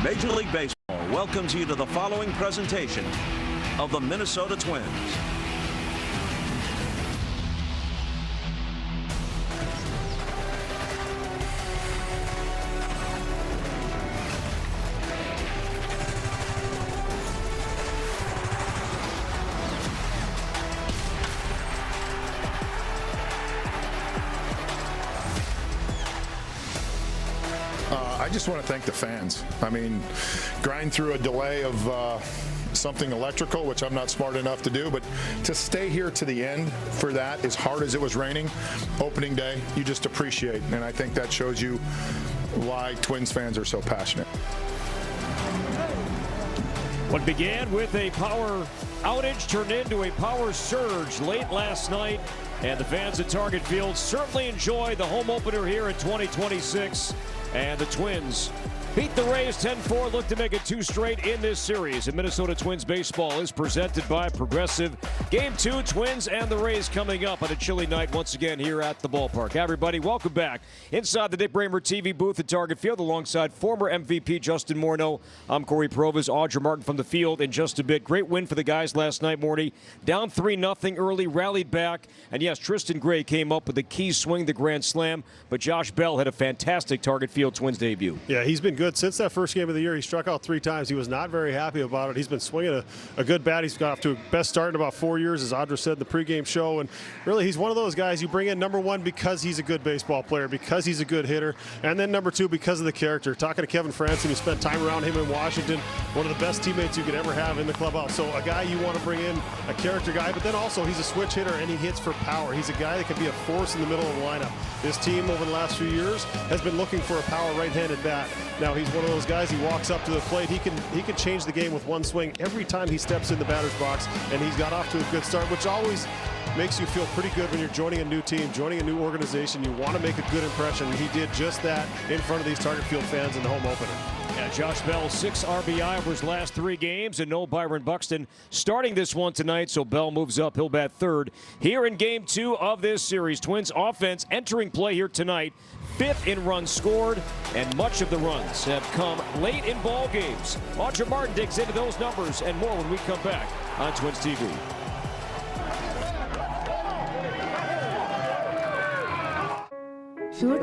Major League Baseball welcomes you to the following presentation of the Minnesota Twins. I just want to thank the fans. I mean, grind through a delay of something electrical, which I'm not smart enough to do, but to stay here to the end for that, as hard as it was raining, opening day, you just appreciate. And I think that shows you why Twins fans are so passionate. What began with a power outage turned into a power surge late last night, and the fans at Target Field certainly enjoy the home opener here in 2026. And the Twins beat the Rays 10-4, look to make it 2 straight in this series. And Minnesota Twins baseball is presented by Progressive. Game 2, Twins and the Rays coming up on a chilly night once again here at the ballpark. Hi, everybody, welcome back inside the Dick Bramer TV booth at Target Field alongside former MVP Justin Morneau. I'm Corey Provas, Audra Martin from the field in just a bit. Great win for the guys last night, Morty. Down 3-0 early, rallied back. And yes, Tristan Gray came up with a key swing, the grand slam. But Josh Bell had a fantastic Target Field Twins debut. Yeah, he's been good since that first game of the year. He struck out 3 times. He was not very happy about it. He's been swinging a good bat. He's got off to a best start in about 4 years, as Audra said in the pregame show. And really, he's one of those guys you bring in, number 1, because he's a good baseball player, because he's a good hitter, and then number 2, because of the character. Talking to Kevin Franson, who spent time around him in Washington, one of the best teammates you could ever have in the clubhouse. So a guy you want to bring in, a character guy, but then also he's a switch hitter and he hits for power. He's a guy that can be a force in the middle of the lineup. This team over the last few years has been looking for a power right-handed bat. Now he's one of those guys, he walks up to the plate, he can change the game with one swing every time he steps in the batter's box, and he's got off to a good start, which always makes you feel pretty good when you're joining a new team, joining a new organization. You want to make a good impression, and he did just that in front of these Target Field fans in the home opener. Yeah, Josh Bell, 6 RBI over his last 3 games, and no Byron Buxton starting this one tonight, so Bell moves up. He'll bat 3rd here in Game 2 of this series. Twins offense entering play here tonight. 5th in runs scored, and much of the runs have come late in ball games. Audra Martin digs into those numbers and more when we come back on Twins TV. Sure.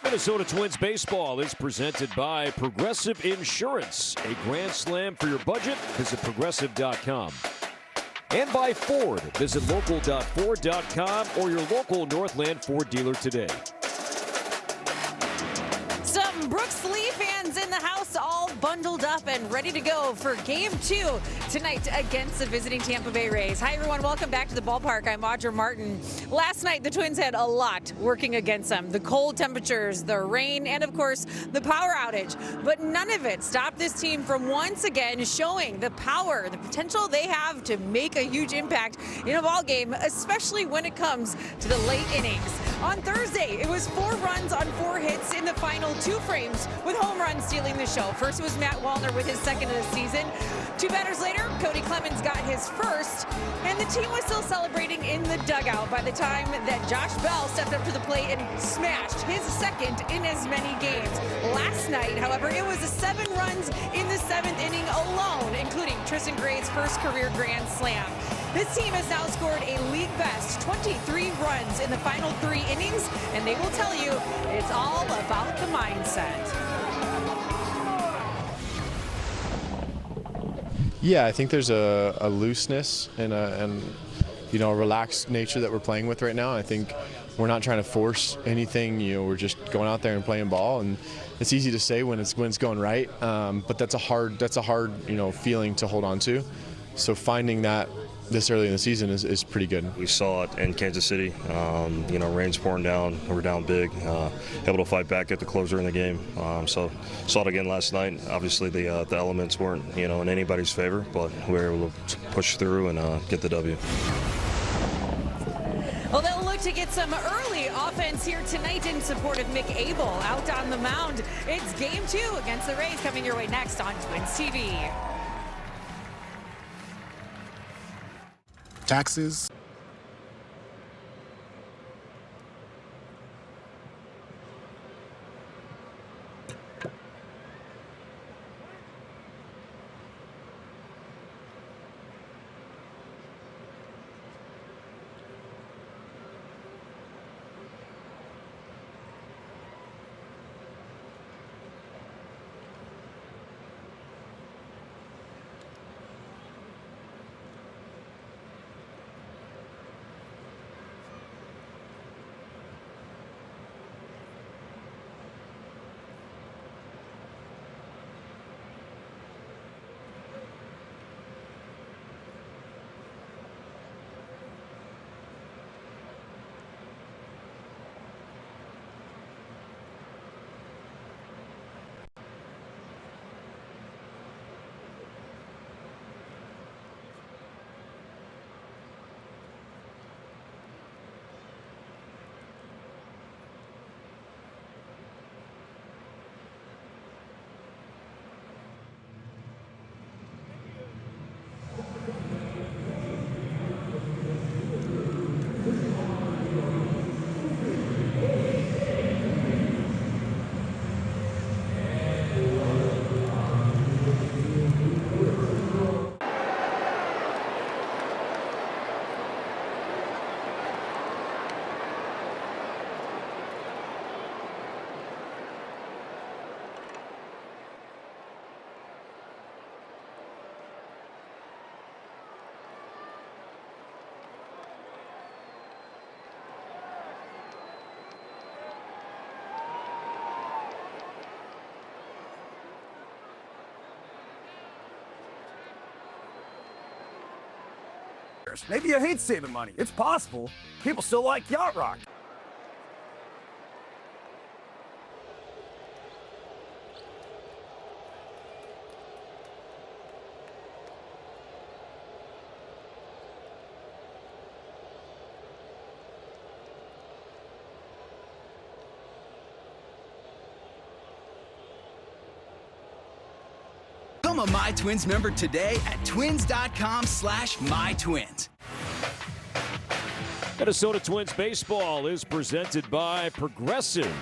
Minnesota Twins baseball is presented by Progressive Insurance. A grand slam for your budget. Visit Progressive.com. And by Ford. Visit local.ford.com or your local Northland Ford dealer today. Some Brooks Lee fans in in the house, all bundled up and ready to go for Game 2 tonight against the visiting Tampa Bay Rays. Hi, everyone. Welcome back to the ballpark. I'm Audra Martin. Last night, the Twins had a lot working against them. The cold temperatures, the rain, and, of course, the power outage. But none of it stopped this team from once again showing the power, the potential they have to make a huge impact in a ball game, especially when it comes to the late innings. On Thursday, it was 4 runs on 4 hits in the final 2 frames, with home runs stealing the show. First was Matt Wallner with his second of the season. 2 batters later, Cody Clemens got his first, and the team was still celebrating in the dugout by the time that Josh Bell stepped up to the plate and smashed his second in as many games. Last night, however, it was 7 runs in the 7th inning alone, including Tristan Gray's first career grand slam. This team has now scored a league best 23 runs in the final 3 innings, and they will tell you it's all about the mindset. Yeah, I think there's a looseness and a relaxed nature that we're playing with right now. I think we're not trying to force anything. We're just going out there and playing ball, and it's easy to say when it's going right, but that's a hard feeling to hold on to. So finding that this early in the season is pretty good. We saw it in Kansas City. Rain's pouring down. We're down big. Able to fight back at the closer in the game. So saw it again last night. Obviously, the elements weren't in anybody's favor, but we were able to push through and get the W. Well, they'll look to get some early offense here tonight in support of Mick Abel out on the mound. It's Game 2 against the Rays coming your way next on Twins TV. Taxes. Maybe you hate saving money. It's possible. People still like yacht rock. Become a My Twins member today at twins.com/mytwins. Minnesota Twins baseball is presented by Progressive.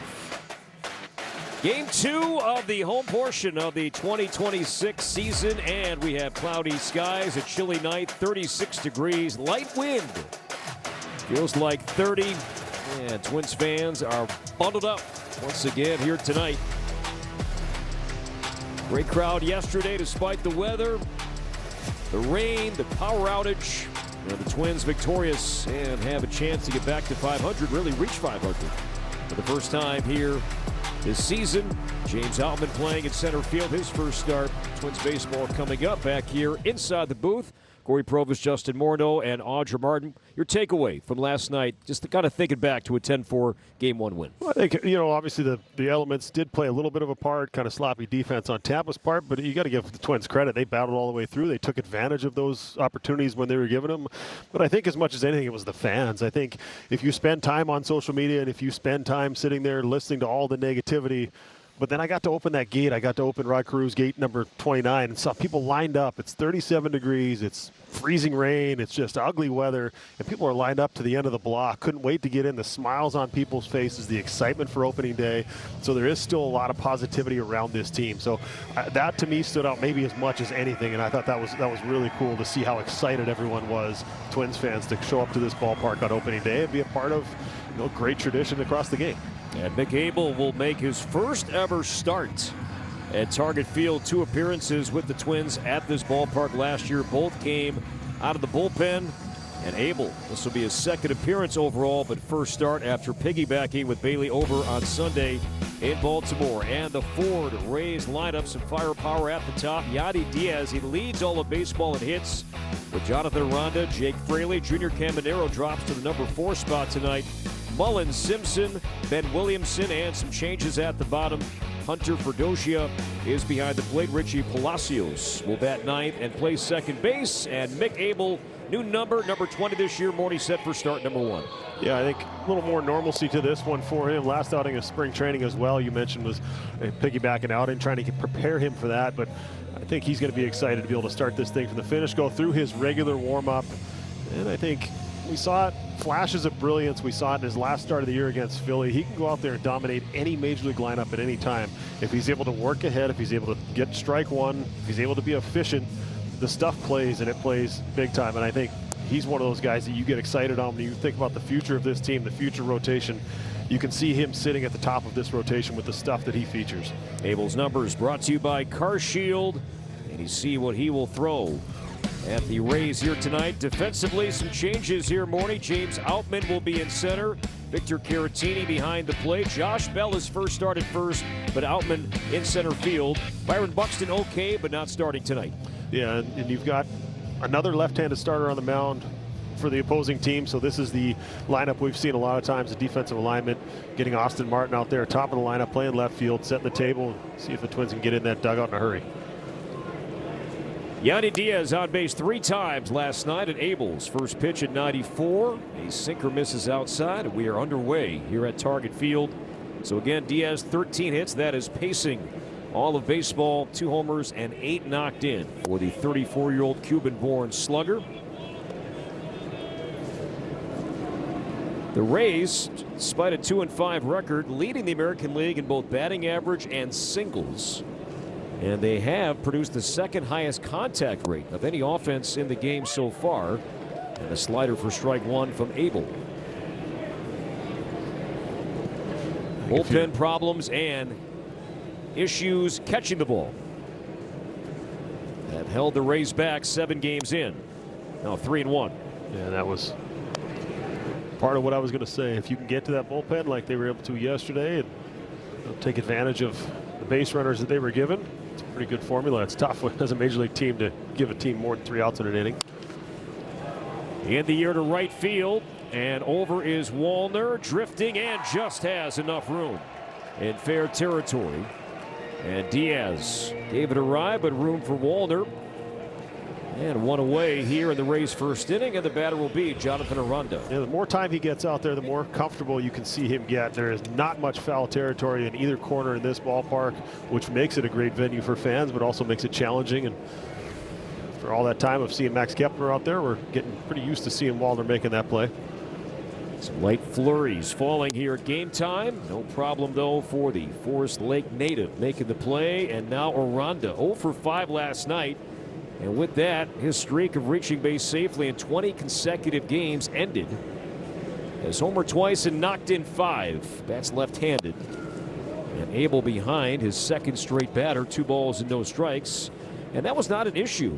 Game 2 of the home portion of the 2026 season, and we have cloudy skies, a chilly night, 36 degrees, light wind. Feels like 30, and Twins fans are bundled up once again here tonight. Great crowd yesterday despite the weather, the rain, the power outage. The Twins victorious and have a chance to get back to 500, really reach 500 for the first time here this season. James Outman playing in center field, his first start. Twins baseball coming up back here inside the booth. Corey Provus, Justin Morneau, and Audra Martin. Your takeaway from last night, just to kind of thinking back to a 10-4 Game 1 win. Well, I think, obviously the elements did play a little bit of a part, kind of sloppy defense on Tampa's part, but you got to give the Twins credit. They battled all the way through. They took advantage of those opportunities when they were given them. But I think as much as anything, it was the fans. I think if you spend time on social media and if you spend time sitting there listening to all the negativity, but then I got to open that gate. I got to open Rod Carew's gate number 29 and saw people lined up. It's 37 degrees. It's freezing rain. It's just ugly weather. And people are lined up to the end of the block. Couldn't wait to get in. The smiles on people's faces, the excitement for opening day. So there is still a lot of positivity around this team. So that to me stood out maybe as much as anything. And I thought that was really cool to see how excited everyone was, Twins fans, to show up to this ballpark on opening day and be a part of great tradition across the game. And Mick Abel will make his first ever start at Target Field. 2 appearances with the Twins at this ballpark last year. Both came out of the bullpen. And Abel, this will be his second appearance overall, but first start after piggybacking with Bailey over on Sunday in Baltimore. And the Ford Rays lineup, some firepower at the top. Yandy Diaz, he leads all of baseball in hits with Jonathan Aranda. Jake Fraley, Junior Caminero drops to the number 4 spot tonight. Mullen, Simpson, Ben Williamson, and some changes at the bottom. Hunter Ferdocia is behind the plate. Richie Palacios will bat 9th and play second base. And Mick Abel, new number 20 this year. Morty set for start number 1. Yeah, I think a little more normalcy to this one for him. Last outing of spring training as well, you mentioned, was piggybacking out and trying to prepare him for that. But I think he's going to be excited to be able to start this thing from the finish, go through his regular warm-up. And I think we saw it, flashes of brilliance. We saw it in his last start of the year against Philly. He can go out there and dominate any major league lineup at any time. If he's able to work ahead, if he's able to get strike one, if he's able to be efficient, the stuff plays, and it plays big time. And I think he's one of those guys that you get excited on when you think about the future of this team, the future rotation. You can see him sitting at the top of this rotation with the stuff that he features. Abel's numbers brought to you by Car Shield, and you see what he will throw at the Rays here tonight. Defensively, some changes here, Morning. James Outman will be in center. Victor Caratini behind the plate. Josh Bell is first start at first, but Outman in center field. Byron Buxton okay, but not starting tonight. Yeah, and you've got another left-handed starter on the mound for the opposing team. So this is the lineup we've seen a lot of times, the defensive alignment, getting Austin Martin out there, top of the lineup, playing left field, setting the table, see if the Twins can get in that dugout in a hurry. Yandy Diaz on base 3 times last night at Abel's first pitch at 94. A sinker misses outside. We are underway here at Target Field. So again, Diaz 13 hits. That is pacing all of baseball. 2 homers and 8 knocked in for the 34-year-old Cuban-born slugger. The Rays, despite a 2-5 record, leading the American League in both batting average and singles. And they have produced the second highest contact rate of any offense in the game so far. And a slider for strike 1 from Abel. Bullpen problems and issues catching the ball have held the Rays back 7 games in. Now 3-1. Yeah, that was part of what I was going to say. If you can get to that bullpen like they were able to yesterday and take advantage of the base runners that they were given, it's a pretty good formula. It's tough as a major league team to give a team more than 3 outs in an inning. In the air to right field, and over is Wallner, drifting and just has enough room in fair territory. And Diaz gave it a ride, but room for Wallner. And 1 away here in the Rays' first inning, and the batter will be Jonathan Aranda. Yeah, the more time he gets out there, the more comfortable you can see him get. There is not much foul territory in either corner in this ballpark, which makes it a great venue for fans, but also makes it challenging. And for all that time of seeing Max Kepler out there, we're getting pretty used to seeing Wallner making that play. Some light flurries falling here at game time. No problem, though, for the Forest Lake native making the play. And now Aranda, 0 for 5 last night. And with that, his streak of reaching base safely in 20 consecutive games ended. Has homered twice and knocked in 5. Bats left-handed. And Abel behind his second straight batter, 2 balls and no strikes. And that was not an issue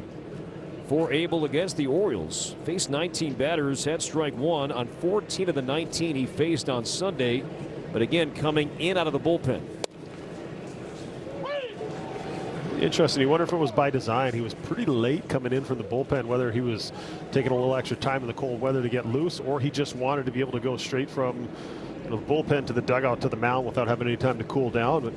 for Abel against the Orioles. Faced 19 batters, had strike 1 on 14 of the 19 he faced on Sunday. But again, coming in out of the bullpen. Interesting. You wonder if it was by design. He was pretty late coming in from the bullpen, whether he was taking a little extra time in the cold weather to get loose, or he just wanted to be able to go straight from the bullpen to the dugout to the mound without having any time to cool down. But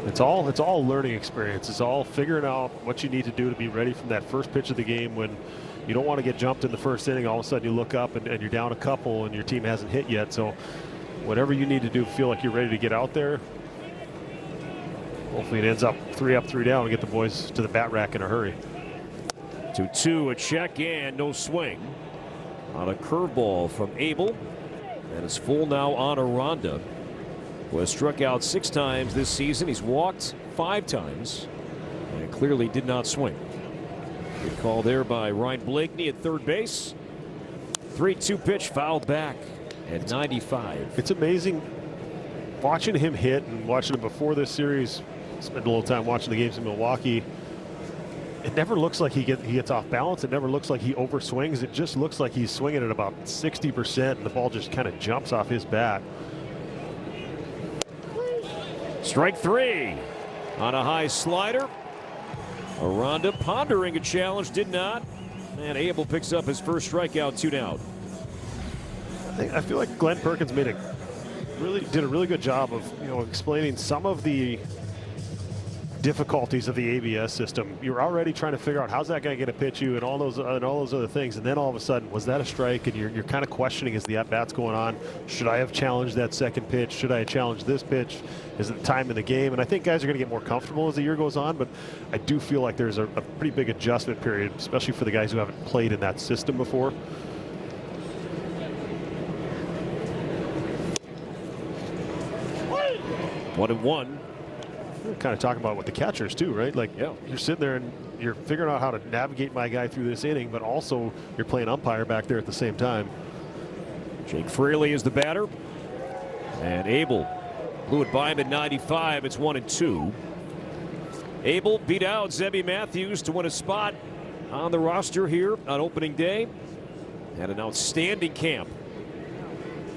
it's all learning experience. It's all figuring out what you need to do to be ready from that first pitch of the game when you don't want to get jumped in the first inning. All of a sudden you look up and you're down a couple and your team hasn't hit yet. So whatever you need to do, feel like you're ready to get out there. Hopefully it ends up 3 up, 3 down and get the boys to the bat rack in a hurry. 2-2, a check and no swing on a curveball from Abel. And it's full now on Aranda, who has struck out 6 times this season. He's walked 5 times and clearly did not swing. Good call there by Ryan Blakeney at third base. 3-2 pitch fouled back at 95. It's amazing watching him hit and watching him before this series. Spent a little time watching the games in Milwaukee. It never looks like he gets off balance. It never looks like he overswings. It just looks like he's swinging at about 60% and the ball just kind of jumps off his bat. Strike 3 on a high slider. Aranda pondering a challenge, did not. And Abel picks up his first strikeout, 2 down. I feel like Glenn Perkins did a really good job of explaining some of the difficulties of the ABS system. You're already trying to figure out how's that guy going to pitch you and all those other things, and then all of a sudden, was that a strike? And you're kind of questioning as the at-bat's going on. Should I have challenged that second pitch? Should I have challenged this pitch? Is it the time in the game? And I think guys are going to get more comfortable as the year goes on, but I do feel like there's a pretty big adjustment period, especially for the guys who haven't played in that system before. One and one. We're kind of talking about with the catchers too, right? Like, yeah, you're sitting there and you're figuring out how to navigate my guy through this inning, but also you're playing umpire back there at the same time. Jake Fraley is the batter, and Abel blew it by him at 95. It's 1-2. Abel beat out Zebby Matthews to win a spot on the roster here on opening day. Had an outstanding camp.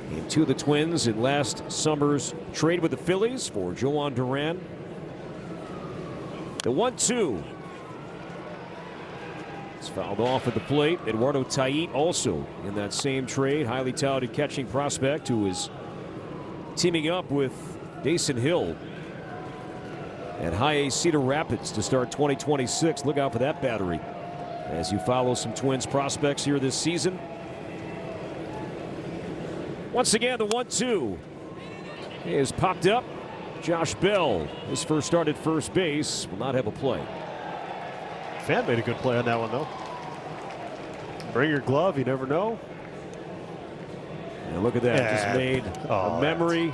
Came to the Twins in last summer's trade with the Phillies for Joan Duran. The 1-2. It's fouled off at the plate. Eduardo Tait also in that same trade. Highly touted catching prospect who is teaming up with Dason Hill at High A Cedar Rapids to start 2026. Look out for that battery as you follow some Twins prospects here this season. Once again, the 1-2 is popped up. Josh Bell, his first start at first base, will not have a play. Fan made a good play on that one, though. Bring your glove, you never know. And look at that, just made a memory.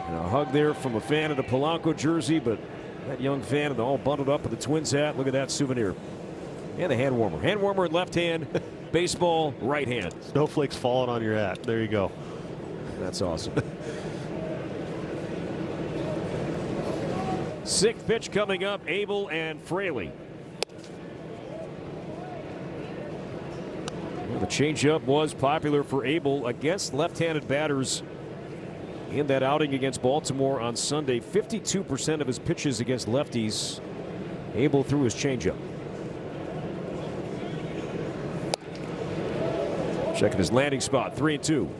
And a hug there from a fan in a Polanco jersey, but that young fan all bundled up with the Twins hat. Look at that souvenir. And the hand warmer. Hand warmer in left hand, baseball right hand. Snowflakes falling on your hat. There you go. That's awesome. 6th pitch coming up, Abel and Fraley. Well, the changeup was popular for Abel against left-handed batters in that outing against Baltimore on Sunday. 52% of his pitches against lefties, Abel threw his changeup. Checking his landing spot, 3-2.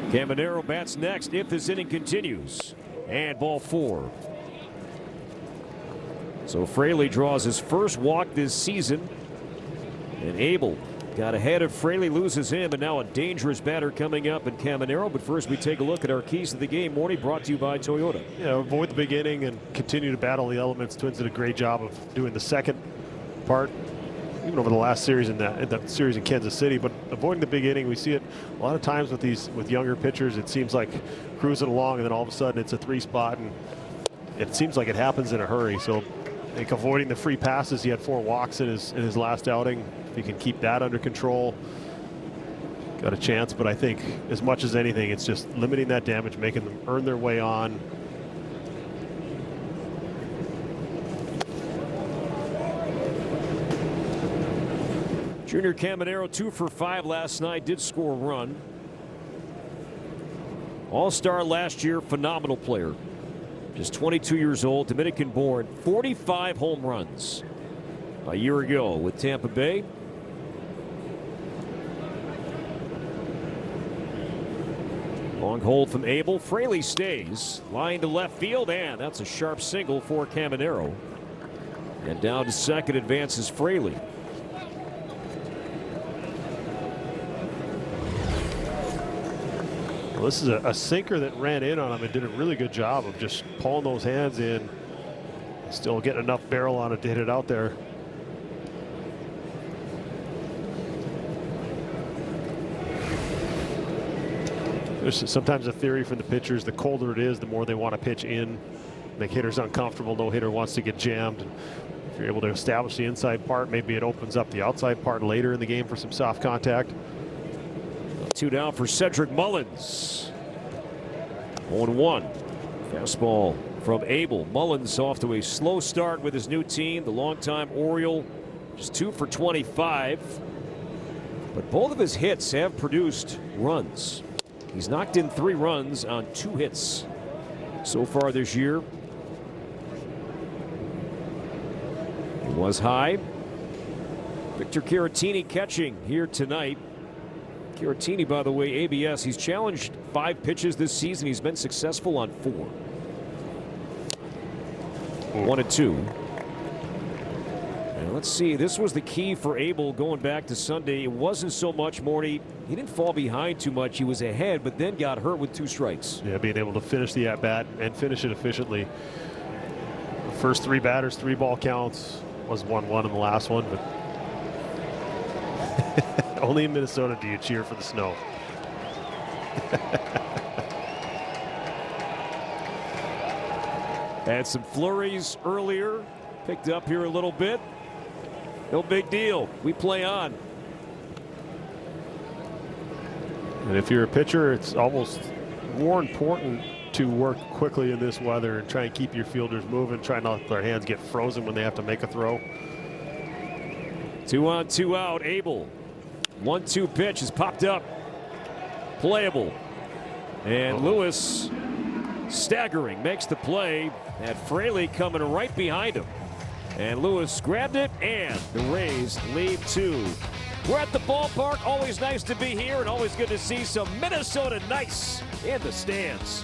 Caminero bats next if this inning continues. And ball 4. So Fraley draws his first walk this season. And Abel got ahead of Fraley, loses him, and now a dangerous batter coming up in Caminero. But first we take a look at our keys to the game. Morning brought to you by Toyota. Yeah, avoid the big inning and continue to battle the elements. Twins did a great job of doing the second part, even over the last series in that series in Kansas City, but avoiding the big inning. We see it a lot of times with younger pitchers. It seems like cruising along and then all of a sudden it's a 3-spot, and it seems like it happens in a hurry. So I think avoiding the free passes. He had 4 walks in his last outing. If he can keep that under control, got a chance. But I think as much as anything, it's just limiting that damage, making them earn their way on. Junior Caminero 2 for 5 last night, did score a run. All-star last year, phenomenal player. Just 22 years old, Dominican born, 45 home runs a year ago with Tampa Bay. Long hold from Abel. Fraley stays. Line to left field, and that's a sharp single for Caminero. And down to second advances Fraley. Well, this is a sinker that ran in on him and did a really good job of just pulling those hands in. Still getting enough barrel on it to hit it out there. There's sometimes a theory from the pitchers, the colder it is, the more they want to pitch in, make hitters uncomfortable. No hitter wants to get jammed. And if you're able to establish the inside part, maybe it opens up the outside part later in the game for some soft contact. 2 down for Cedric Mullins. 0-1. Fastball from Abel. Mullins off to a slow start with his new team, the longtime Oriole, just 2 for 25. But both of his hits have produced runs. He's knocked in 3 runs on 2 hits so far this year. It was high. Victor Caratini catching here tonight. Caratini, by the way, ABS, he's challenged 5 pitches this season. He's been successful on 4. 1-2. And let's see, this was the key for Abel going back to Sunday. It wasn't so much, Morty, he didn't fall behind too much. He was ahead, but then got hurt with 2 strikes. Yeah, being able to finish the at-bat and finish it efficiently. The first 3 batters, 3 ball counts. Was 1-1 in the last one, but only in Minnesota do you cheer for the snow. Had some flurries earlier, picked up here a little bit. No big deal. We play on. And if you're a pitcher, it's almost more important to work quickly in this weather and try and keep your fielders moving, try not to let their hands get frozen when they have to make a throw. 2 on, 2 out. Abel. 1-2 pitch is popped up. Playable. And Lewis staggering, makes the play. Had Fraley coming right behind him. And Lewis grabbed it, and the Rays lead 2. We're at the ballpark. Always nice to be here, and always good to see some Minnesota nice in the stands.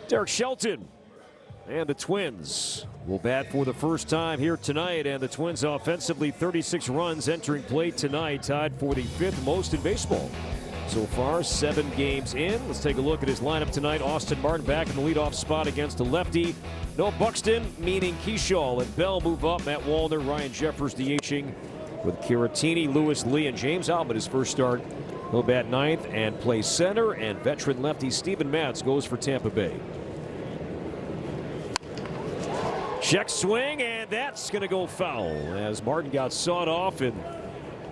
Derek Shelton and the Twins will bat for the first time here tonight, and the Twins offensively 36 runs entering play tonight, tied for the 5th most in baseball so far, 7 games in. Let's take a look at his lineup tonight. Austin Martin back in the leadoff spot against a lefty. No Buxton, meaning Keyshaw and Bell move up. Matt Wallner, Ryan Jeffers DHing with Caratini, Lewis Lee, and James Outman his first start. He'll bat 9th and play center, and veteran lefty Steven Matz goes for Tampa Bay. Check swing, and that's going to go foul as Martin got sawed off and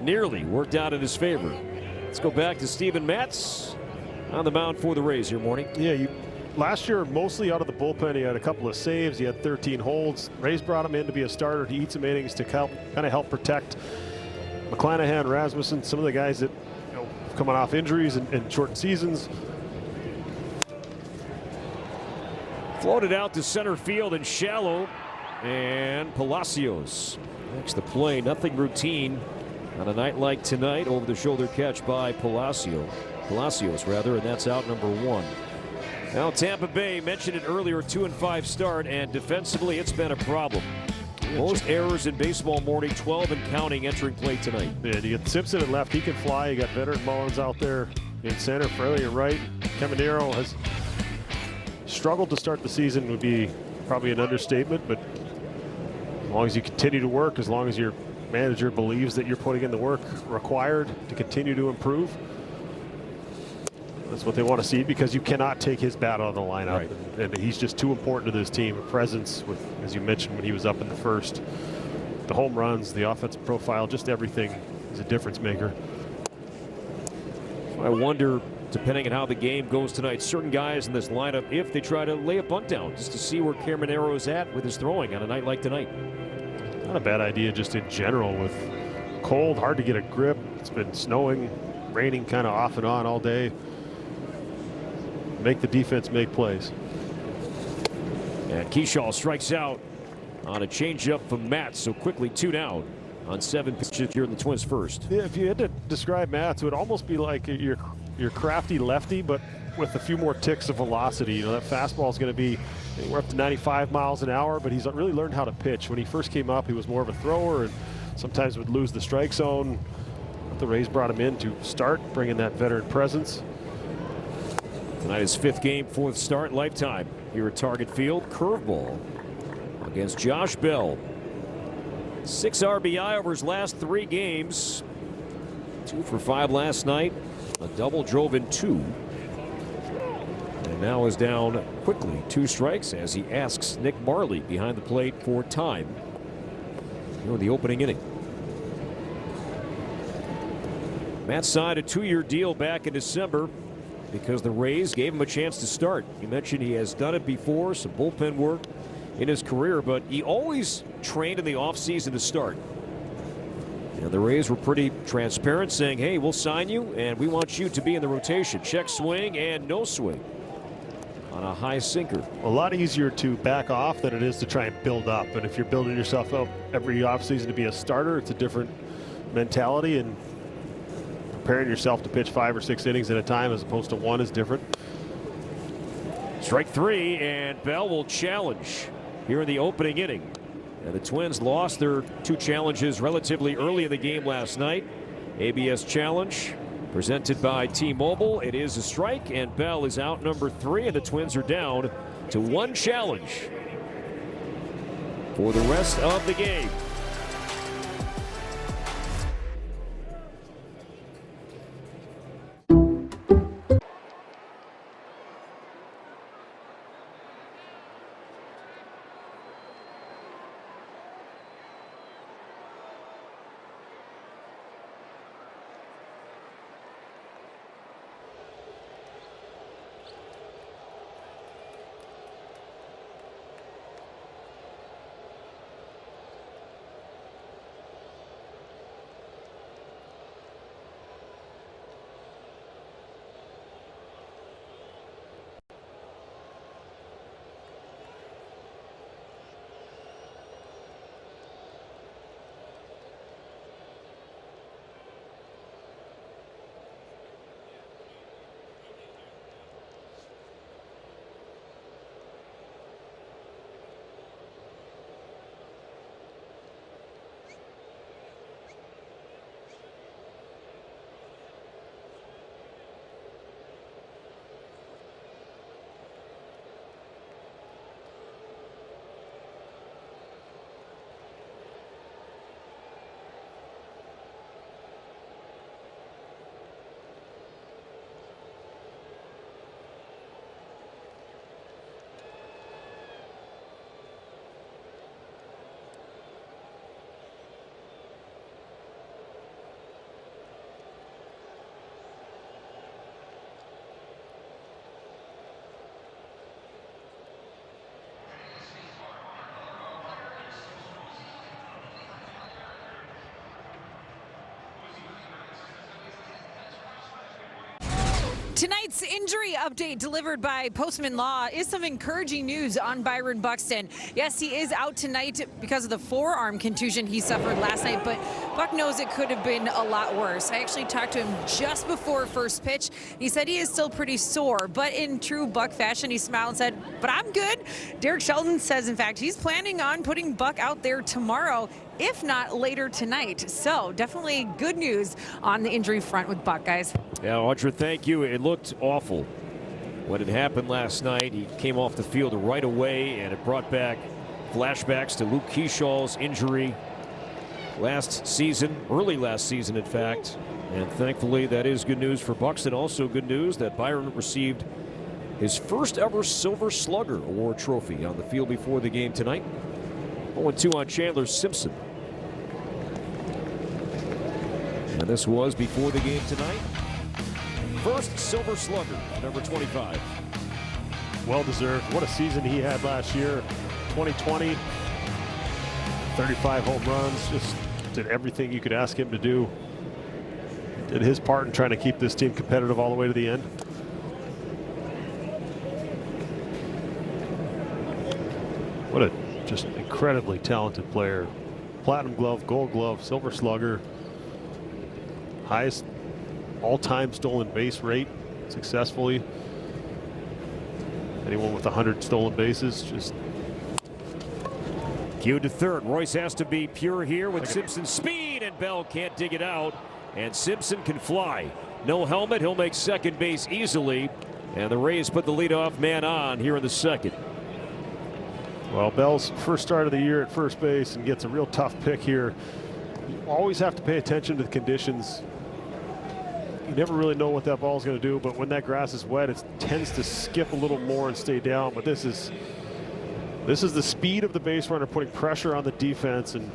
nearly worked out in his favor. Let's go back to Steven Matz on the mound for the Rays here, Morning. Yeah, last year, mostly out of the bullpen, he had a couple of saves. He had 13 holds. Rays brought him in to be a starter to eat some innings to kind of help protect McClanahan, Rasmussen, some of the guys that coming off injuries and shortened seasons. Floated out to center field and shallow, and Palacios makes the play. Nothing routine on a night like tonight. Over the shoulder catch by Palacios, and that's out number 1. Now Tampa Bay, mentioned it earlier, 2-5 start, and defensively it's been a problem. Most errors in baseball, Morning, 12 and counting entering play tonight. Yeah, you get Simpson at left, he can fly. You got veteran Mullins out there in center, Fraley at right. Caminero has struggled to start the season, would be probably an understatement, but as long as you continue to work, as long as your manager believes that you're putting in the work required to continue to improve, that's what they want to see, because you cannot take his bat out of the lineup. Right. And he's just too important to this team. A presence with, as you mentioned, when he was up in the first, the home runs, the offensive profile, just everything is a difference maker. I wonder, depending on how the game goes tonight, certain guys in this lineup, if they try to lay a bunt down just to see where Caminero is at with his throwing on a night like tonight. Not a bad idea just in general, with cold, hard to get a grip. It's been snowing, raining kind of off and on all day. Make the defense make plays. And Keyshaw strikes out on a changeup from Matt. So quickly 2 down on 7 pitches here in the Twins first. Yeah, if you had to describe Matt, it would almost be like your crafty lefty, but with a few more ticks of velocity. That fastball is going to be anywhere up to 95 miles an hour, but he's really learned how to pitch. When he first came up, he was more of a thrower and sometimes would lose the strike zone. The Rays brought him in to start, bringing that veteran presence. Tonight is 5th game, 4th start, lifetime here at Target Field. Curveball against Josh Bell. 6 RBI over his last 3 games. 2 for 5 last night. A double, drove in 2. And now is down quickly. 2 strikes as he asks Nick Marley behind the plate for time here in the opening inning. Matt signed a 2-year deal back in December because the Rays gave him a chance to start. You mentioned he has done it before, some bullpen work in his career, but he always trained in the offseason to start. And the Rays were pretty transparent, saying, hey, we'll sign you, and we want you to be in the rotation. Check swing and no swing on a high sinker. A lot easier to back off than it is to try and build up. And if you're building yourself up every offseason to be a starter, it's a different mentality, and preparing yourself to pitch 5 or 6 innings at a time as opposed to 1 is different. Strike 3, and Bell will challenge here in the opening inning. And the Twins lost their 2 challenges relatively early in the game last night. ABS challenge presented by T-Mobile. It is a strike, and Bell is out number 3, and the Twins are down to 1 challenge for the rest of the game. Tonight's injury update delivered by Postman Law is some encouraging news on Byron Buxton. Yes, he is out tonight because of the forearm contusion he suffered last night, but Buck knows it could have been a lot worse. I actually talked to him just before first pitch. He said he is still pretty sore, but in true Buck fashion, he smiled and said, "But I'm good." Derek Shelton says, in fact, he's planning on putting Buck out there tomorrow, if not later tonight. So definitely good news on the injury front with Buck, guys. Yeah, Audra, thank you. It looked awful when it happened last night. He came off the field right away, and it brought back flashbacks to Luke Keeshaw's injury last season, early last season, in fact. And thankfully, that is good news for Buxton. Also good news that Byron received his first ever Silver Slugger Award trophy on the field before the game tonight. 0-2 on Chandler Simpson. And this was before the game tonight. First Silver Slugger, number 25. Well deserved. What a season he had last year. 2020, 35 home runs. Just did everything you could ask him to do. Did his part in trying to keep this team competitive all the way to the end. What a just incredibly talented player. Platinum glove, gold glove, Silver Slugger. Highest all-time stolen base rate successfully. Anyone with 100 stolen bases just. Cued to third. Royce has to be pure here with Simpson's speed, and Bell can't dig it out. And Simpson can fly. No helmet. He'll make second base easily. And the Rays put the leadoff man on here in the second. Well, Bell's first start of the year at first base and gets a real tough pick here. You always have to pay attention to the conditions. You never really know what that ball is going to do, but when that grass is wet, it tends to skip a little more and stay down. But this is the speed of the base runner putting pressure on the defense, and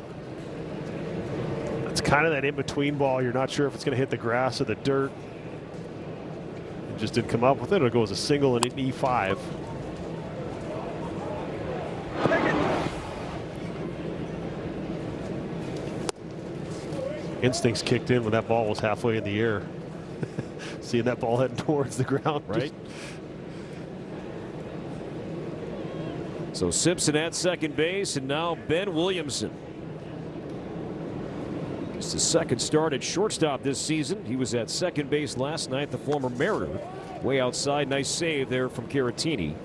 it's kind of that in-between ball. You're not sure if it's going to hit the grass or the dirt. It just didn't come up with it. It'll go as a single and an E5. Instincts kicked in when that ball was halfway in the air. Seeing that ball heading towards the ground, right? So Simpson at second base, and now Ben Williamson. It's his second start at shortstop this season. He was at second base last night, the former Mariner. Way outside, nice save there from Caratini.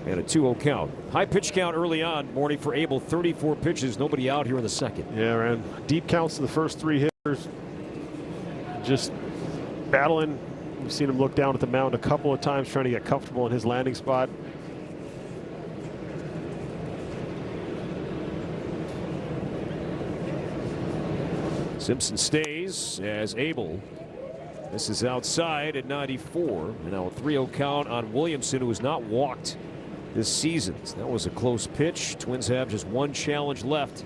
And a 2-0 count. High pitch count early on, Morty, for Abel. 34 pitches, nobody out here in the second. Yeah, man. Deep counts to the first three hitters. Just battling. We've seen him look down at the mound a couple of times trying to get comfortable in his landing spot. Simpson stays as Abel. This is outside at 94. And now a 3-0 count on Williamson, who has not walked this season. So that was a close pitch. Twins have just one challenge left.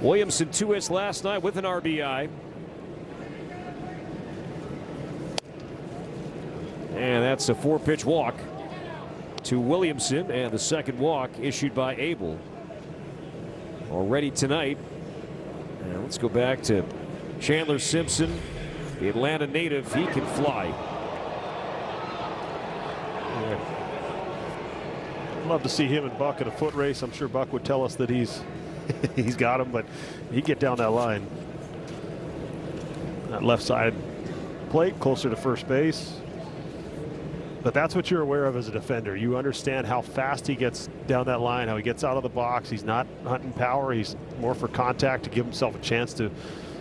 Williamson 2 hits last night with an RBI. And that's a 4-pitch walk to Williamson, and the second walk issued by Abel already tonight. And let's go back to Chandler Simpson, the Atlanta native. He can fly. I'd love to see him and Buck in a foot race. I'm sure Buck would tell us that he's got him, but he'd get down that line. That left side plate closer to first base. But that's what you're aware of as a defender. You understand how fast he gets down that line, how he gets out of the box. He's not hunting power. He's more for contact to give himself a chance to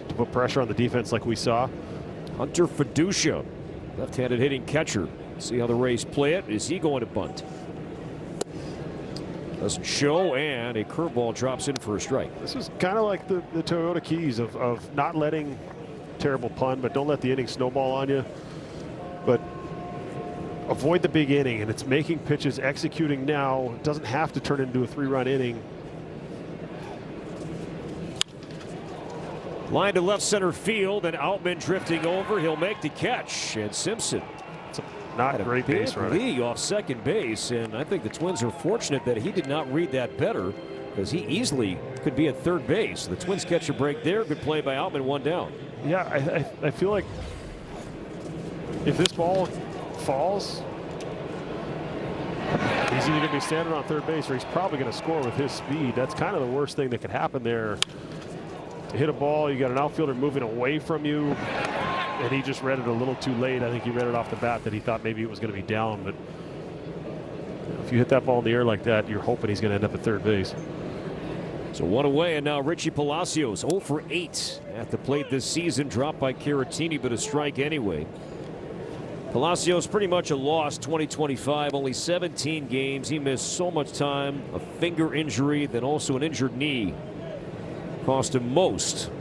put pressure on the defense like we saw. Hunter Fiducia, left-handed hitting catcher. See how the Rays play it. Is he going to bunt? Doesn't show, and a curveball drops in for a strike. This is kind of like the Toyota keys of not letting, terrible pun, but don't let the inning snowball on you. But avoid the big inning, and it's making pitches, executing now. It doesn't have to turn into a 3-run inning. Line to left center field, and Outman drifting over. He'll make the catch, and Simpson. Not a great base running. Lead off second base, and I think the Twins are fortunate that he did not read that better, because he easily could be at third base. The Twins catch a break there. Good play by Outman, one down. Yeah, I feel like if this ball falls, he's either going to be standing on third base or he's probably going to score with his speed. That's kind of the worst thing that could happen there. To hit a ball, you got an outfielder moving away from you, and he just read it a little too late. I think he read it off the bat that he thought maybe it was going to be down, but if you hit that ball in the air like that, you're hoping he's going to end up at third base. So one away, and now Richie Palacios 0 for 8 at the plate this season. Dropped by Caratini, but a strike anyway. Palacios pretty much a loss 2025, only 17 games. He missed so much time, a finger injury, then also an injured knee. Cost him most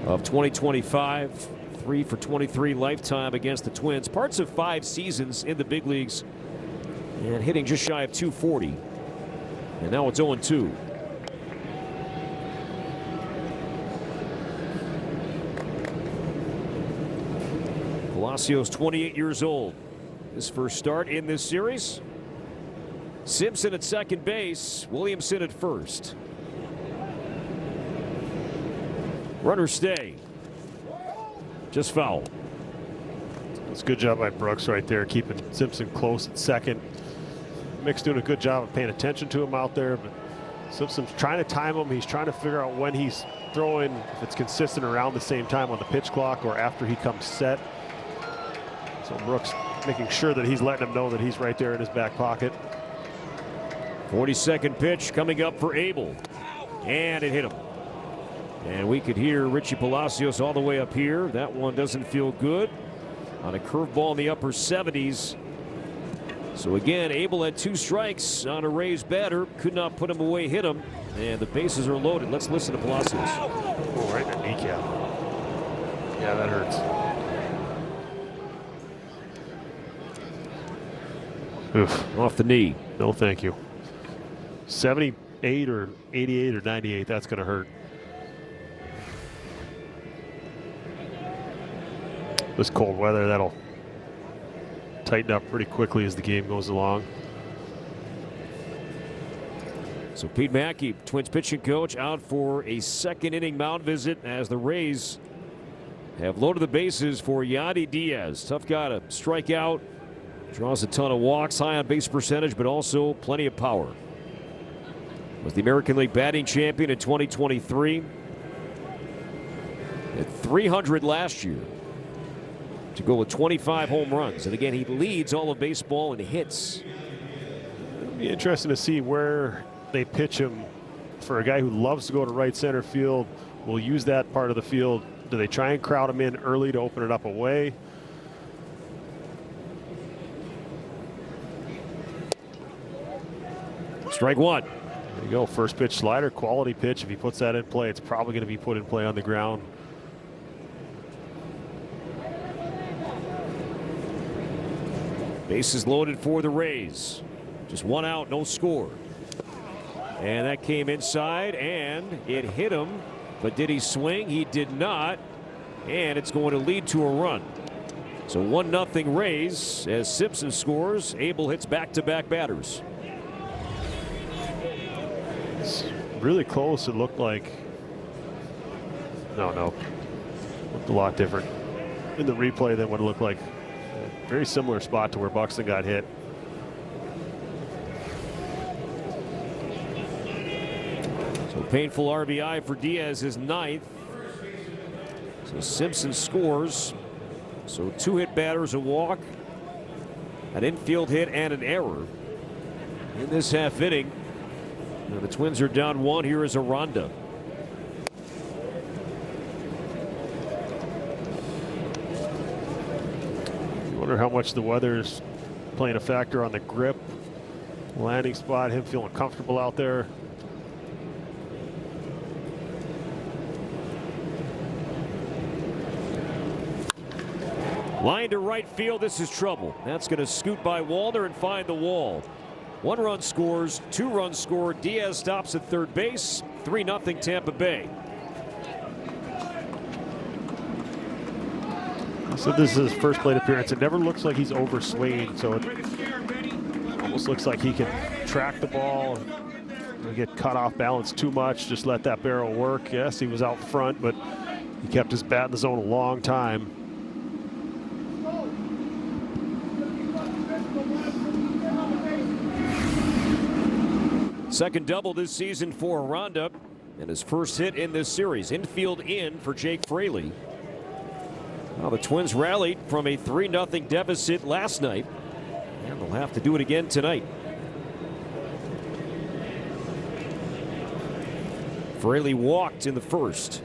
of 2025. 3 for 23 lifetime against the Twins. Parts of 5 seasons in the big leagues and hitting just shy of 240. And now it's 0-2. Palacios 28 years old. His first start in this series. Simpson at second base, Williamson at first. Runner stay. Just foul. It's a good job by Brooks right there, keeping Simpson close at second. Mick's doing a good job of paying attention to him out there, but Simpson's trying to time him. He's trying to figure out when he's throwing, if it's consistent around the same time on the pitch clock or after he comes set. So Brooks making sure that he's letting him know that he's right there in his back pocket. 42nd pitch coming up for Abel. And it hit him. And we could hear Richie Palacios all the way up here. That one doesn't feel good. On a curveball in the upper 70s. So again, Abel had 2 strikes on a Rays batter. Could not put him away, hit him. And the bases are loaded. Let's listen to Palacios. Oh, right in the kneecap. Yeah, that hurts. Oof. Off the knee. No, thank you. 78 or 88 or 98, that's going to hurt. This cold weather, that'll tighten up pretty quickly as the game goes along. So Pete Mackey, Twins pitching coach, out for a second inning mound visit as the Rays have loaded the bases for Yandy Diaz. Tough guy to strike out. Draws a ton of walks, high on base percentage, but also plenty of power. Was the American League batting champion in 2023. At 300 last year. To go with 25 home runs. And again, he leads all of baseball in hits. It'll be interesting to see where they pitch him. For a guy who loves to go to right center field, will use that part of the field. Do they try and crowd him in early to open it up away? Strike one. There you go. First pitch slider, quality pitch. If he puts that in play, it's probably going to be put in play on the ground. Bases loaded for the Rays. Just 1 out, no score. And that came inside and it hit him. But did he swing? He did not. And it's going to lead to a run. So 1-0 Rays as Simpson scores. Abel hits back-to-back batters. It's really close. It looked like. No. Looked a lot different in the replay than what it looked like. A very similar spot to where Buxton got hit. So painful RBI for Diaz, his 9th. So Simpson scores. So 2 hit batters, a walk, an infield hit, and an error in this half inning. Now the Twins are down 1. Here is Aranda. I wonder how much the weather is playing a factor on the grip, landing spot, him feeling comfortable out there. Line to right field. This is trouble. That's going to scoot by Wallner and find the wall. 1 run scores, 2 runs scored. Diaz stops at third base. 3-0 Tampa Bay. So this is his first plate appearance. It never looks like he's overswinging, so it almost looks like he can track the ball and get cut off balance too much. Just let that barrel work. Yes, he was out front, but He kept his bat in the zone a long time. Second double this season for Aranda, and his first hit in this series. Infield in for Jake Fraley. Well, the Twins rallied from a 3-0 deficit last night, and they'll have to do it again tonight. Fraley walked in the first.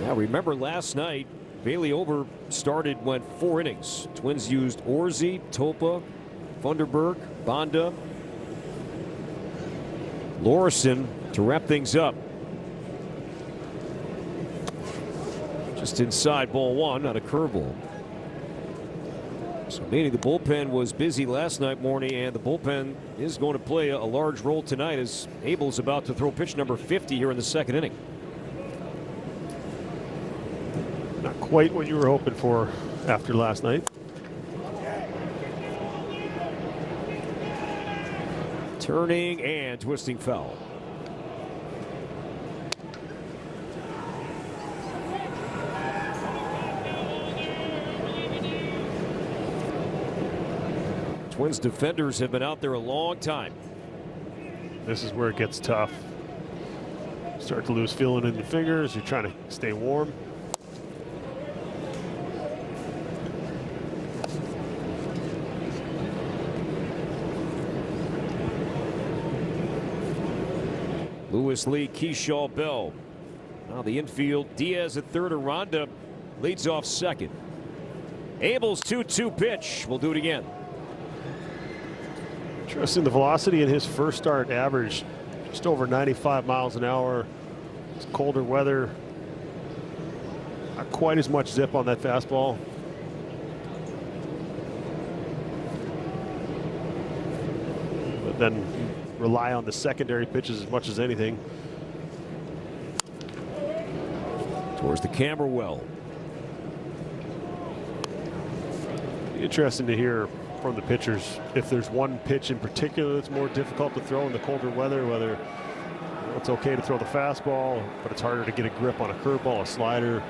Now remember last night, Bailey Over started, went 4 innings. Twins used Orzi, Topa, Funderburg, Banda, Lorison to wrap things up. Just inside ball 1 on a curveball. So meaning the bullpen was busy last night, Morning, and the bullpen is going to play a large role tonight as Abel's about to throw pitch number 50 here in the second inning. Not quite what you were hoping for after last night. Turning and twisting foul. Twins defenders have been out there a long time. This is where it gets tough. Start to lose feeling in your fingers. You're trying to stay warm. Lewis, Lee, Keyshaw, Bell. Now the infield, Diaz at third. Aranda leads off second. Abel's 2-2 pitch. We'll do it again. Interesting, the velocity in his first start averaged just over 95 miles an hour. It's colder weather. Not quite as much zip on that fastball. But then rely on the secondary pitches as much as anything. Towards the camera well. Interesting to hear from the pitchers if there's one pitch in particular that's more difficult to throw in the colder weather, whether it's okay to throw the fastball, but it's harder to get a grip on a curveball, a slider,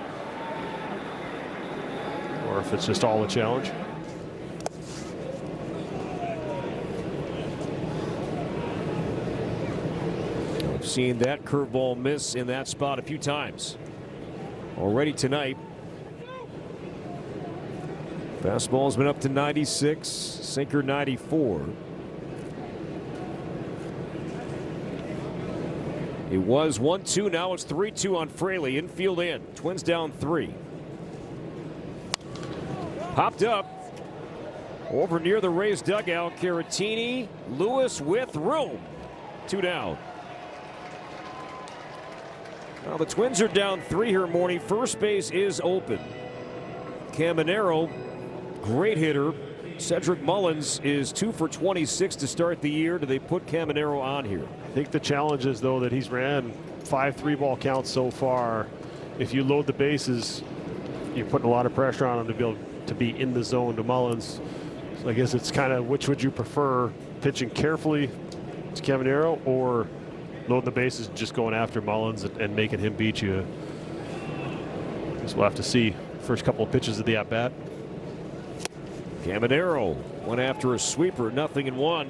or if it's just all a challenge. I've seen that curveball miss in that spot a few times already tonight. Fastball's been up to 96, sinker 94. It was 1-2, now it's 3-2 on Fraley. Infield in. Twins down 3. Popped up over near the Rays dugout. Caratini, Lewis with room. 2 down. Now the Twins are down 3 here, Morning. First base is open. Caminero, great hitter. Cedric Mullins is 2 for 26 to start the year. Do they put Caminero on here? I think the challenge is, though, that he's ran 5 3-ball counts so far. If you load the bases, you're putting a lot of pressure on him to be able to be in the zone to Mullins. So I guess it's kind of which would you prefer, pitching carefully to Caminero or loading the bases and just going after Mullins and making him beat you? I guess we'll have to see first couple of pitches of the at-bat. Caminero went after a sweeper, 0-1.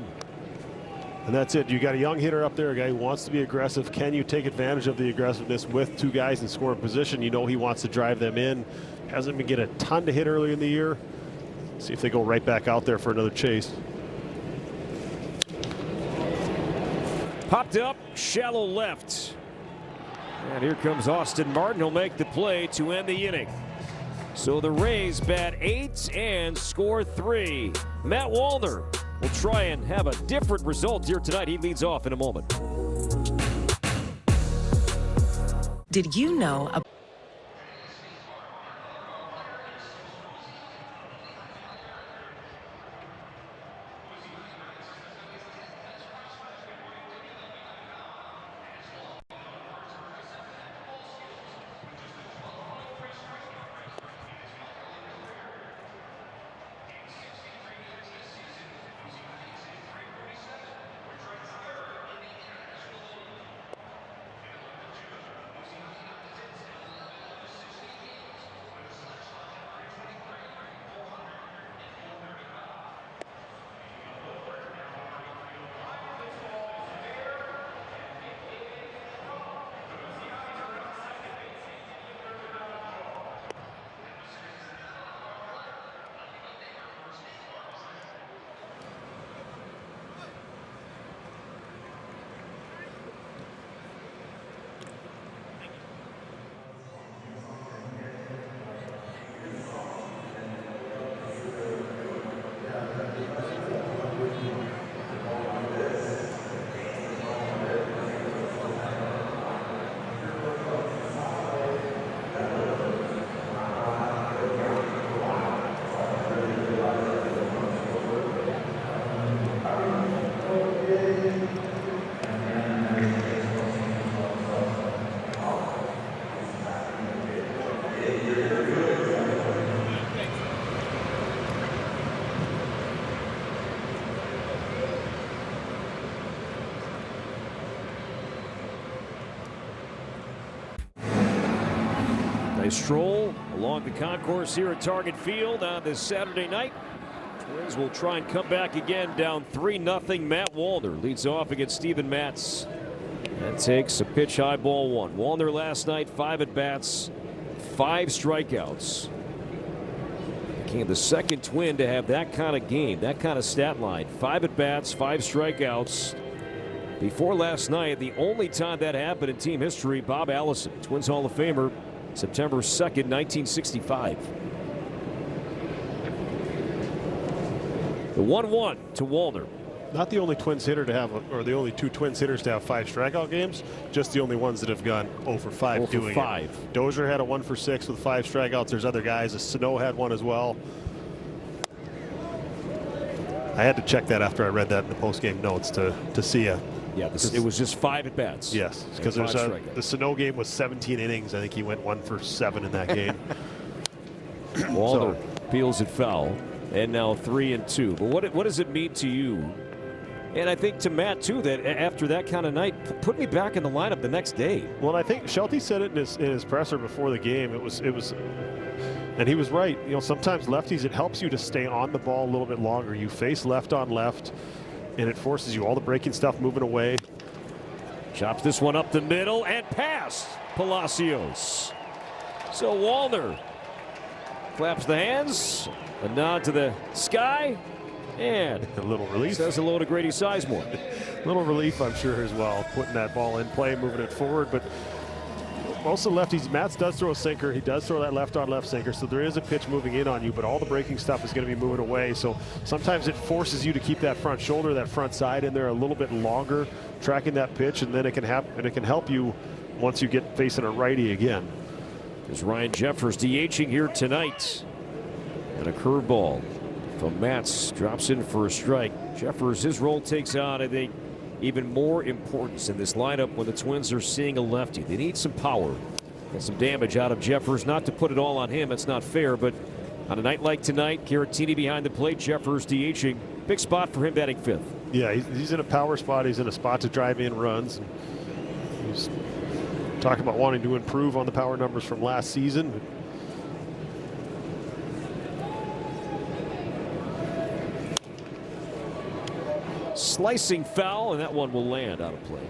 And that's it. You got a young hitter up there, a guy who wants to be aggressive. Can you take advantage of the aggressiveness with 2 guys in scoring position? You know he wants to drive them in. Hasn't been getting a ton to hit early in the year. See if they go right back out there for another chase. Popped up, shallow left. And here comes Austin Martin. He'll make the play to end the inning. So the Rays bat 8 and score 3. Matt Wallner will try and have a different result here tonight. He leads off in a moment. Did you know They stroll along the concourse here at Target Field on this Saturday night. Twins will try and come back again, down 3-0. Matt Wallner leads off against Steven Matz. That takes a pitch, high ball one. Wallner last night, 5 at-bats, 5 strikeouts. Became the second Twin to have that kind of game, that kind of stat line. 5 at-bats, 5 strikeouts. Before last night, the only time that happened in team history, Bob Allison, Twins Hall of Famer, September 2nd, 1965. The 1-1 to Wallner. Not the only Twins hitter to have, or the only 2 Twins hitters to have 5 strikeout games, just the only ones that have gone 0 for 5 doing 5. it. Dozier had a 1 for 6 with 5 strikeouts. There's other guys. Sano had one as well. I had to check that after I read that in the post-game notes to see it. Yeah, it was just 5 at bats. Yes, because the Sano game was 17 innings. I think he went 1 for 7 in that game. Wallner peels it foul, and now 3-2. But what does it mean to you? And I think to Matt too, that after that kind of night, put me back in the lineup the next day. Well, I think Shelty said it in his presser before the game. It was, and he was right. You know, sometimes lefties, it helps you to stay on the ball a little bit longer. You face left on left, and it forces you all the breaking stuff moving away. Chops this one up the middle and past Palacios. So Wallner claps the hands, a nod to the sky, and a little relief. Says hello to Grady Sizemore. Little relief, I'm sure, as well, putting that ball in play, moving it forward. But most of the lefties, Matz does throw a sinker. He does throw that left-on-left sinker, so there is a pitch moving in on you, but all the breaking stuff is going to be moving away. So sometimes it forces you to keep that front shoulder, that front side in there a little bit longer, tracking that pitch, and then it can help you once you get facing a righty again. There's Ryan Jeffers DHing here tonight. And a curveball from Matz drops in for a strike. Jeffers, his role takes on, I think, even more importance in this lineup when the Twins are seeing a lefty. They need some power and some damage out of Jeffers. Not to put it all on him, it's not fair, but on a night like tonight, Caratini behind the plate, Jeffers DHing. Big spot for him batting 5th. Yeah, he's in a power spot. He's in a spot to drive in runs. He's talking about wanting to improve on the power numbers from last season. Slicing foul, and that one will land out of play.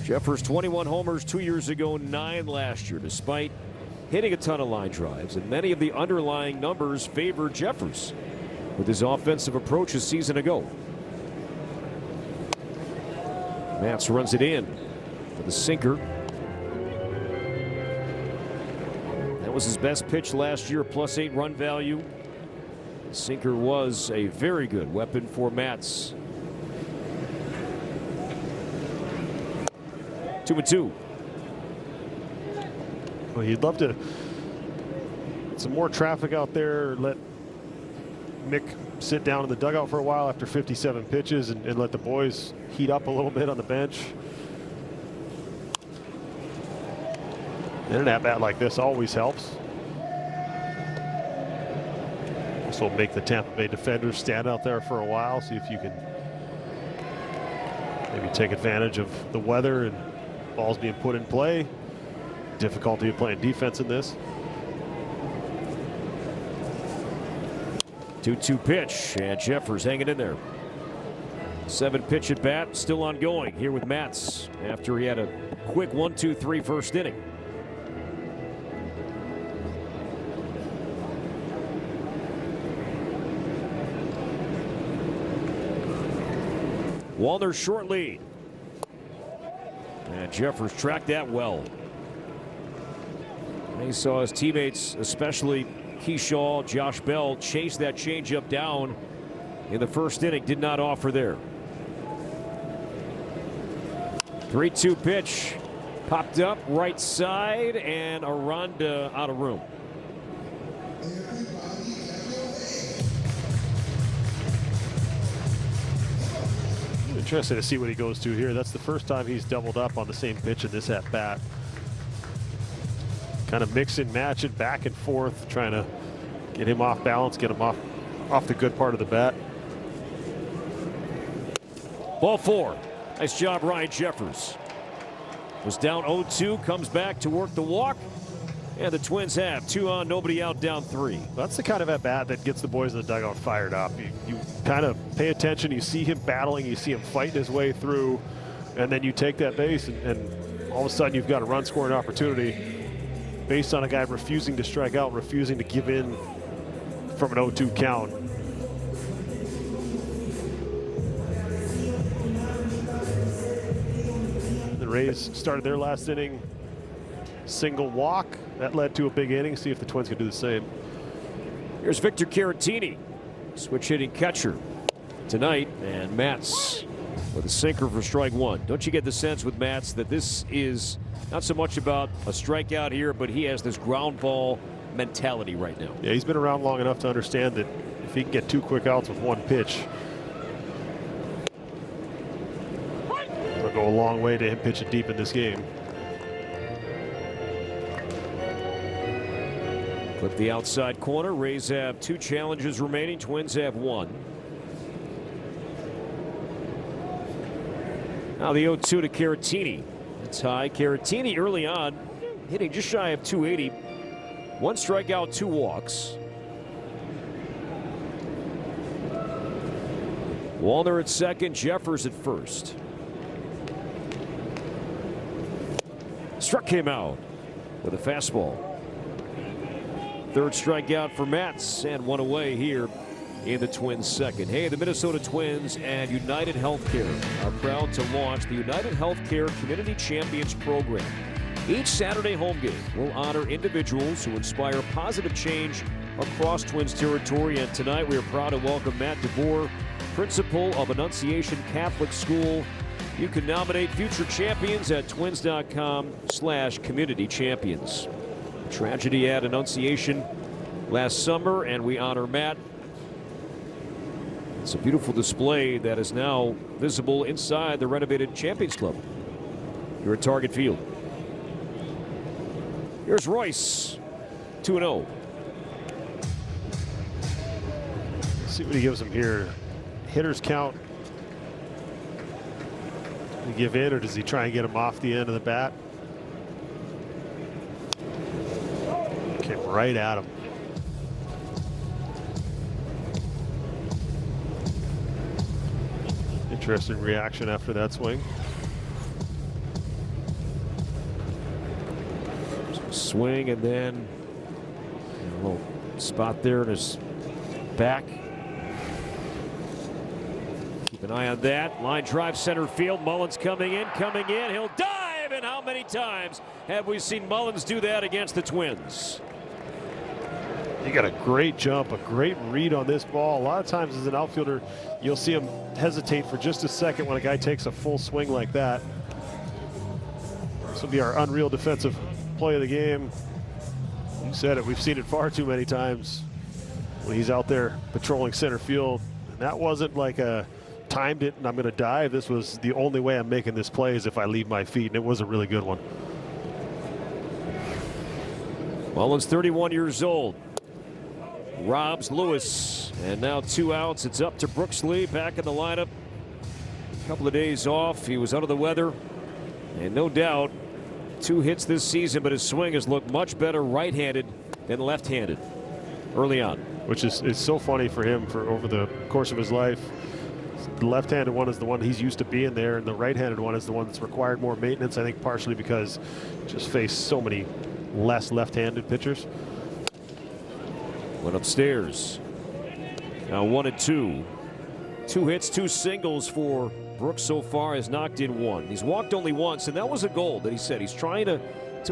Jeffers 21 homers 2 years ago, 9 last year, despite hitting a ton of line drives, and many of the underlying numbers favor Jeffers with his offensive approach a season ago. Matz runs it in for the sinker. That was his best pitch last year, +8 run value. The sinker was a very good weapon for Matz. 2-2. Well, you'd love to some more traffic out there. Let Mick sit down in the dugout for a while after 57 pitches and let the boys heat up a little bit on the bench. And an at-bat like this always helps. Also make the Tampa Bay defenders stand out there for a while, see if you can maybe take advantage of the weather and balls being put in play. Difficulty of playing defense in this. 2-2 pitch, and Jeffers hanging in there. 7-pitch at bat, still ongoing here with Matz after he had a quick 1-2-3 first inning. Wallner short lead. And Jeffers tracked that well. And he saw his teammates, especially Keyshaw, Josh Bell, chase that changeup down in the first inning. Did not offer there. 3-2 pitch. Popped up right side, and Aranda out of room. Interesting to see what he goes to here. That's the first time he's doubled up on the same pitch in this at bat. Kind of mixing, matching back and forth, trying to get him off balance, get him off the good part of the bat. Ball 4. Nice job, Ryan Jeffers. Was down 0-2, comes back to work the walk. And the Twins have 2 on, nobody out, down 3. That's the kind of at-bat that gets the boys in the dugout fired up. You kind of pay attention, you see him battling, you see him fighting his way through, and then you take that base, and all of a sudden you've got a run-scoring opportunity based on a guy refusing to strike out, refusing to give in from an 0-2 count. The Rays started their last inning, single walk. That led to a big inning. See if the Twins can do the same. Here's Victor Caratini, switch hitting catcher tonight, and Matz with a sinker for strike 1. Don't you get the sense with Matz that this is not so much about a strikeout here, but he has this ground ball mentality right now? Yeah, he's been around long enough to understand that if he can get 2 quick outs with 1 pitch, it'll go a long way to him pitching deep in this game. Flip the outside corner. Rays have 2 challenges remaining. Twins have 1. Now the 0-2 to Caratini. It's high. Caratini early on hitting just shy of 280. 1 strikeout, 2 walks. Wallner at second, Jeffers at first. Struck him out with a fastball. 3rd strikeout for Matz, and 1 away here in the Twins' second. Hey, the Minnesota Twins and United Healthcare are proud to launch the United Healthcare Community Champions Program. Each Saturday home game will honor individuals who inspire positive change across Twins territory. And tonight we are proud to welcome Matt DeBoer, principal of Annunciation Catholic School. You can nominate future champions at twins.com/community champions. Tragedy at Annunciation last summer, and we honor Matt. It's a beautiful display that is now visible inside the renovated Champions Club here at Target Field. Here's Royce, 2-0. See what he gives him here. Hitters count. Does he give in, or does he try and get him off the end of the bat? Came right at him. Interesting reaction after that swing. Swing, and then a little spot there in his back. Keep an eye on that. Line drive center field. Mullins coming in. He'll dive, and how many times have we seen Mullins do that against the Twins? He got a great jump, a great read on this ball. A lot of times as an outfielder, you'll see him hesitate for just a second when a guy takes a full swing like that. This will be our unreal defensive play of the game. You said it, we've seen it far too many times when he's out there patrolling center field. And that wasn't like a timed it and I'm going to dive. This was the only way I'm making this play is if I leave my feet, and it was a really good one. Mullins, 31 years old. Robs Lewis, and now 2 outs. It's up to Brooks Lee back in the lineup. A couple of days off. He was under the weather, and no doubt 2 hits this season, but his swing has looked much better right-handed than left-handed early on. Which is so funny for him for over the course of his life. The left-handed one is the one he's used to being there, and the right-handed one is the one that's required more maintenance, I think partially because just faced so many less left-handed pitchers. Went upstairs. Now 1-2. 2 hits, 2 singles for Brooks so far. Has knocked in 1. He's walked only once, and that was a goal that he said. He's trying to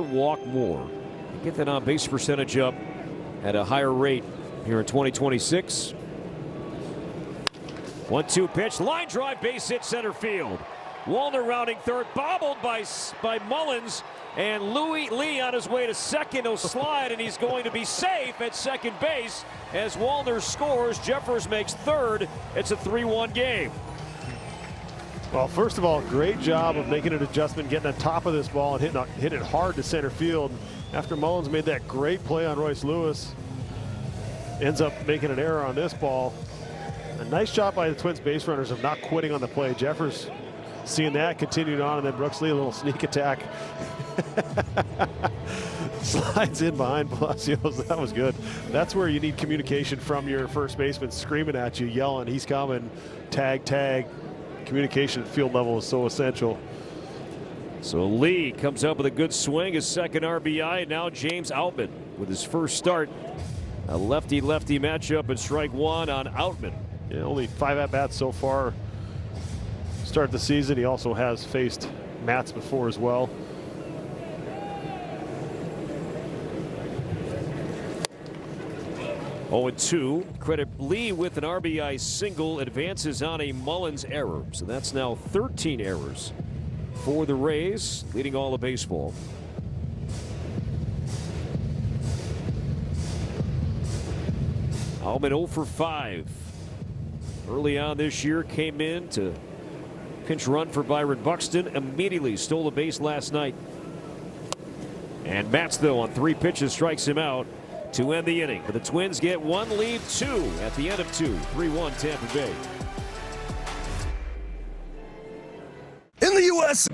walk more. Get that on base percentage up at a higher rate here in 2026. 1-2 pitch. Line drive, base hit center field. Wallner rounding third, bobbled by Mullins. And Lee on his way to second will slide, and he's going to be safe at second base as Wallner scores. Jeffers makes third. It's a 3-1 game. Well, first of all, great job of making an adjustment, getting on top of this ball and hit it hard to center field. After Mullins made that great play on Royce Lewis, ends up making an error on this ball. A nice job by the Twins base runners of not quitting on the play. Jeffers seeing that continued on, and then Brooks Lee, a little sneak attack. Slides in behind Palacios. That was good. That's where you need communication from your first baseman screaming at you, yelling, he's coming, tag, tag. Communication at field level is so essential. So Lee comes up with a good swing, his second RBI, and now James Outman with his first start. A lefty-lefty matchup at strike one on Outman. Yeah, only 5 at-bats so far. Start the season. He also has faced Mats before as well. Oh, and 2. Credit Lee with an RBI single, advances on a Mullins error. So that's now 13 errors for the Rays, leading all of baseball. Outman 0 for 5. Early on this year, came in to pinch run for Byron Buxton. Immediately stole a base last night. And Mats, though, on 3 pitches, strikes him out to end the inning. But the Twins get 1, lead 2 at the end of 2. 3-1 Tampa Bay. In the U.S.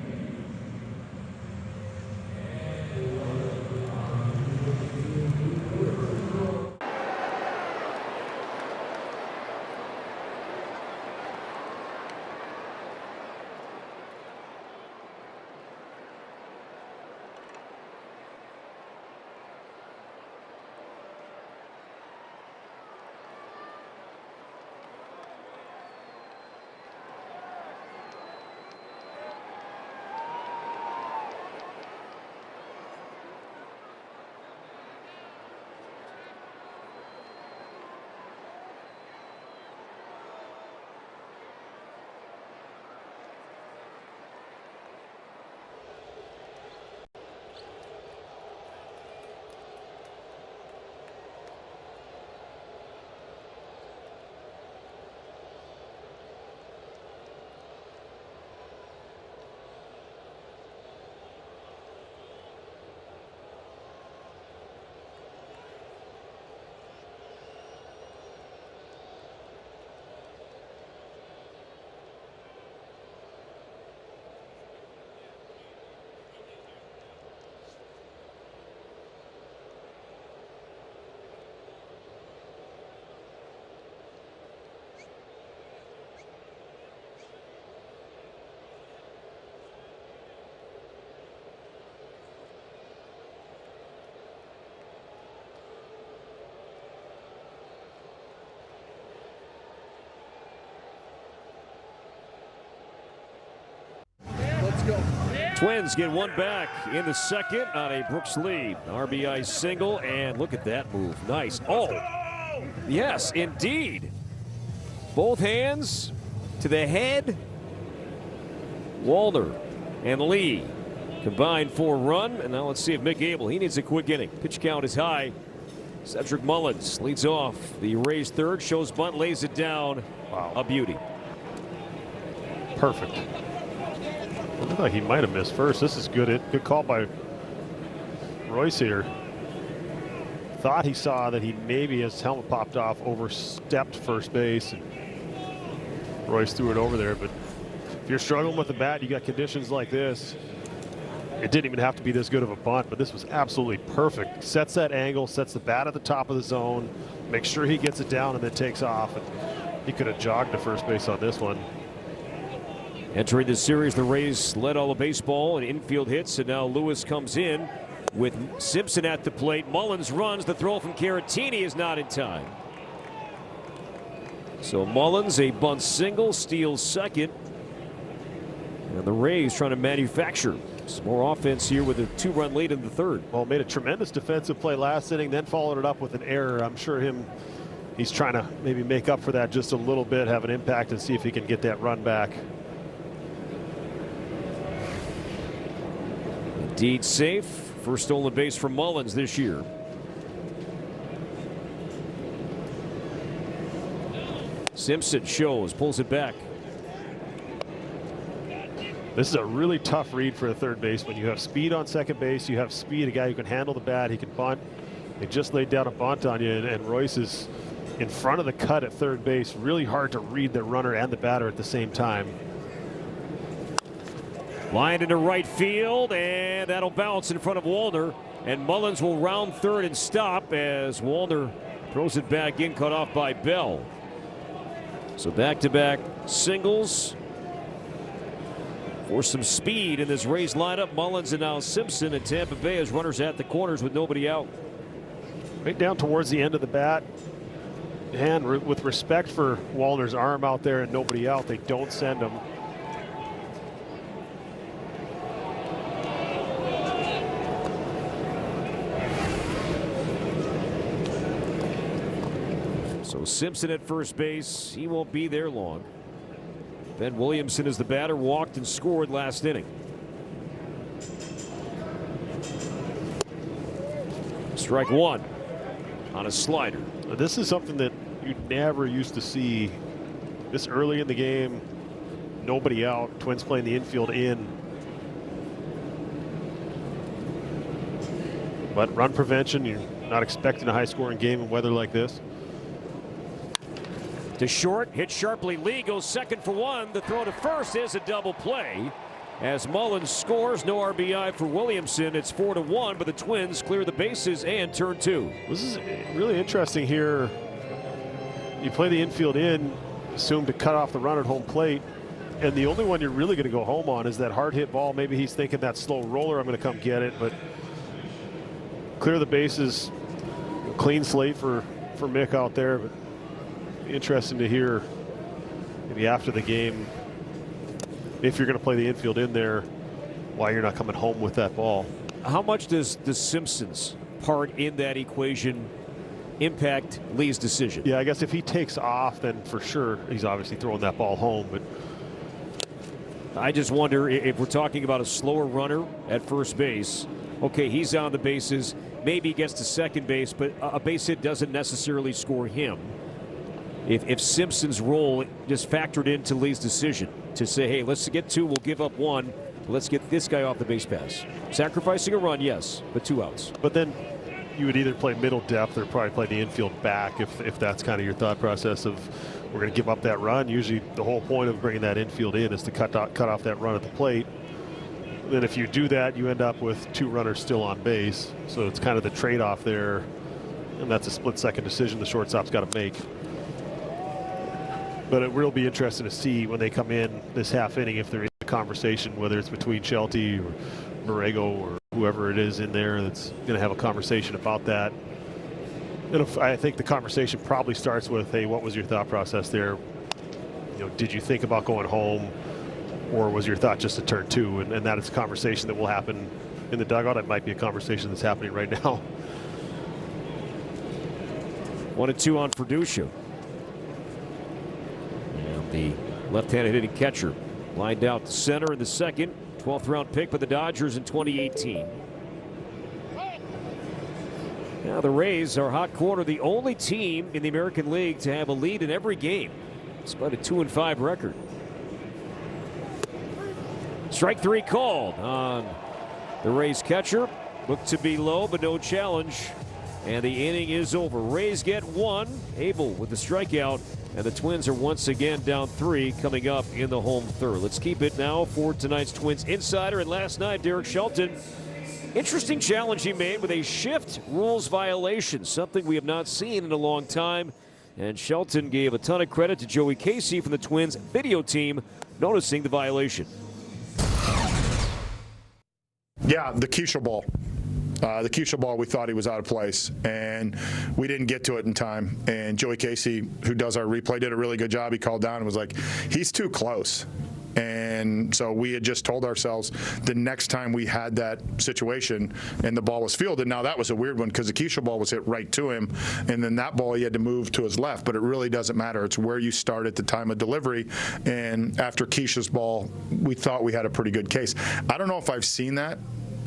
Twins get 1 back in the second on a Brooks Lee RBI single, and look at that move. Nice. Oh, yes, indeed. Both hands to the head. Walner and Lee combined for a run, and now let's see if Mick Abel, he needs a quick inning. Pitch count is high. Cedric Mullins leads off the Rays third, shows bunt, lays it down. Wow. A beauty. Perfect. Looked like he might have missed first. This is good. Good call by Royce here. Thought he saw that he maybe, his helmet popped off, overstepped first base, and Royce threw it over there. But if you're struggling with the bat, you got conditions like this. It didn't even have to be this good of a bunt, but this was absolutely perfect. Sets that angle, sets the bat at the top of the zone, makes sure he gets it down, and then takes off. And he could have jogged to first base on this one. Entering the series, the Rays led all of baseball in infield hits, and now Lewis comes in with Simpson at the plate. Mullins runs. The throw from Caratini is not in time. So Mullins, a bunt single, steals second. And the Rays trying to manufacture some more offense here with a 2-run lead in the third. Well, made a tremendous defensive play last inning, then followed it up with an error. I'm sure he's trying to maybe make up for that just a little bit, have an impact, and see if he can get that run back. Indeed safe. First stolen base for Mullins this year. Simpson shows, pulls it back. This is a really tough read for a third baseman. You have speed on second base. You have speed, a guy who can handle the bat. He can bunt. They just laid down a bunt on you, and Royce is in front of the cut at third base. Really hard to read the runner and the batter at the same time. Line into right field, and that'll bounce in front of Wallner. And Mullins will round third and stop as Wallner throws it back in, cut off by Bell. So back-to-back singles for some speed in this Rays lineup. Mullins and now Simpson, and Tampa Bay has runners at the corners with nobody out. Right down towards the end of the bat. And with respect for Wallner's arm out there and nobody out, they don't send him. So Simpson at first base. He won't be there long. Ben Williamson is the batter, walked and scored last inning. Strike one on a slider. This is something that you never used to see this early in the game. Nobody out. Twins playing the infield in. But run prevention, you're not expecting a high-scoring game in weather like this. To short, hit sharply. Lee goes second for one. The throw to first is a double play. As Mullins scores, no RBI for Williamson. It's 4-1, but the Twins clear the bases and turn two. This is really interesting here. You play the infield in, assume to cut off the run at home plate, and the only one you're really going to go home on is that hard hit ball. Maybe he's thinking that slow roller, I'm going to come get it, but clear the bases. Clean slate for Mick out there, but interesting to hear maybe after the game, if you're going to play the infield in there, why you're not coming home with that ball. How much does the Simpsons part in that equation impact Lee's decision? Yeah, I guess if he takes off, then for sure he's obviously throwing that ball home. But I just wonder if we're talking about a slower runner at first base. Okay, he's on the bases. Maybe he gets to second base, but a base hit doesn't necessarily score him. If Simpson's role just factored into Lee's decision to say, hey, let's get two, we'll give up one, let's get this guy off the base pass. Sacrificing a run, yes, but 2 outs. But then you would either play middle depth or probably play the infield back if that's kind of your thought process of we're going to give up that run. Usually the whole point of bringing that infield in is to cut off that run at the plate. Then if you do that, you end up with 2 runners still on base. So it's kind of the trade-off there, and that's a split-second decision the shortstop's got to make. But it will be interesting to see when they come in this half inning if there is a conversation, whether it's between Shelty or Borrego or whoever it is in there that's going to have a conversation about that. And I think the conversation probably starts with, hey, what was your thought process there? You know, did you think about going home, or was your thought just to turn two? And that is a conversation that will happen in the dugout. It might be a conversation that's happening right now. 1-2 on Ferduccio. The left-handed hitting catcher lined out to center in the second. 12th round pick by the Dodgers in 2018. Now the Rays are hot corner, the only team in the American League to have a lead in every game, despite a 2-5 record. Strike 3 called on the Rays catcher. Looked to be low, but no challenge. And the inning is over. Rays get 1. Abel with the strikeout. And the Twins are once again down 3 coming up in the home third. Let's keep it now for tonight's Twins Insider. And last night, Derek Shelton, interesting challenge he made with a shift rules violation, something we have not seen in a long time. And Shelton gave a ton of credit to Joey Casey from the Twins video team, noticing the violation. Yeah, the Keisha ball. The Keisha ball, we thought he was out of place, and we didn't get to it in time. And Joey Casey, who does our replay, did a really good job. He called down and was like, he's too close. And so we had just told ourselves the next time we had that situation and the ball was fielded. Now that was a weird one because the Keisha ball was hit right to him, and then that ball he had to move to his left. But it really doesn't matter. It's where you start at the time of delivery. And after Keisha's ball, we thought we had a pretty good case. I don't know if I've seen that.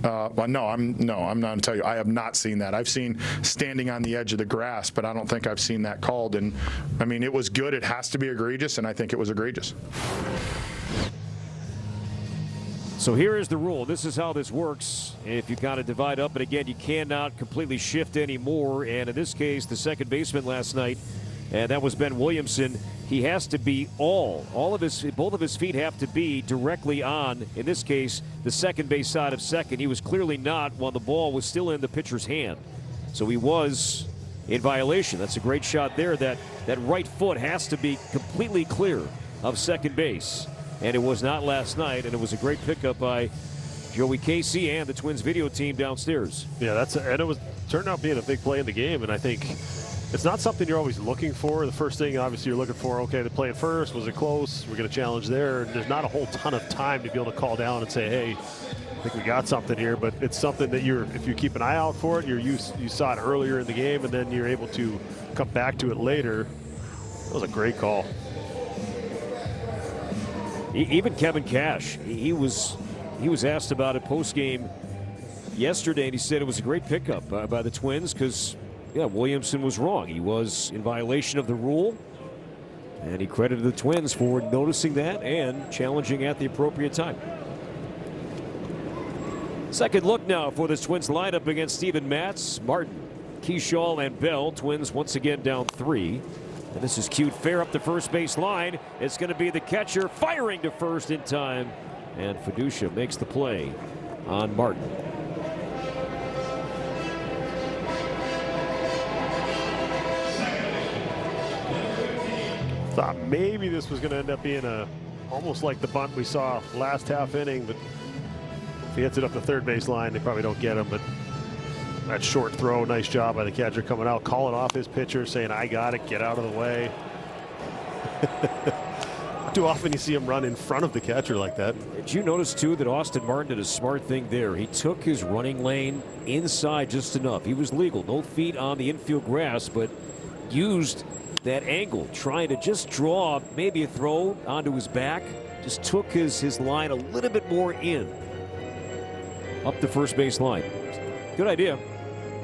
No, I'm not going to tell you. I have not seen that. I've seen standing on the edge of the grass, but I don't think I've seen that called. And I mean, it was good. It has to be egregious, and I think it was egregious. So here is the rule. This is how this works. If you kind of divide up, and again, you cannot completely shift anymore. And in this case, the second baseman last night and that was Ben Williamson. He has to be both of his feet have to be directly on, in this case, the second base side of second. He was clearly not while the ball was still in the pitcher's hand. So he was in violation. That's a great shot there. That right foot has to be completely clear of second base. And it was not last night, and it was a great pickup by Joey Casey and the Twins video team downstairs. Yeah, and it turned out being a big play in the game, and I think it's not something you're always looking for. The first thing, obviously, you're looking for, okay, they played first. Was it close? We're going to challenge there. And there's not a whole ton of time to be able to call down and say, hey, I think we got something here. But it's something that if you keep an eye out for it, you saw it earlier in the game, and then you're able to come back to it later. That was a great call. Even Kevin Cash, he was asked about it post-game yesterday, and he said it was a great pickup by the Twins because, yeah, Williamson was wrong. He was in violation of the rule, and he credited the Twins for noticing that and challenging at the appropriate time. Second look now for this Twins lineup against Steven Matz, Martin, Keyshaw, and Bell. Twins once again down 3. And this is cued fair up the first base line. It's going to be the catcher firing to first in time, and Fiducia makes the play on Martin. Thought maybe this was going to end up being almost like the bunt we saw last half inning, but if he hits it up the third base line, they probably don't get him. But that short throw, nice job by the catcher coming out, calling off his pitcher, saying, I got it, get out of the way. Too often you see him run in front of the catcher like that. Did you notice, too, that Austin Martin did a smart thing there? He took his running lane inside just enough. He was legal, no feet on the infield grass, but used that angle, trying to just draw maybe a throw onto his back. Just took his line a little bit more in up the first base line. Good idea.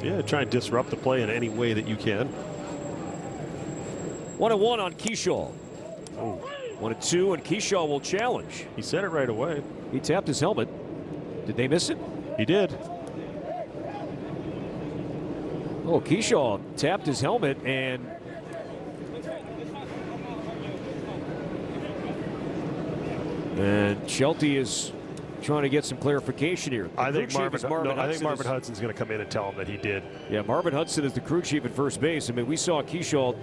Yeah, try and disrupt the play in any way that you can. 1-1 on Keyshaw. 1-2, and Keyshaw will challenge. He said it right away. He tapped his helmet. Did they miss it? He did. Oh, Keyshaw tapped his helmet, and Shelty is trying to get some clarification here. I think Marvin Hudson's going to come in and tell him that he did. Yeah, Marvin Hudson is the crew chief at first base. I mean, we saw Keyshaw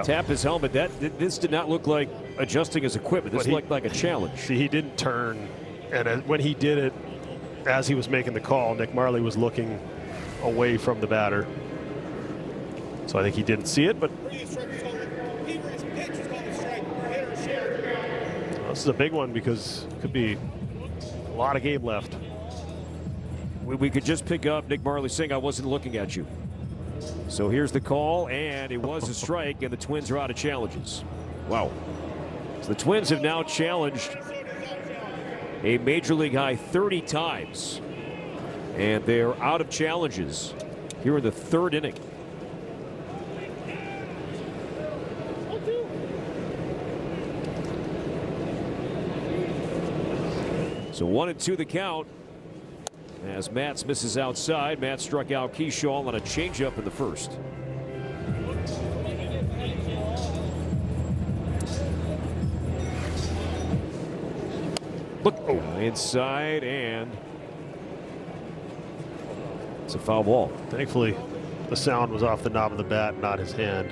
tap his helmet. This did not look like adjusting his equipment. This looked like a challenge. See, he didn't turn, and when he did it, as he was making the call, Nick Marley was looking away from the batter. So I think he didn't see it, but this is a big one because it could be a lot of game left. We could just pick up Nick Marley saying, I wasn't looking at you. So here's the call, and it was a strike, and the Twins are out of challenges. Wow. So the Twins have now challenged a Major League high 30 times, and they're out of challenges here in the third inning. So 1-2 the count as Matz misses outside. Matz struck out Keyshaw on a changeup in the first. Look, inside, and it's a foul ball. Thankfully, the sound was off the knob of the bat, not his hand.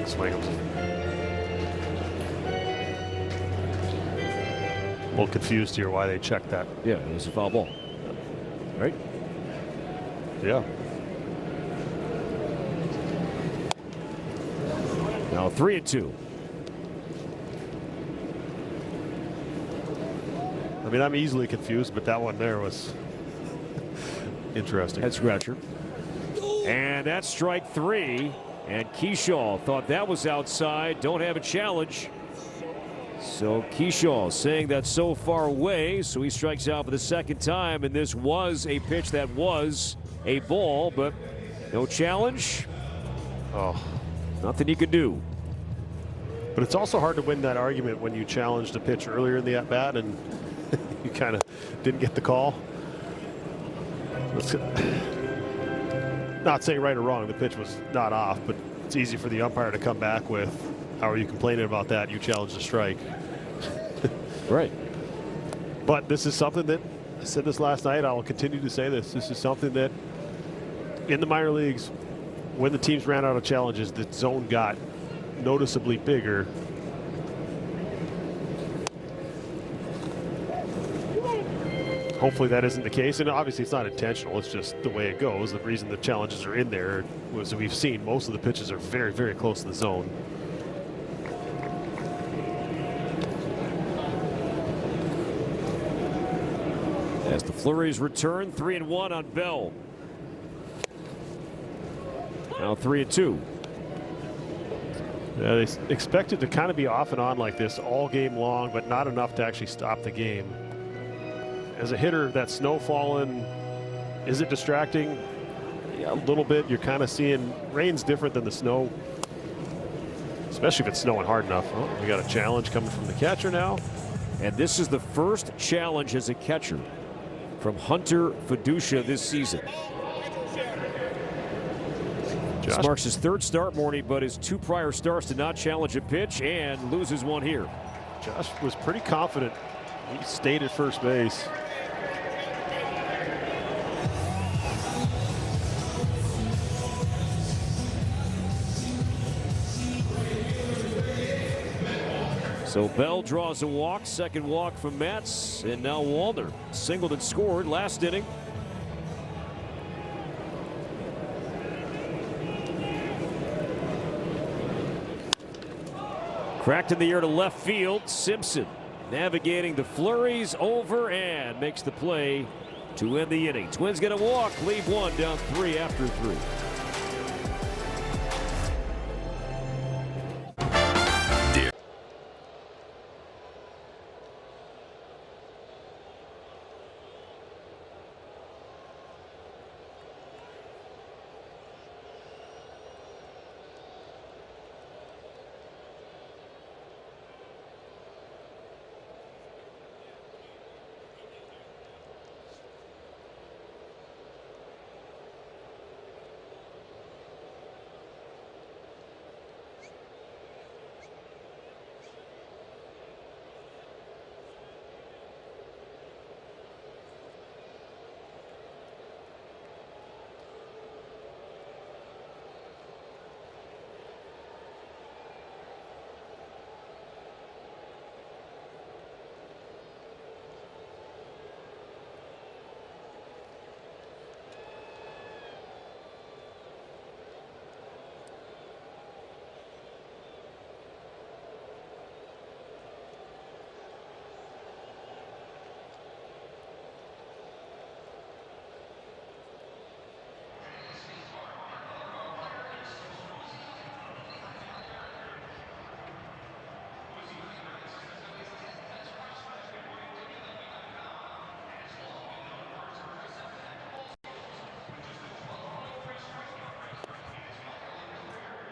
Swings. A little confused here why they checked that. Yeah, it was a foul ball. Right? Yeah. Now 3-2. I mean, I'm easily confused, but that one there was interesting. Head scratcher. And that's strike 3. And Keyshaw thought that was outside. Don't have a challenge. So Keyshaw saying that's so far away. So he strikes out for the second time. And this was a pitch that was a ball, but no challenge. Oh, nothing he could do. But it's also hard to win that argument when you challenged a pitch earlier in the at-bat and you kind of didn't get the call. Not saying right or wrong, the pitch was not off, but it's easy for the umpire to come back with, how are you complaining about that? You challenged a strike. Right. But this is something that, I said this last night, I will continue to say this. This is something that in the minor leagues, when the teams ran out of challenges, the zone got noticeably bigger. Hopefully that isn't the case, and obviously it's not intentional, it's just the way it goes. The reason the challenges are in there was that we've seen most of the pitches are very, very close to the zone. As the flurries return, 3-1 on Bell. Now 3-2. Yeah, they expected to kind of be off and on like this all game long, but not enough to actually stop the game. As a hitter, that snow falling, is it distracting? Yeah, a little bit. You're kind of seeing rain's different than the snow, especially if it's snowing hard enough. Oh, we got a challenge coming from the catcher now. And this is the first challenge as a catcher from Hunter Fiducia this season. This marks his third start, Morty, but his 2 prior starts did not challenge a pitch and loses one here. Josh was pretty confident. He stayed at first base. So Bell draws a walk, second walk from Metz, and now Wallner singled and scored last inning. Cracked in the air to left field. Simpson navigating the flurries over and makes the play to end the inning. Twins get a walk, leave one, down 3 after 3.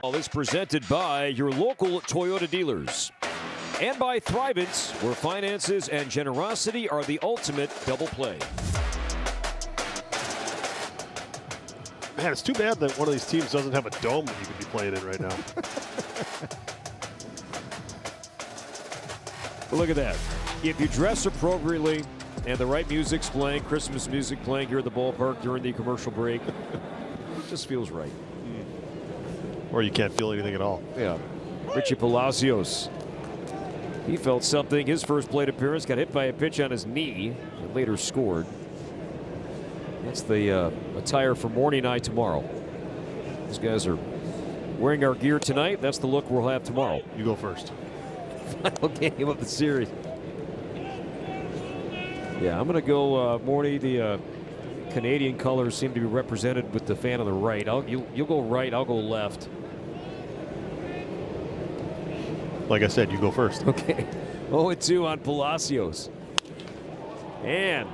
All is presented by your local Toyota dealers and by Thrivence, where finances and generosity are the ultimate double play. Man, it's too bad that one of these teams doesn't have a dome that you could be playing in right now. Look at that. If you dress appropriately and the right music's playing, Christmas music playing here at the ballpark during the commercial break, it just feels right. Or you can't feel anything at all. Yeah. Richie Palacios. He felt something. His first plate appearance, got hit by a pitch on his knee and later scored. That's the attire for Morning Night tomorrow. These guys are wearing our gear tonight. That's the look we'll have tomorrow. You go first. Final game of the series. Yeah, I'm going to go, Morty. The Canadian colors seem to be represented with the fan on the right. You'll go right, I'll go left. Like I said, you go first. Okay. 0-2 on Palacios. And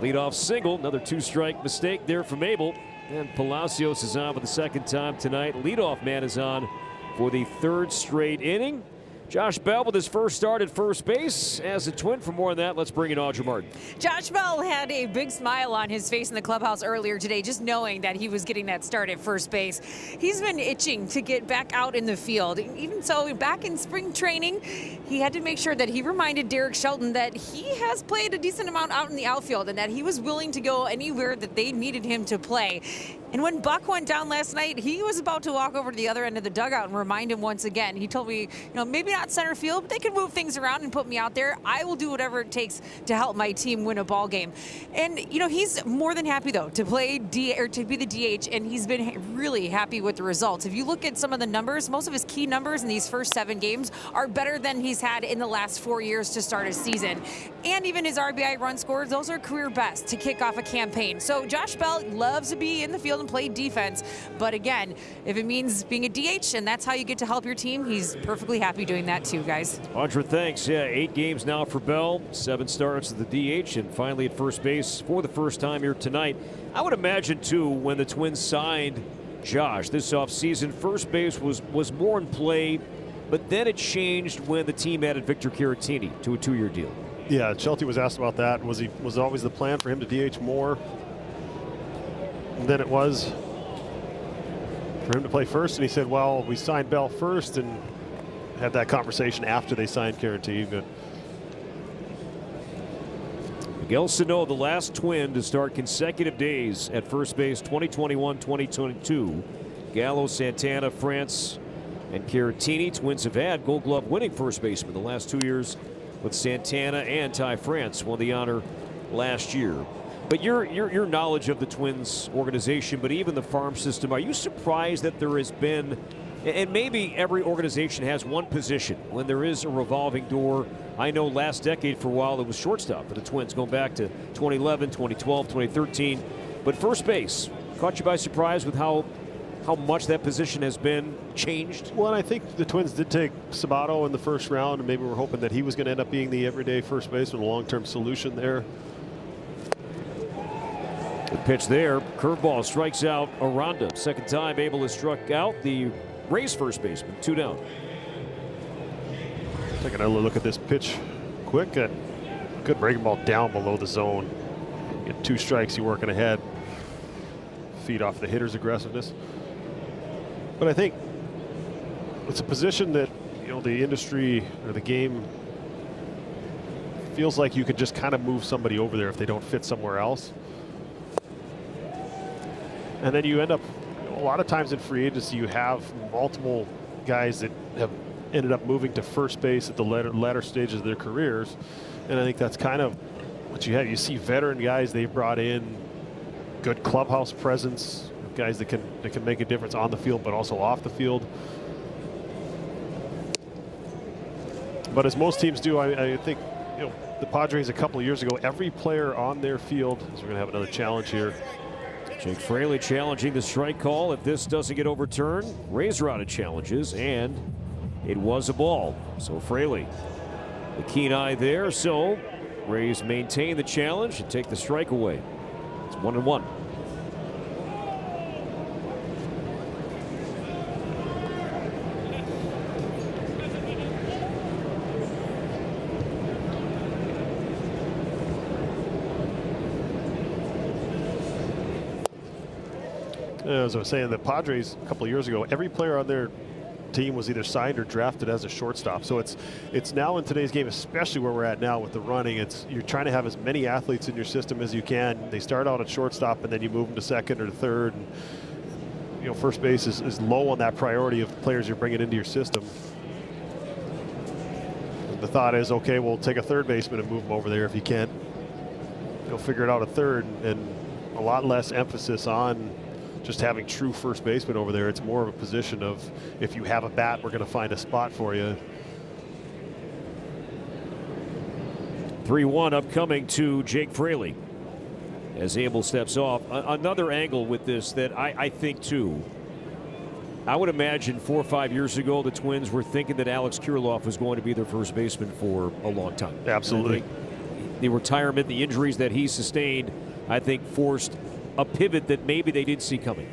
leadoff single. Another 2-strike mistake there from Abel. And Palacios is on for the second time tonight. Leadoff man is on for the 3rd straight inning. Josh Bell with his first start at first base as a Twin. For more on that, let's bring in Audra Martin. Josh Bell had a big smile on his face in the clubhouse earlier today, just knowing that he was getting that start at first base. He's been itching to get back out in the field. Even so, back in spring training, he had to make sure that he reminded Derek Shelton that he has played a decent amount out in the outfield and that he was willing to go anywhere that they needed him to play. And when Buck went down last night, he was about to walk over to the other end of the dugout and remind him once again. He told me, maybe not center field, but they can move things around and put me out there. I will do whatever it takes to help my team win a ball game. And, he's more than happy, though, to play to be the DH, and he's been really happy with the results. If you look at some of the numbers, most of his key numbers in these first 7 games are better than he's had in the last 4 years to start a season. And even his RBI run scores, those are career best to kick off a campaign. So Josh Bell loves to be in the field and play defense. But again, if it means being a DH and that's how you get to help your team, he's perfectly happy doing that too, guys. Audra, thanks. Yeah, 8 games now for Bell, 7 starts at the DH, and finally at first base for the first time here tonight. I would imagine, too, when the Twins signed Josh this offseason, first base was more in play, but then it changed when the team added Victor Caratini to a 2-year deal. Yeah, Shelty was asked about that. Was it always the plan for him to DH more than it was for him to play first? And he said, well, we signed Bell first and had that conversation after they signed Caratini. But Miguel Sano, the last Twin to start consecutive days at first base, 2021-2022. Gallo, Santana, France, and Caratini. Twins have had Gold Glove winning first baseman the last 2 years, with Santana and Ty France won the honor last year. But your knowledge of the Twins organization, but even the farm system, are you surprised that there has been, and maybe every organization has one position when there is a revolving door? I know last decade for a while it was shortstop for the Twins, going back to 2011, 2012, 2013. But first base caught you by surprise with how much that position has been changed? Well, and I think the Twins did take Sabato in the first round, and maybe we're hoping that he was going to end up being the everyday first baseman, a long-term solution there. Good pitch there. Curveball strikes out Aranda. Second time Abel has struck out the Rays first baseman. 2 down. Take another look at this pitch quick. Good breaking ball down below the zone. Get 2 strikes, you're working ahead. Feed off the hitter's aggressiveness. But I think it's a position that, the industry or the game feels like you can just kind of move somebody over there if they don't fit somewhere else. And then you end up, a lot of times in free agency, you have multiple guys that have ended up moving to first base at the latter stages of their careers. And I think that's kind of what you have. You see veteran guys they've brought in, good clubhouse presence, guys that can make a difference on the field but also off the field. But as most teams do, I think the Padres a couple of years ago, every player on their field, so we're going to have another challenge here. Jake Fraley challenging the strike call. If this doesn't get overturned, Rays are out of challenges, and it was a ball. So Fraley, the keen eye there. So Rays maintain the challenge and take the strike away. It's 1-1. As I was saying, the Padres a couple of years ago, every player on their team was either signed or drafted as a shortstop. So it's now in today's game, especially where we're at now with the running, you're trying to have as many athletes in your system as you can. They start out at shortstop and then you move them to second or to third. And, first base is low on that priority of players you're bringing into your system. And the thought is, okay, we'll take a third baseman and move him over there if you can't. Figure it out at third, and a lot less emphasis on just having true first baseman over there. It's more of a position of, if you have a bat, we're going to find a spot for you. 3-1 upcoming to Jake Fraley as Abel steps off. Another angle with this that I think too, I would imagine 4 or 5 years ago the Twins were thinking that Alex Kirilloff was going to be their first baseman for a long time. Absolutely. The retirement, the injuries that he sustained, I think forced a pivot that maybe they didn't see coming.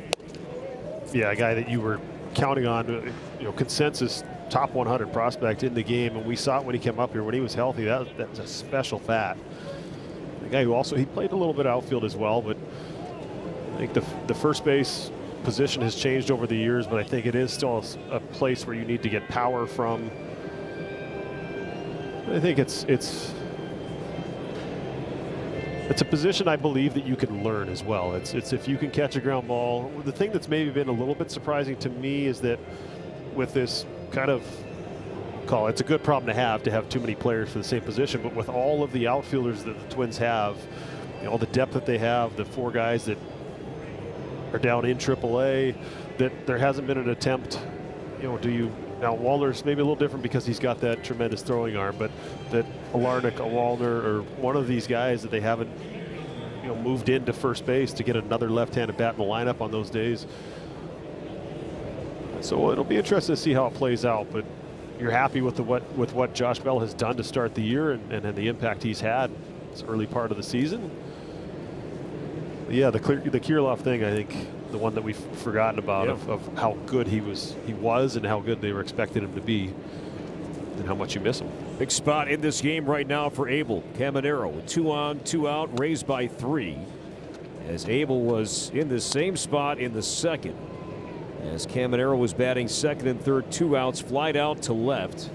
Yeah, a guy that you were counting on, consensus top 100 prospect in the game, and we saw it when he came up here. When he was healthy, that was a special bat. The guy who also, he played a little bit of outfield as well, but I think the first base position has changed over the years, but I think it is still a place where you need to get power from. I think it's a position I believe that you can learn as well. It's if you can catch a ground ball. The thing that's maybe been a little bit surprising to me is that with this kind of call, it's a good problem to have too many players for the same position, but with all of the outfielders that the Twins have, you know, all the depth that they have, the 4 guys that are down in AAA, that there hasn't been an attempt, you know, now Wallner's maybe a little different because he's got that tremendous throwing arm, but that Alarnik, a Wallner, or one of these guys that they haven't, you know, moved into first base to get another left-handed bat in the lineup on those days. So it'll be interesting to see how it plays out, but you're happy with what Josh Bell has done to start the year and the impact he's had this early part of the season. Yeah, the Kirilloff thing, I think, the one that we've forgotten about, of how good he was and how good they were expecting him to be, and how much you miss him. Big spot in this game right now for Abel Caminero with 2 on, 2 out, Rays by 3. As Abel was in the same spot in the second, as Caminero was batting second and third, 2 outs, flied out to left.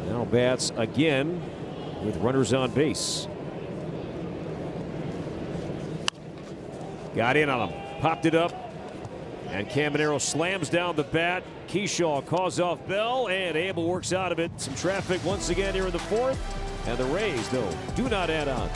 Now bats again with runners on base. Got in on him, popped it up, and Caminero slams down the bat. Keyshaw calls off Bell, and Abel works out of it. Some traffic once again here in the 4th, and the Rays, though, do not add on.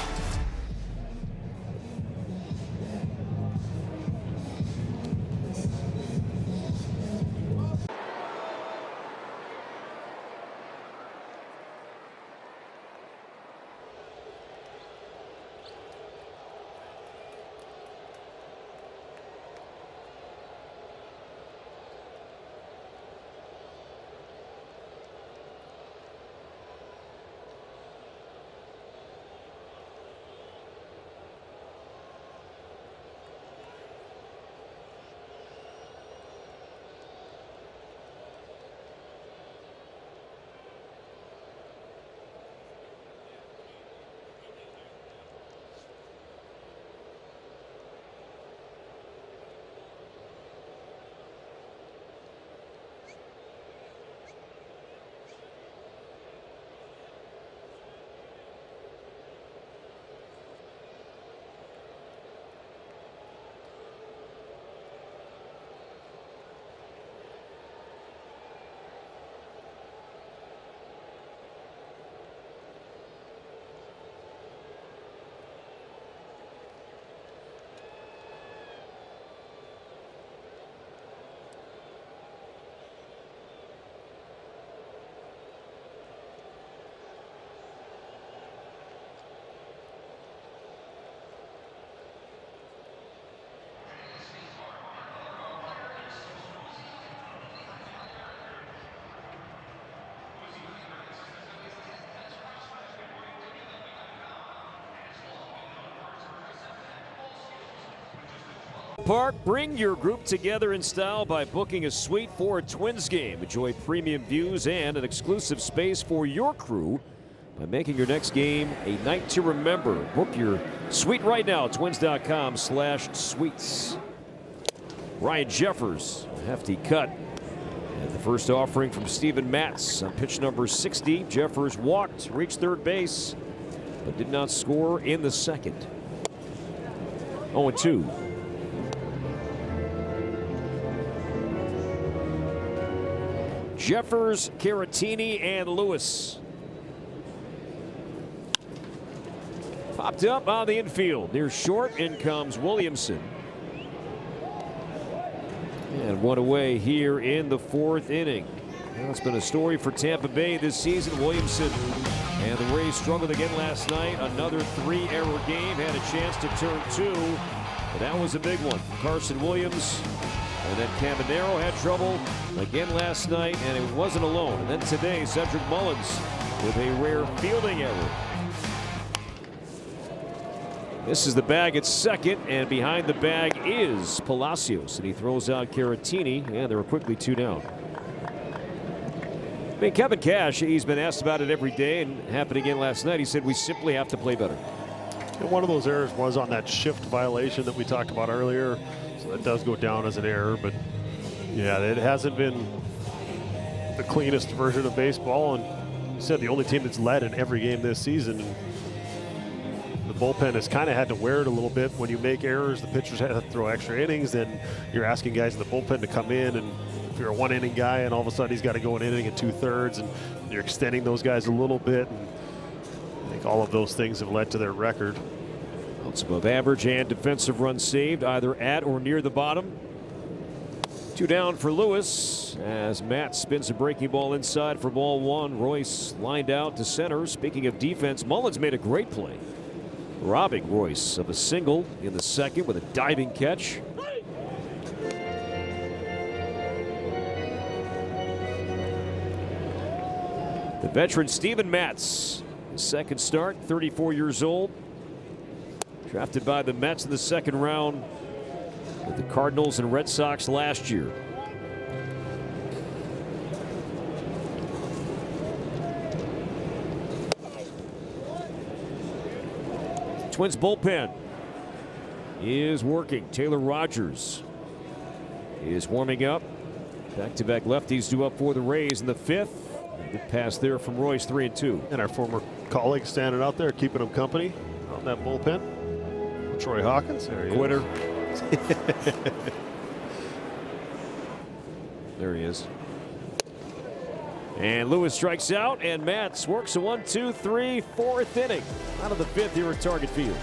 Park, bring your group together in style by booking a suite for a Twins game. Enjoy premium views and an exclusive space for your crew by making your next game a night to remember. Book your suite right now at twins.com/suites. Ryan Jeffers, a hefty cut. And the first offering from Steven Matz on pitch number 60. Jeffers walked, reached third base, but did not score in the second. 0-2. Jeffers, Caratini, and Lewis. Popped up on the infield. Near short, in comes Williamson. And one away here in the 4th inning. Well, it's been a story for Tampa Bay this season. Williamson and the Rays struggled again last night. Another 3-error game. Had a chance to turn 2. But that was a big one. Carson Williams. And then Caminero had trouble again last night, and it wasn't alone. And then today, Cedric Mullins with a rare fielding error. This is the bag at second, and behind the bag is Palacios, and he throws out Caratini, and there are quickly 2 down. I mean, Kevin Cash, he's been asked about it every day, and it happened again last night. He said we simply have to play better. And one of those errors was on that shift violation that we talked about earlier. So that does go down as an error, but yeah, it hasn't been the cleanest version of baseball. And you said the only team that's led in every game this season. And the bullpen has kind of had to wear it a little bit. When you make errors, the pitchers have to throw extra innings. Then you're asking guys in the bullpen to come in, and if you're a one-inning guy and all of a sudden he's got to go an inning and 2/3, and you're extending those guys a little bit. And I think all of those things have led to their record. Outs above average and defensive runs saved, either at or near the bottom. 2 down for Lewis as Matt spins a breaking ball inside for ball 1. Royce lined out to center. Speaking of defense, Mullins made a great play, robbing Royce of a single in the second with a diving catch. The veteran Steven Matz, his second start, 34 years old. Drafted by the Mets in the second round with the Cardinals and Red Sox last year. Twins bullpen is working. Taylor Rogers is warming up. Back-to-back lefties due up for the Rays in the 5th. Good pass there from Royce, 3-2. And our former colleague standing out there keeping him company on that bullpen. Troy Hawkins, there he Quitter. is. There he is. And Lewis strikes out, and Matz works a 1-2-3, 4th inning out of the 5th here at Target Field.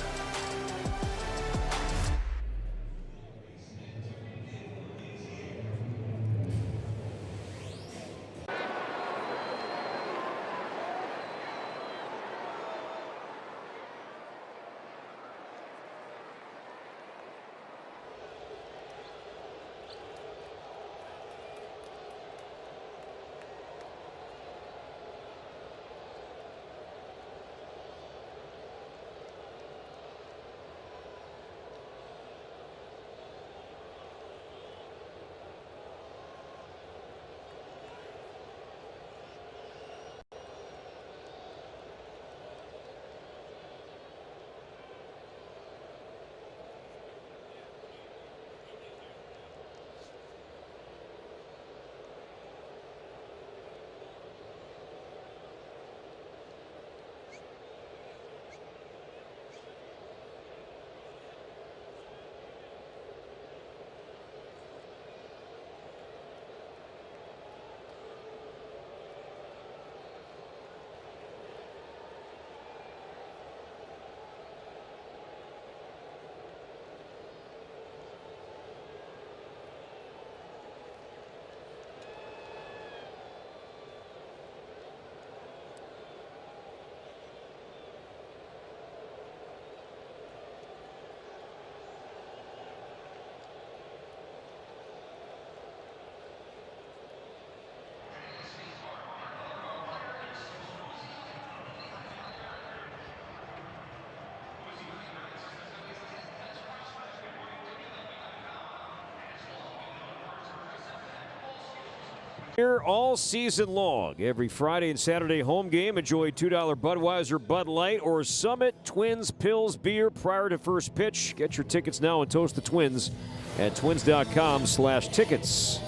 Here all season long. Every Friday and Saturday home game. Enjoy $2 Budweiser Bud Light or Summit Twins Pills Beer prior to first pitch. Get your tickets now and toast the Twins at twins.com/tickets.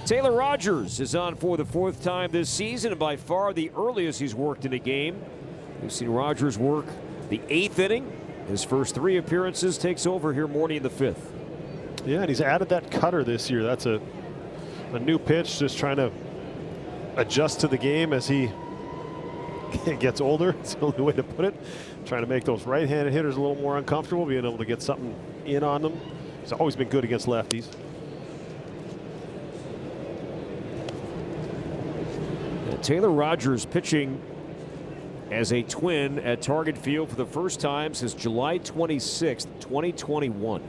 Taylor Rogers is on for the 4th time this season, and by far the earliest he's worked in a game. We've seen Rogers work the 8th inning. His first 3 appearances, takes over here morning in the 5th. Yeah, and he's added that cutter this year. That's a new pitch, just trying to adjust to the game as he gets older. It's the only way to put it. Trying to make those right-handed hitters a little more uncomfortable, being able to get something in on them. He's always been good against lefties. Taylor Rogers pitching as a Twin at Target Field for the first time since July 26th, 2021.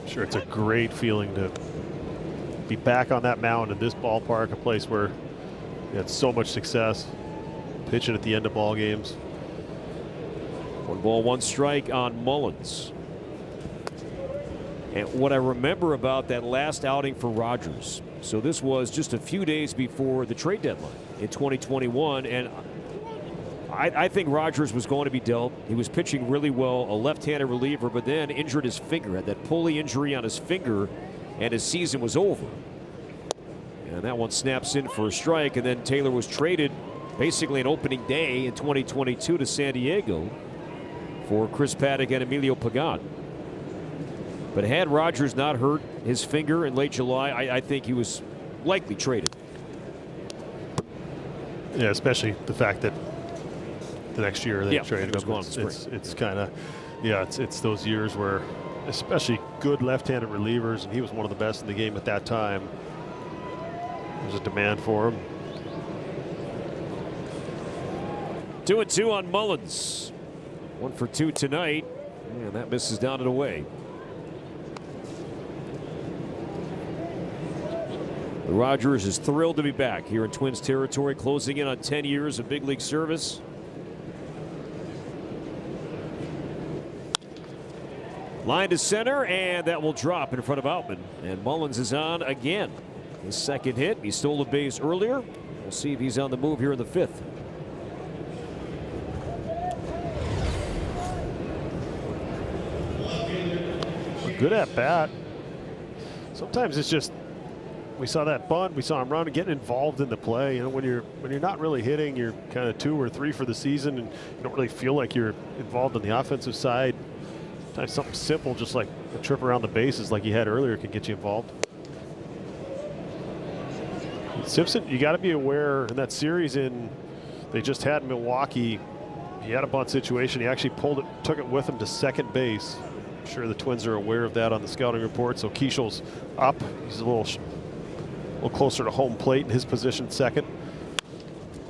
Sure, it's a great feeling to be back on that mound in this ballpark, a place where you had so much success pitching at the end of ball games. 1 ball, 1 strike on Mullins. And what I remember about that last outing for Rogers, so this was just a few days before the trade deadline in 2021, and I think Rogers was going to be dealt. He was pitching really well, a left-handed reliever, but then injured his finger, had that pulley injury on his finger, and his season was over. And that one snaps in for a strike, and then Taylor was traded basically an opening day in 2022 to San Diego for Chris Paddock and Emilio Pagan. But had Rogers not hurt his finger in late July, I think he was likely traded. Yeah, especially the fact that the next year they traded him. It's kind of, it's those years where, especially good left-handed relievers, and he was one of the best in the game at that time. There's a demand for him. 2-2 on Mullins. 1 for 2 tonight, and that misses down and away. Rogers is thrilled to be back here in Twins territory, closing in on 10 years of big league service. Line to center, and that will drop in front of Outman. And Mullins is on again. His second hit. He stole a base earlier. We'll see if he's on the move here in the 5th. Good at bat. Sometimes it's just, we saw that bunt, we saw him run and getting involved in the play. You know, when you're not really hitting, you're kind of 2 or 3 for the season, and you don't really feel like you're involved in the offensive side. Sometimes something simple, just like a trip around the bases like you had earlier, can get you involved. Simpson, you got to be aware in that series they just had in Milwaukee, he had a bunt situation. He actually took it with him to second base. I'm sure the Twins are aware of that on the scouting report. So Keishel's up. He's a little closer to home plate in his position, second.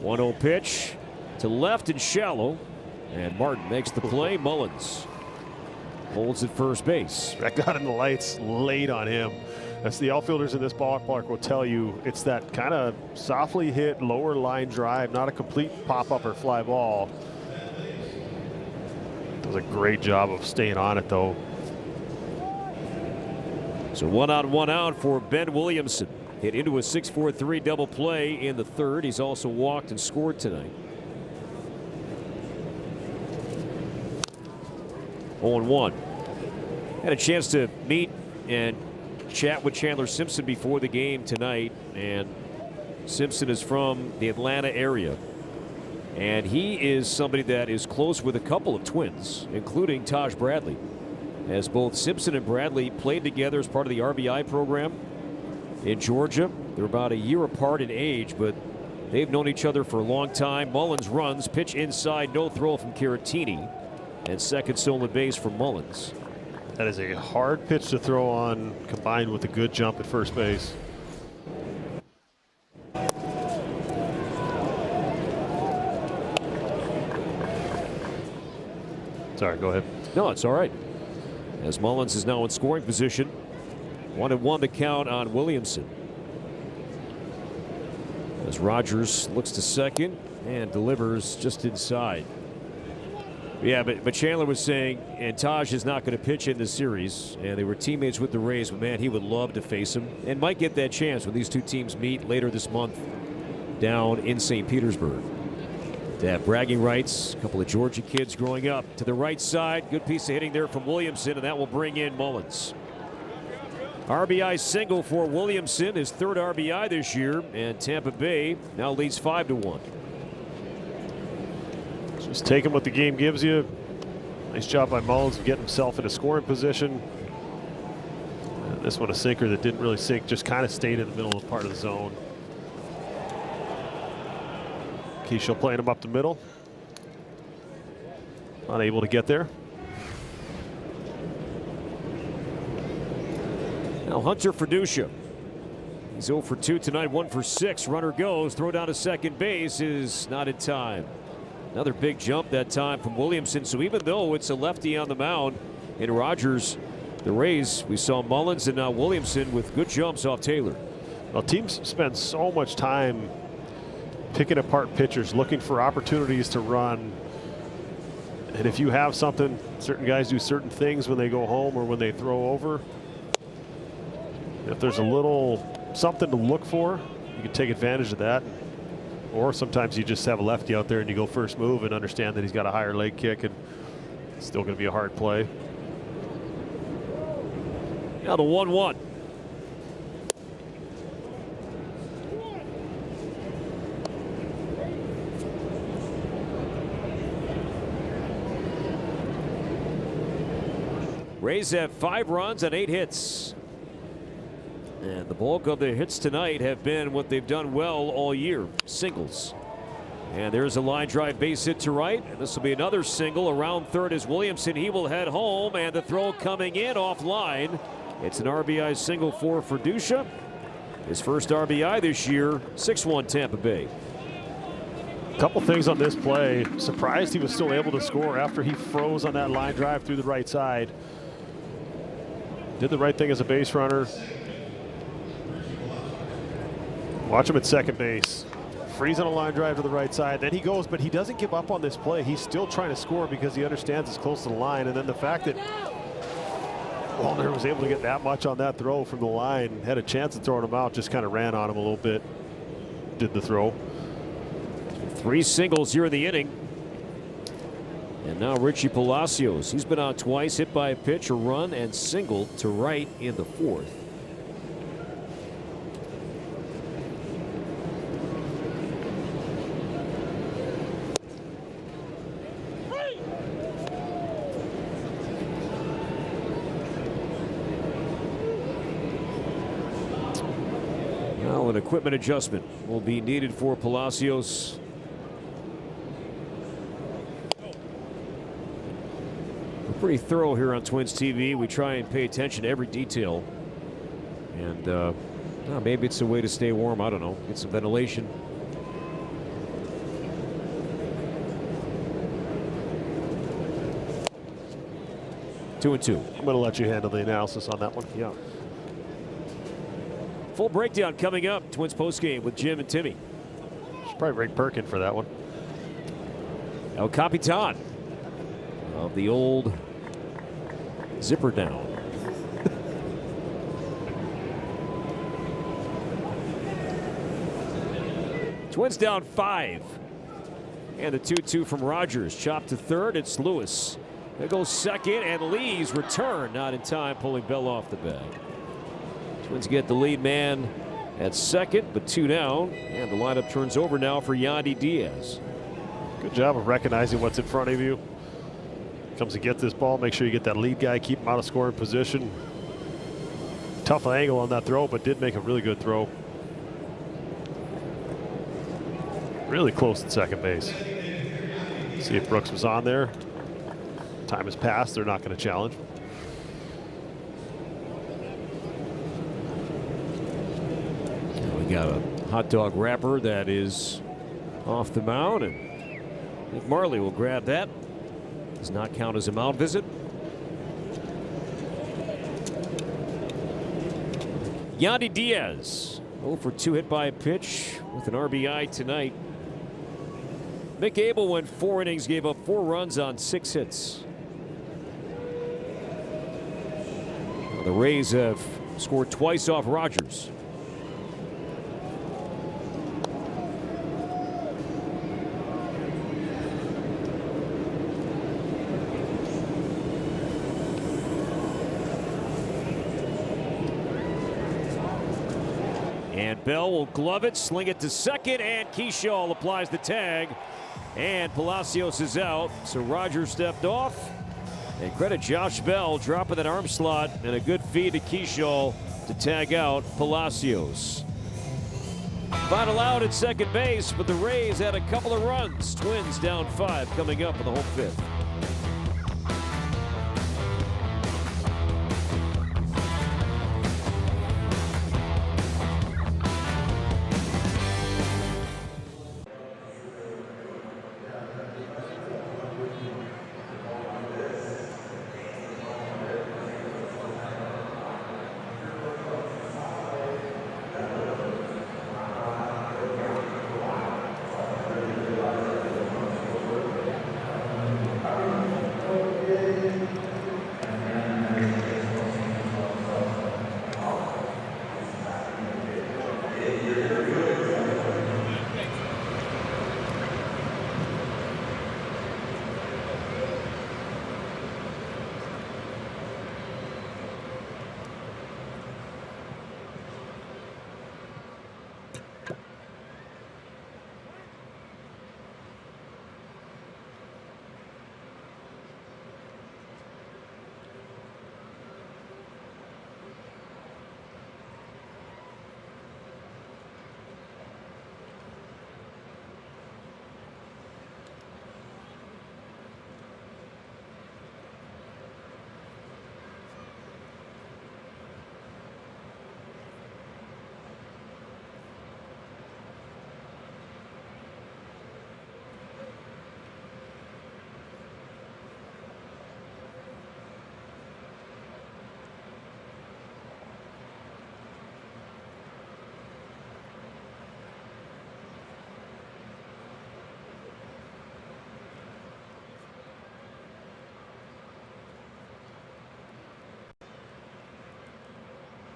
1-0 pitch to left and shallow, and Martin makes the play. Mullins holds at first base. That got in the lights late on him. As the outfielders in this ballpark will tell you, it's that kind of softly hit lower line drive, not a complete pop-up or fly ball. Does a great job of staying on it, though. So 1 out, 1 out for Ben Williamson. Hit into a 6-4-3 double play in the 3rd. He's also walked and scored tonight. 0-1. Had a chance to meet and chat with Chandler Simpson before the game tonight, and Simpson is from the Atlanta area, and he is somebody that is close with a couple of Twins, including Taj Bradley, as both Simpson and Bradley played together as part of the RBI program in Georgia. They're about a year apart in age, but they've known each other for a long time. Mullins runs, pitch inside, no throw from Caratini, and second stolen base for Mullins. That is a hard pitch to throw on, combined with a good jump at first base. Sorry, go ahead. No, it's all right. As Mullins is now in scoring position. 1-1 the count on Williamson. As Rogers looks to second and delivers just inside. Yeah, but Chandler was saying, and Taj is not going to pitch in this series, and they were teammates with the Rays, but man, he would love to face him and might get that chance when these two teams meet later this month down in St. Petersburg. To have bragging rights, a couple of Georgia kids growing up. To the right side, good piece of hitting there from Williamson, and that will bring in Mullins. RBI single for Williamson, his 3rd RBI this year, and Tampa Bay now leads 5-1. Just taking what the game gives you. Nice job by Mullins of getting himself in a scoring position. And this one a sinker that didn't really sink, just kind of stayed in the middle of the part of the zone. Keishel playing him up the middle. Unable to get there. Now Hunter Freducia. He's 0 for 2 tonight, 1 for 6. Runner goes, throw down to second base is not in time. Another big jump that time from Williamson. So even though it's a lefty on the mound in Rogers, the Rays, we saw Mullins and now Williamson with good jumps off Taylor. Well, teams spend so much time picking apart pitchers, looking for opportunities to run. And if you have something, certain guys do certain things when they go home or when they throw over. If there's a little something to look for, you can take advantage of that. Or sometimes you just have a lefty out there and you go first move and understand that he's got a higher leg kick and it's still going to be a hard play. Now the 1-1. Rays have 5 runs and 8 hits. And the bulk of the hits tonight have been what they've done well all year, singles. And there's a line drive base hit to right, and this will be another single. Around third is Williamson. He will head home, and the throw coming in offline. It's an RBI single for Ferducia. His first RBI this year, 6-1 Tampa Bay. A couple things on this play. Surprised he was still able to score after he froze on that line drive through the right side. Did the right thing as a base runner. Watch him at second base. Freeze on a line drive to the right side. Then he goes, but he doesn't give up on this play. He's still trying to score because he understands it's close to the line. And then the fact that Wallner was able to get that much on that throw from the line, had a chance of throwing him out, just kind of ran on him a little bit. Did the throw. 3 singles here in the inning. And now Richie Palacios. He's been out twice, hit by a pitch, a run, and singled to right in the 4th. Now an equipment adjustment will be needed for Palacios. We're pretty thorough here on Twins TV. We try and pay attention to every detail. And maybe it's a way to stay warm. I don't know. Get some ventilation. Two and two. I'm going to let you handle the analysis on that one. Yeah. Full breakdown coming up. Twins postgame with Jim and Timmy. Should probably bring Perkin for that one. El Capitan of the old zipper down. Twins down 5. And the 2-2 from Rogers. Chopped to third. It's Lewis. There goes second, and Lee's return not in time, pulling Bell off the bag. Twins get the lead man at second, but 2 down, and the lineup turns over now for Yandy Diaz. Good job of recognizing what's in front of you. Comes to get this ball, make sure you get that lead guy, keep him out of scoring position. Tough angle on that throw, but did make a really good throw. Really close at second base. See if Brooks was on there. Time has passed. They're not going to challenge. We got a hot dog wrapper that is off the mound, and I think Marley will grab that. Does not count as a mound visit. Yandy Diaz 0 for 2 hit by a pitch with an RBI tonight. Mick Abel went 4 innings, gave up 4 runs on 6 hits. The Rays have scored twice off Rogers. And Bell will glove it, sling it to second, and Keyshaw applies the tag. And Palacios is out, so Rogers stepped off. And credit Josh Bell dropping that arm slot, and a good feed to Keyshaw to tag out Palacios. Final out at second base, but the Rays had a couple of runs. Twins down 5 coming up in the home 5th.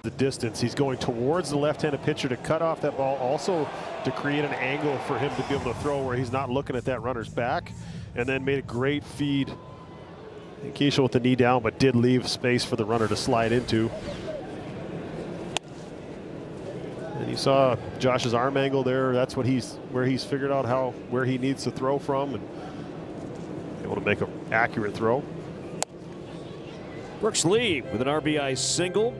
the distance. He's going towards the left-handed pitcher to cut off that ball, also to create an angle for him to be able to throw where he's not looking at that runner's back, and then made a great feed. Keisha with the knee down, but did leave space for the runner to slide into. And you saw Josh's arm angle there. That's what where he's figured out where he needs to throw from, and able to make an accurate throw. Brooks Lee with an RBI single.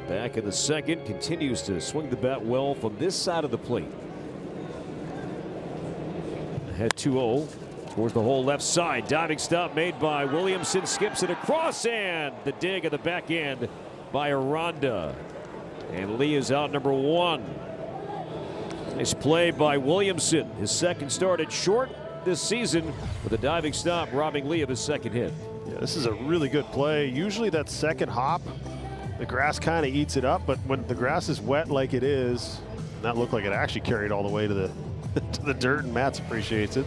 Back in the second, continues to swing the bat well from this side of the plate. Ahead 2-0 towards the whole left side. Diving stop made by Williamson. Skips it across, and the dig at the back end by Aranda. And Lee is out, number 1. Nice play by Williamson. His second start at short this season with a diving stop, robbing Lee of his second hit. Yeah, this is a really good play. Usually that second hop, the grass kind of eats it up, but when the grass is wet like it is, that looked like it actually carried all the way to the to the dirt, and Matz appreciates it.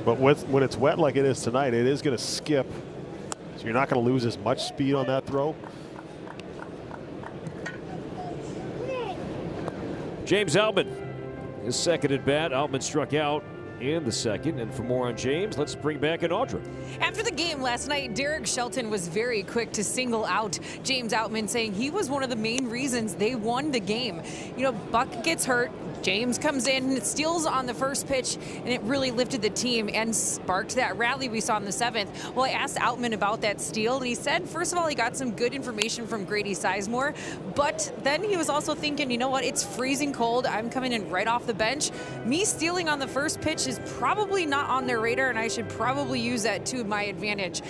But when it's wet like it is tonight, it is going to skip, so you're not going to lose as much speed on that throw. James Outman, his second at bat. Outman struck out in the second. And for more on James, let's bring back an Audra. After the game last night, Derek Shelton was very quick to single out James Outman, saying he was one of the main reasons they won the game. You know, Buck gets hurt. James comes in, steals on the first pitch, and it really lifted the team and sparked that rally we saw in the 7th. Well, I asked Outman about that steal, and he said, first of all, he got some good information from Grady Sizemore, but then he was also thinking, you know what, it's freezing cold. I'm coming in right off the bench. Me stealing on the first pitch is probably not on their radar, and I should probably use that to my advantage.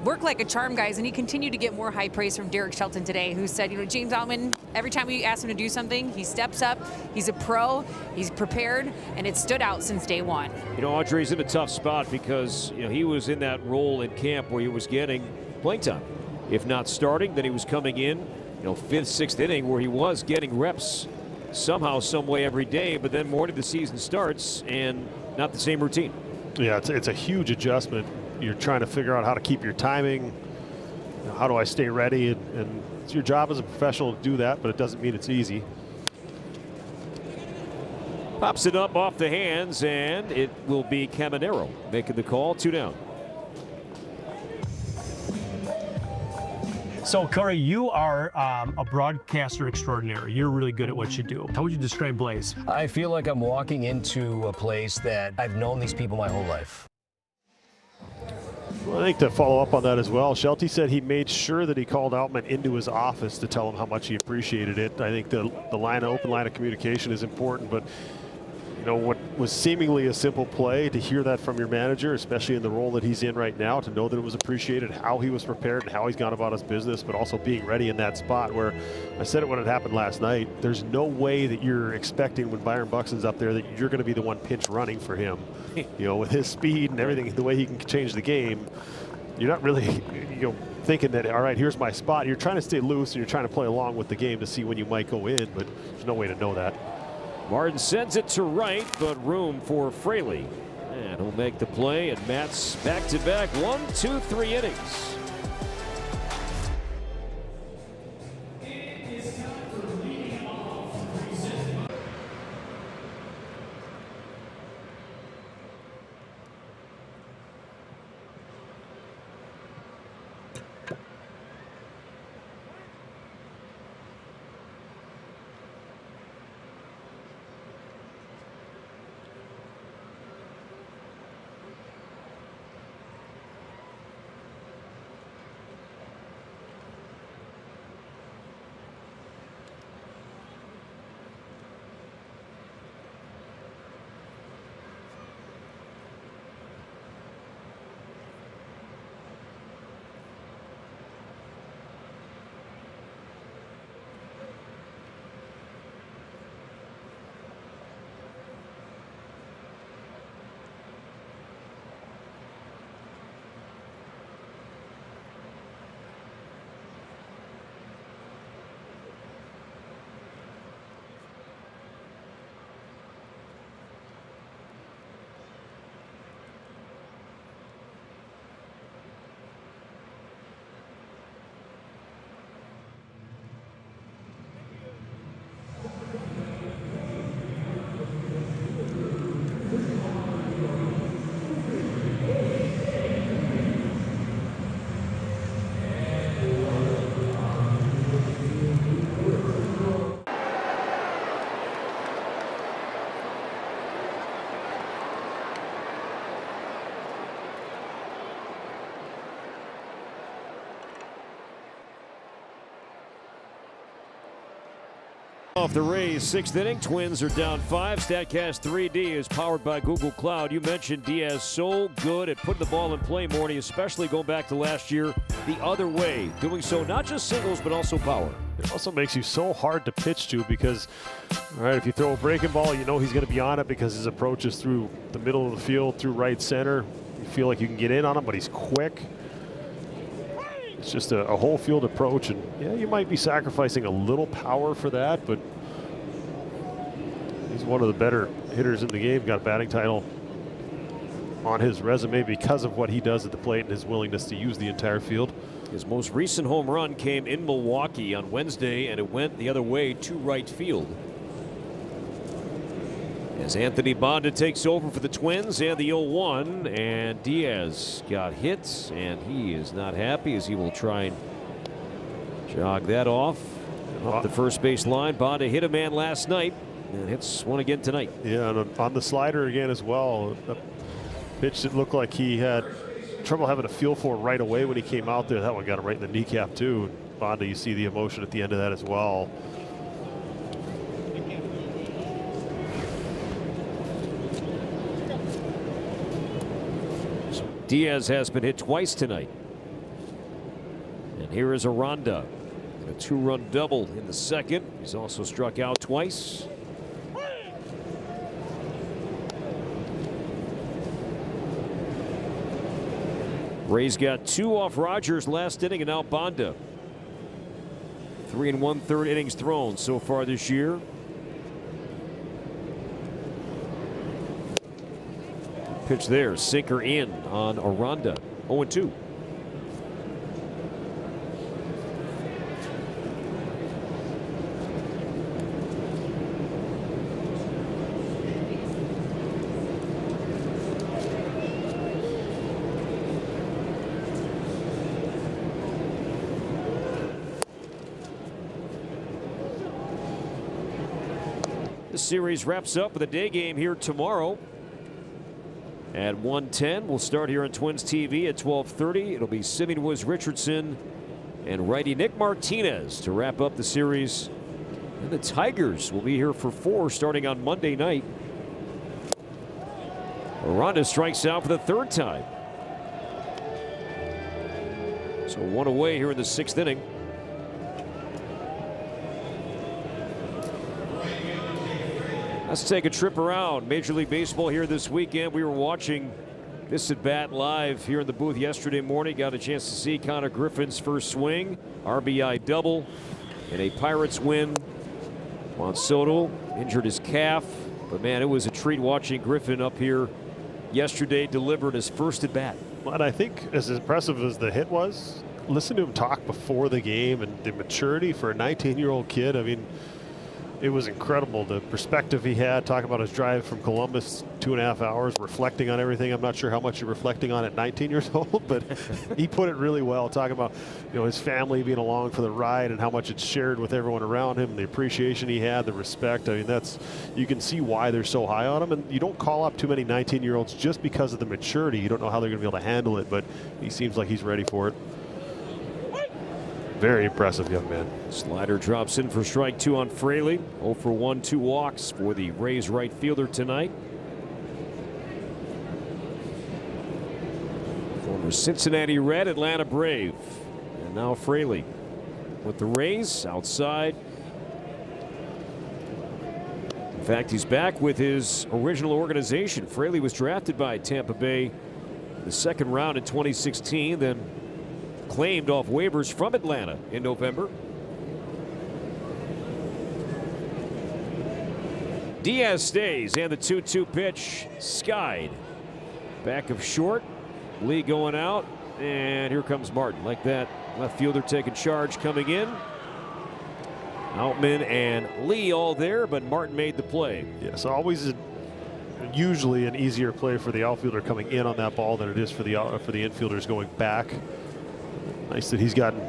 Work like a charm, guys, and he continued to get more high praise from Derek Shelton today, who said, you know, James Outman, every time we ask him to do something, he steps up, he's a pro, he's prepared, and it stood out since day one. You know, Audrey's in a tough spot because, you know, he was in that role in camp where he was getting playing time. If not starting, then he was coming in, you know, 5th, 6th inning where he was getting reps somehow, some way every day, but then more to the season starts and not the same routine. Yeah, it's a huge adjustment. You're trying to figure out how to keep your timing. You know, how do I stay ready? And it's your job as a professional to do that, but it doesn't mean it's easy. Pops it up off the hands, and it will be Caminero making the call. 2 down. So, Corey, you are a broadcaster extraordinaire. You're really good at what you do. How would you describe Blaze? I feel like I'm walking into a place that I've known these people my whole life. Well, I think to follow up on that as well, Shelty said he made sure that he called Outman into his office to tell him how much he appreciated it. I think the open line of communication is important, but you know, what was seemingly a simple play, to hear that from your manager, especially in the role that he's in right now, to know that it was appreciated, how he was prepared and how he's gone about his business, but also being ready in that spot where I said it when it happened last night. There's no way that you're expecting when Byron Buxton's up there that you're going to be the one pinch running for him. You know, with his speed and everything, the way he can change the game, you're not really, you know, thinking that, all right, here's my spot. You're trying to stay loose and you're trying to play along with the game to see when you might go in, but there's no way to know that. Martin sends it to right, but room for Fraley. And he'll make the play, and Matt's back-to-back 1, 2, 3 innings. Off the Rays, 6th inning. Twins are down 5. StatCast 3D is powered by Google Cloud. You mentioned Diaz so good at putting the ball in play, Morty, especially going back to last year the other way. Doing so not just singles, but also power. It also makes you so hard to pitch to because, all right, if you throw a breaking ball, you know he's going to be on it because his approach is through the middle of the field, through right center. You feel like you can get in on him, but he's quick. It's just a whole field approach, and yeah, you might be sacrificing a little power for that, but he's one of the better hitters in the game. Got a batting title on his resume because of what he does at the plate and his willingness to use the entire field. His most recent home run came in Milwaukee on Wednesday, and it went the other way to right field. As Anthony Bonda takes over for the Twins and the 0-1, and Diaz got hits, and he is not happy as he will try and jog that off. Up the first base line. Bonda hit a man last night and hits one again tonight. Yeah, and on the slider again as well. A pitch that looked like he had trouble having a feel for right away when he came out there. That one got him right in the kneecap too. Bonda, you see the emotion at the end of that as well. Diaz has been hit twice tonight. And here is Aranda. A 2-run double in the second. He's also struck out twice. Rays got 2 off Rogers last inning, and now Bonda. 3 1/3 innings thrown so far this year. Pitch there, sinker in on Aranda. 0-2. This series wraps up with a day game here tomorrow at 1:10. We'll start here on Twins TV at 12:30. It'll be Simeon Richardson and righty Nick Martinez to wrap up the series. And the Tigers will be here for 4 starting on Monday night. Aranda strikes out for the 3rd time. So 1 away here in the 6th inning. Let's take a trip around Major League Baseball here this weekend. We were watching this at bat live here in the booth yesterday morning. Got a chance to see Connor Griffin's first swing, RBI double, and a Pirates win. Juan Soto injured his calf, but man, it was a treat watching Griffin up here yesterday delivered his first at bat. And I think as impressive as the hit was, listen to him talk before the game and the maturity for a 19-year-old kid. I mean, it was incredible, the perspective he had, talking about his drive from Columbus, 2.5 hours, reflecting on everything. I'm not sure how much you're reflecting on at 19 years old, but he put it really well, talking about, you know, his family being along for the ride and how much it's shared with everyone around him, the appreciation he had, the respect. I mean, that's, you can see why they're so high on him, and you don't call up too many 19-year-olds just because of the maturity. You don't know how they're going to be able to handle it, but he seems like he's ready for it. Very impressive young man. Slider drops in for strike 2 on Fraley. 0 for 1, 2 walks for the Rays right fielder tonight. Former Cincinnati Red, Atlanta Brave. And now Fraley with the Rays outside. In fact, he's back with his original organization. Fraley was drafted by Tampa Bay in the 2nd round in 2016, then claimed off waivers from Atlanta in November. Diaz stays, and the 2-2 pitch skied. Back of short. Lee going out, and here comes Martin. Like that, left fielder taking charge coming in. Outman and Lee all there, but Martin made the play. Yes, usually an easier play for the outfielder coming in on that ball than it is for the infielders going back. Nice that he's gotten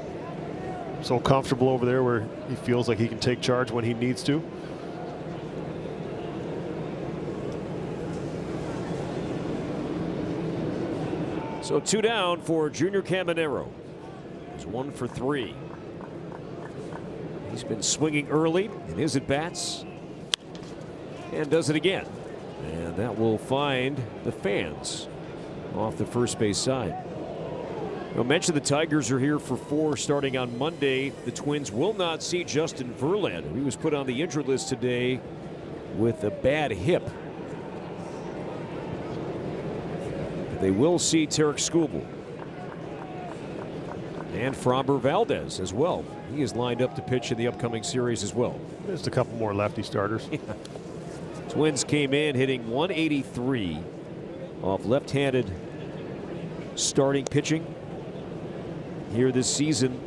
so comfortable over there where he feels like he can take charge when he needs to. So 2 down for Junior Caminero. He's 1 for 3. He's been swinging early in his at-bats and does it again. And that will find the fans off the first base side. I mentioned the Tigers are here for 4 starting on Monday. The Twins will not see Justin Verlander. He was put on the injured list today with a bad hip. They will see Tarek Skubal and Framber Valdez as well. He is lined up to pitch in the upcoming series as well. Just a couple more lefty starters. Yeah. Twins came in hitting 183 off left-handed starting pitching here this season,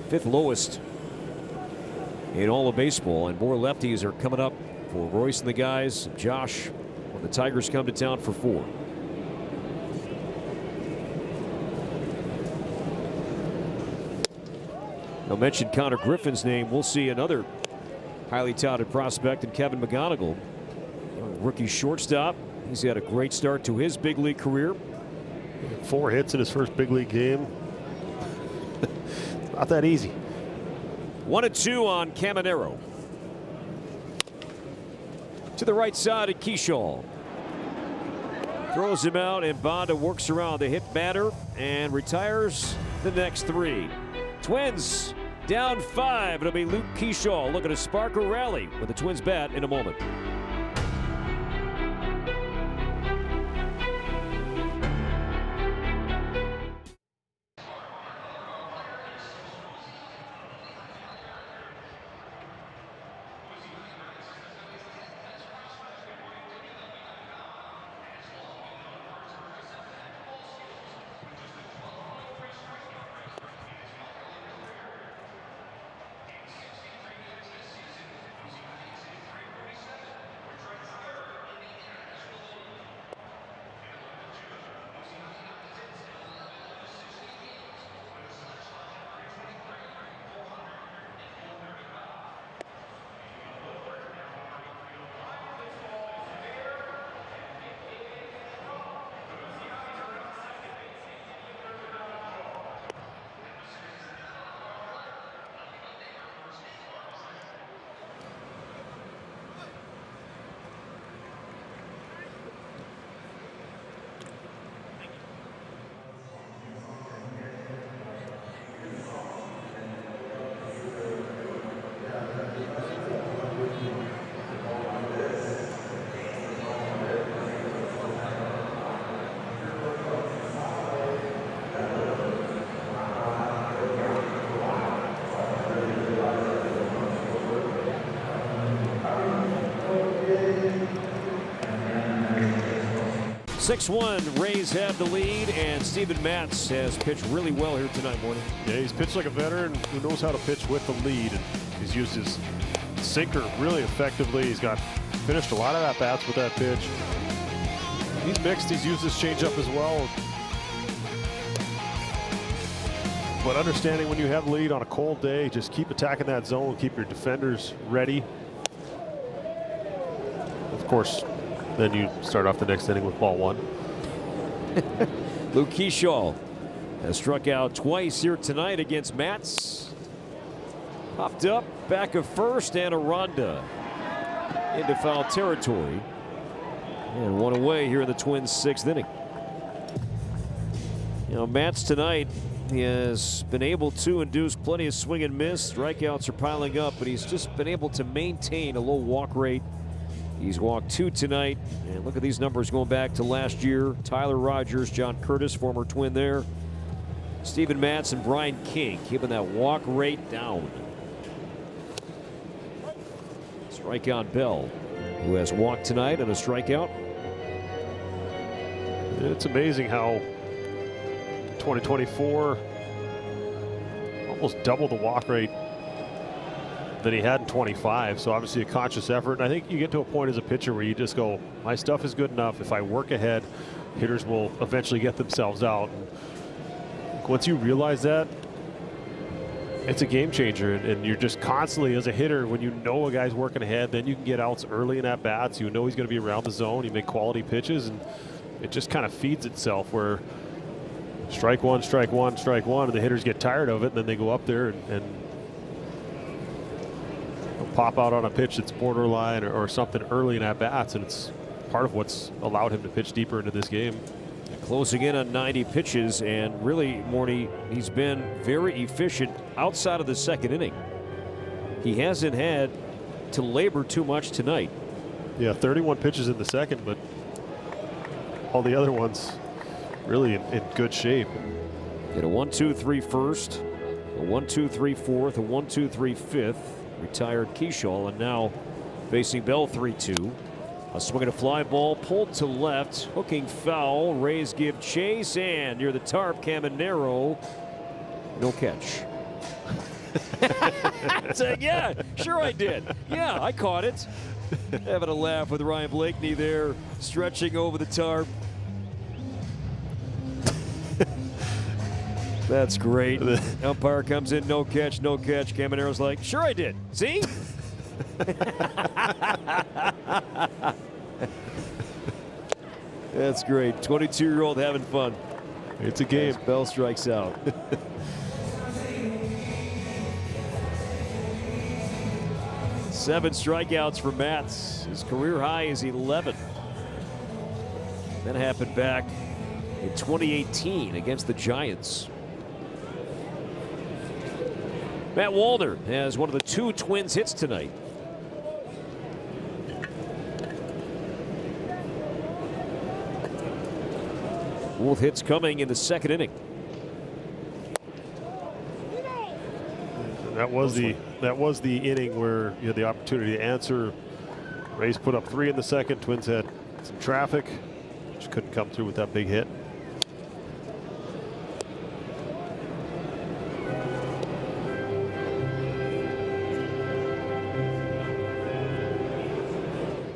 5th lowest in all of baseball, and more lefties are coming up for Royce and the guys, Josh, when the Tigers come to town for 4. I mentioned Connor Griffin's name. We'll see another highly touted prospect in Kevin McGonigal, rookie shortstop. He's had a great start to his big league career. 4 hits in his first big league game. Not that easy. 1-2 on Caminero. To the right side of Keyshaw. Throws him out, and Banda works around the hit batter and retires the next 3. Twins down 5. It'll be Luke Keyshaw looking to spark a rally with the Twins bat in a moment. Six-1, Rays have the lead, and Steven Matz has pitched really well here tonight, Morning. Yeah, he's pitched like a veteran who knows how to pitch with the lead, and he's used his sinker really effectively. He's finished a lot of at-bats with that pitch. He's mixed. He's used his changeup as well. But understanding when you have the lead on a cold day, just keep attacking that zone, keep your defenders ready. Of course, then you start off the next inning with ball 1. Luke Keyshaw has struck out twice here tonight against Matz. Popped up back of first, and Aranda into foul territory. And 1 away here in the Twins' 6th inning. You know, Matz tonight, he has been able to induce plenty of swing and miss. Strikeouts are piling up, but he's just been able to maintain a low walk rate. He's walked 2 tonight, and look at these numbers going back to last year. Tyler Rogers, John Curtis, former Twin there. Steven Matz and Brian King keeping that walk rate down. Strike on Bell, who has walked tonight and a strikeout. It's amazing how 2024 almost double the walk rate that he had in 25. So obviously a conscious effort. And I think you get to a point as a pitcher where you just go, my stuff is good enough. If I work ahead, hitters will eventually get themselves out. And once you realize that, it's a game changer. And you're just constantly, as a hitter, when you know a guy's working ahead, then you can get outs early in at bats. You know he's going to be around the zone. You make quality pitches, and it just kind of feeds itself where strike one, strike one, strike one, and the hitters get tired of it, and then they go up there and pop out on a pitch that's borderline or something early in at bats, and it's part of what's allowed him to pitch deeper into this game. Closing in on 90 pitches, and really, Morty, he's been very efficient outside of the second inning. He hasn't had to labor too much tonight. Yeah, 31 pitches in the second, but all the other ones really in good shape. Hit a 1-2-3 first, a 1-2-3 fourth, a 1-2-3 fifth. Retired Keyshaw, and now facing Bell 3-2. A swing and a fly ball pulled to left, hooking foul. Rays give chase, and near the tarp, Caminero, no catch. Saying, yeah, sure I did. Yeah, I caught it. Having a laugh with Ryan Blakeney there, stretching over the tarp. That's great. Umpire comes in, no catch, no catch. Caminero's like, sure I did. See? That's great. 22-year-old having fun. It's a game. As Bell strikes out. 7 strikeouts for Matz. His career high is 11. That happened back in 2018 against the Giants. Matt Wallner has one of the 2 Twins hits tonight. Both hits coming in the second inning. That was the inning where you had the opportunity to answer. Rays put up 3 in the second. Twins had some traffic, just couldn't come through with that big hit.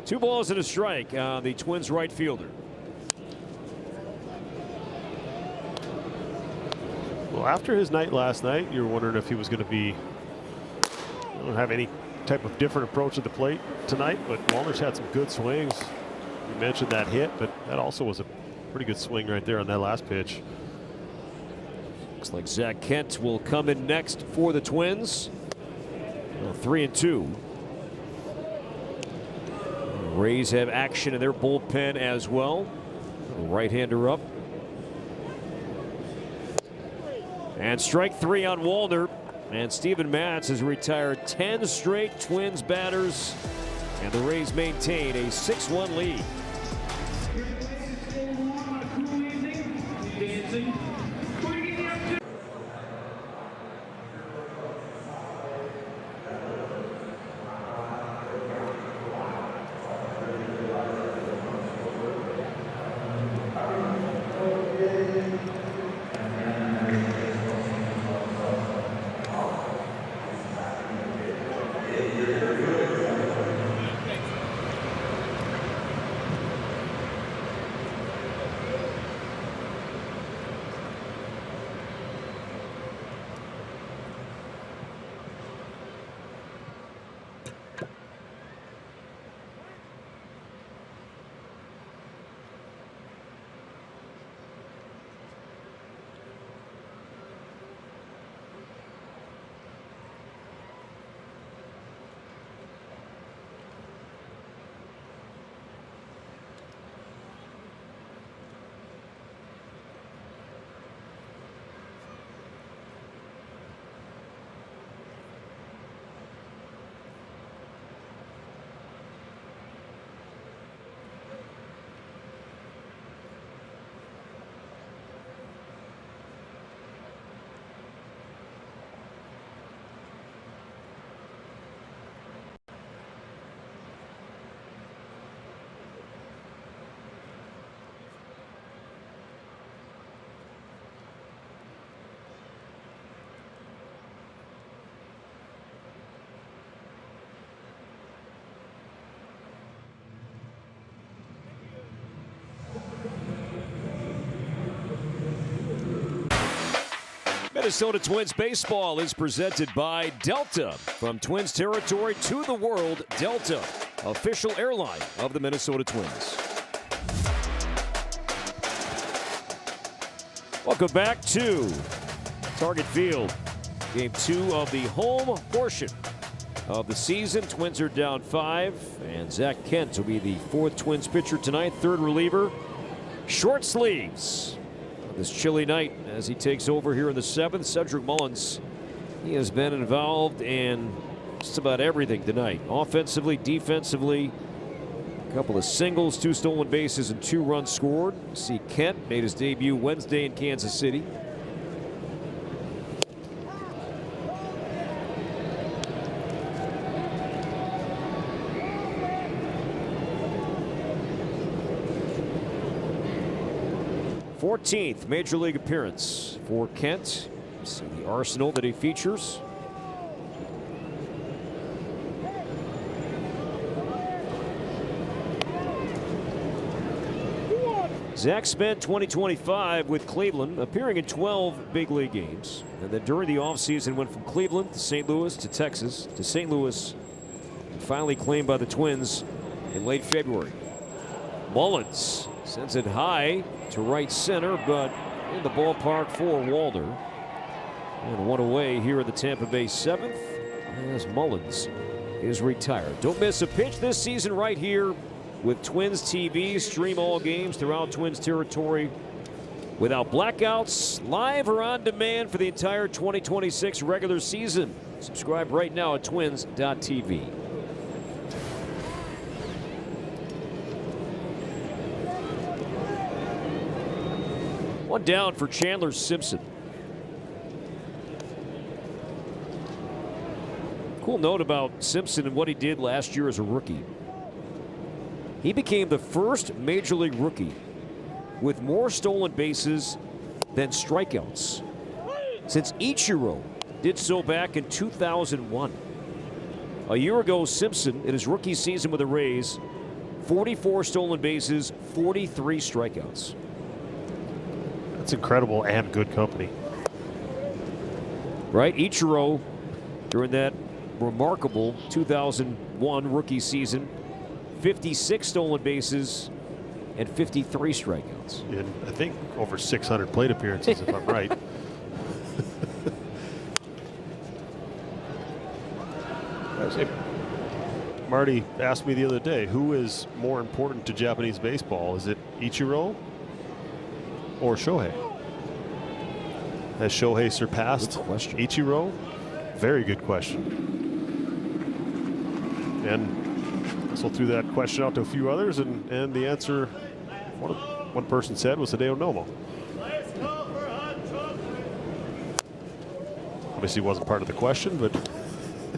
Two balls and a strike on the Twins right fielder. Well, after his night last night, you were wondering if he was going to be have any type of different approach at the plate tonight, but Wallner's had some good swings. You mentioned that hit, but that also was a pretty good swing right there on that last pitch. Looks like Zach Kent will come in next for the Twins. 3-2. Rays have action in their bullpen as well. Right-hander up. And strike 3 on Wallner. And Steven Matz has retired 10 straight Twins batters. And the Rays maintain a 6-1 lead. Minnesota Twins baseball is presented by Delta. From Twins territory to the world, Delta, official airline of the Minnesota Twins. Welcome back to Target Field. Game 2 of the home portion of the season. Twins are down 5, and Zach Kent will be the 4th Twins pitcher tonight, 3rd reliever. Short sleeves on this chilly night as he takes over here in the 7th. Cedric Mullins, he has been involved in just about everything tonight. Offensively, defensively, a couple of singles, 2 stolen bases, and 2 runs scored. See, Kent made his debut Wednesday in Kansas City. th Major League appearance for Kent. See the arsenal that he features. Zach spent 2025 with Cleveland, appearing in 12 big league games. And then during the offseason went from Cleveland to St. Louis to Texas to St. Louis, and finally claimed by the Twins in late February. Mullins sends it high to right center, but in the ballpark for Walder. And 1 away here in the Tampa Bay 7th as Mullins is retired. Don't miss a pitch this season right here with Twins TV. Stream all games throughout Twins territory without blackouts, live or on demand for the entire 2026 regular season. Subscribe right now at twins.tv. One down for Chandler Simpson. Cool note about Simpson and what he did last year as a rookie. He became the first Major League rookie with more stolen bases than strikeouts, since Ichiro did so back in 2001. A year ago, Simpson, in his rookie season with the Rays, 44 stolen bases, 43 strikeouts. That's incredible and good company. Right? Ichiro, during that remarkable 2001 rookie season, 56 stolen bases and 53 strikeouts. And I think over 600 plate appearances, if I'm right. Marty asked me the other day, who is more important to Japanese baseball? Is it Ichiro or Shohei? Has Shohei surpassed Ichiro? Very good question. And so threw that question out to a few others, and the answer, one person said, was Hideo Nomo. Obviously wasn't part of the question, but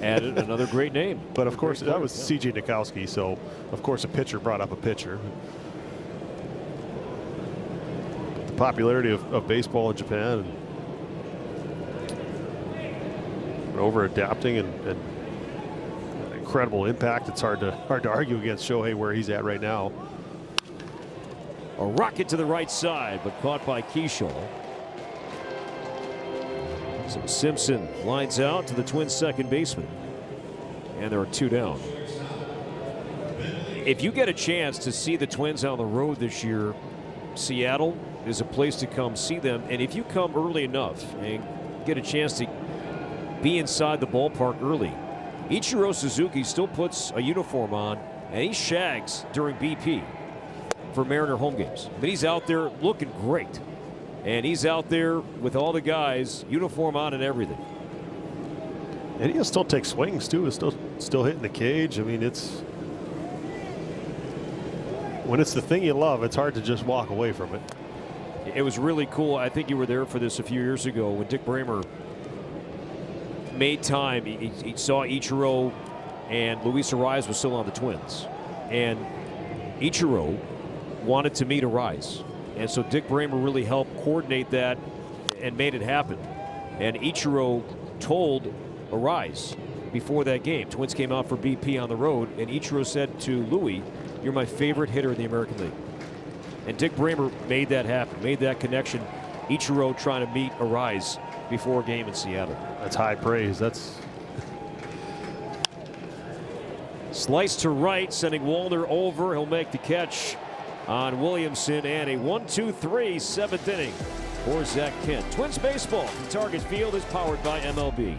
added another great name. But of course, that was C.J. Nikowski, so of course a pitcher brought up a pitcher. The popularity of baseball in Japan, and over adapting and incredible impact. It's hard to argue against Shohei where he's at right now. A rocket to the right side, but caught by Keyshaw. So Simpson lines out to the Twins' second baseman, and there are 2 down. If you get a chance to see the Twins on the road this year, Seattle is a place to come see them. And if you come early enough and get a chance to be inside the ballpark early, Ichiro Suzuki still puts a uniform on, and he shags during BP for Mariner home games. But he's out there looking great. And he's out there with all the guys, uniform on and everything. And he'll still take swings too. He's still hitting the cage. I mean, when it's the thing you love, it's hard to just walk away from it. It was really cool. I think you were there for this a few years ago when Dick Bramer made time. He saw Ichiro, and Luis Arraez was still on the Twins. And Ichiro wanted to meet Arraez. And so Dick Bramer really helped coordinate that and made it happen. And Ichiro told Arraez before that game, Twins came out for BP on the road, and Ichiro said to Louis, "You're my favorite hitter in the American League." And Dick Bramer made that happen, made that connection. Ichiro trying to meet Arraez before a game in Seattle. That's high praise. That's slice to right, sending Walner over. He'll make the catch on Williamson, and a 1-2-3 7th inning for Zach Kent. Twins baseball from Target Field is powered by MLB.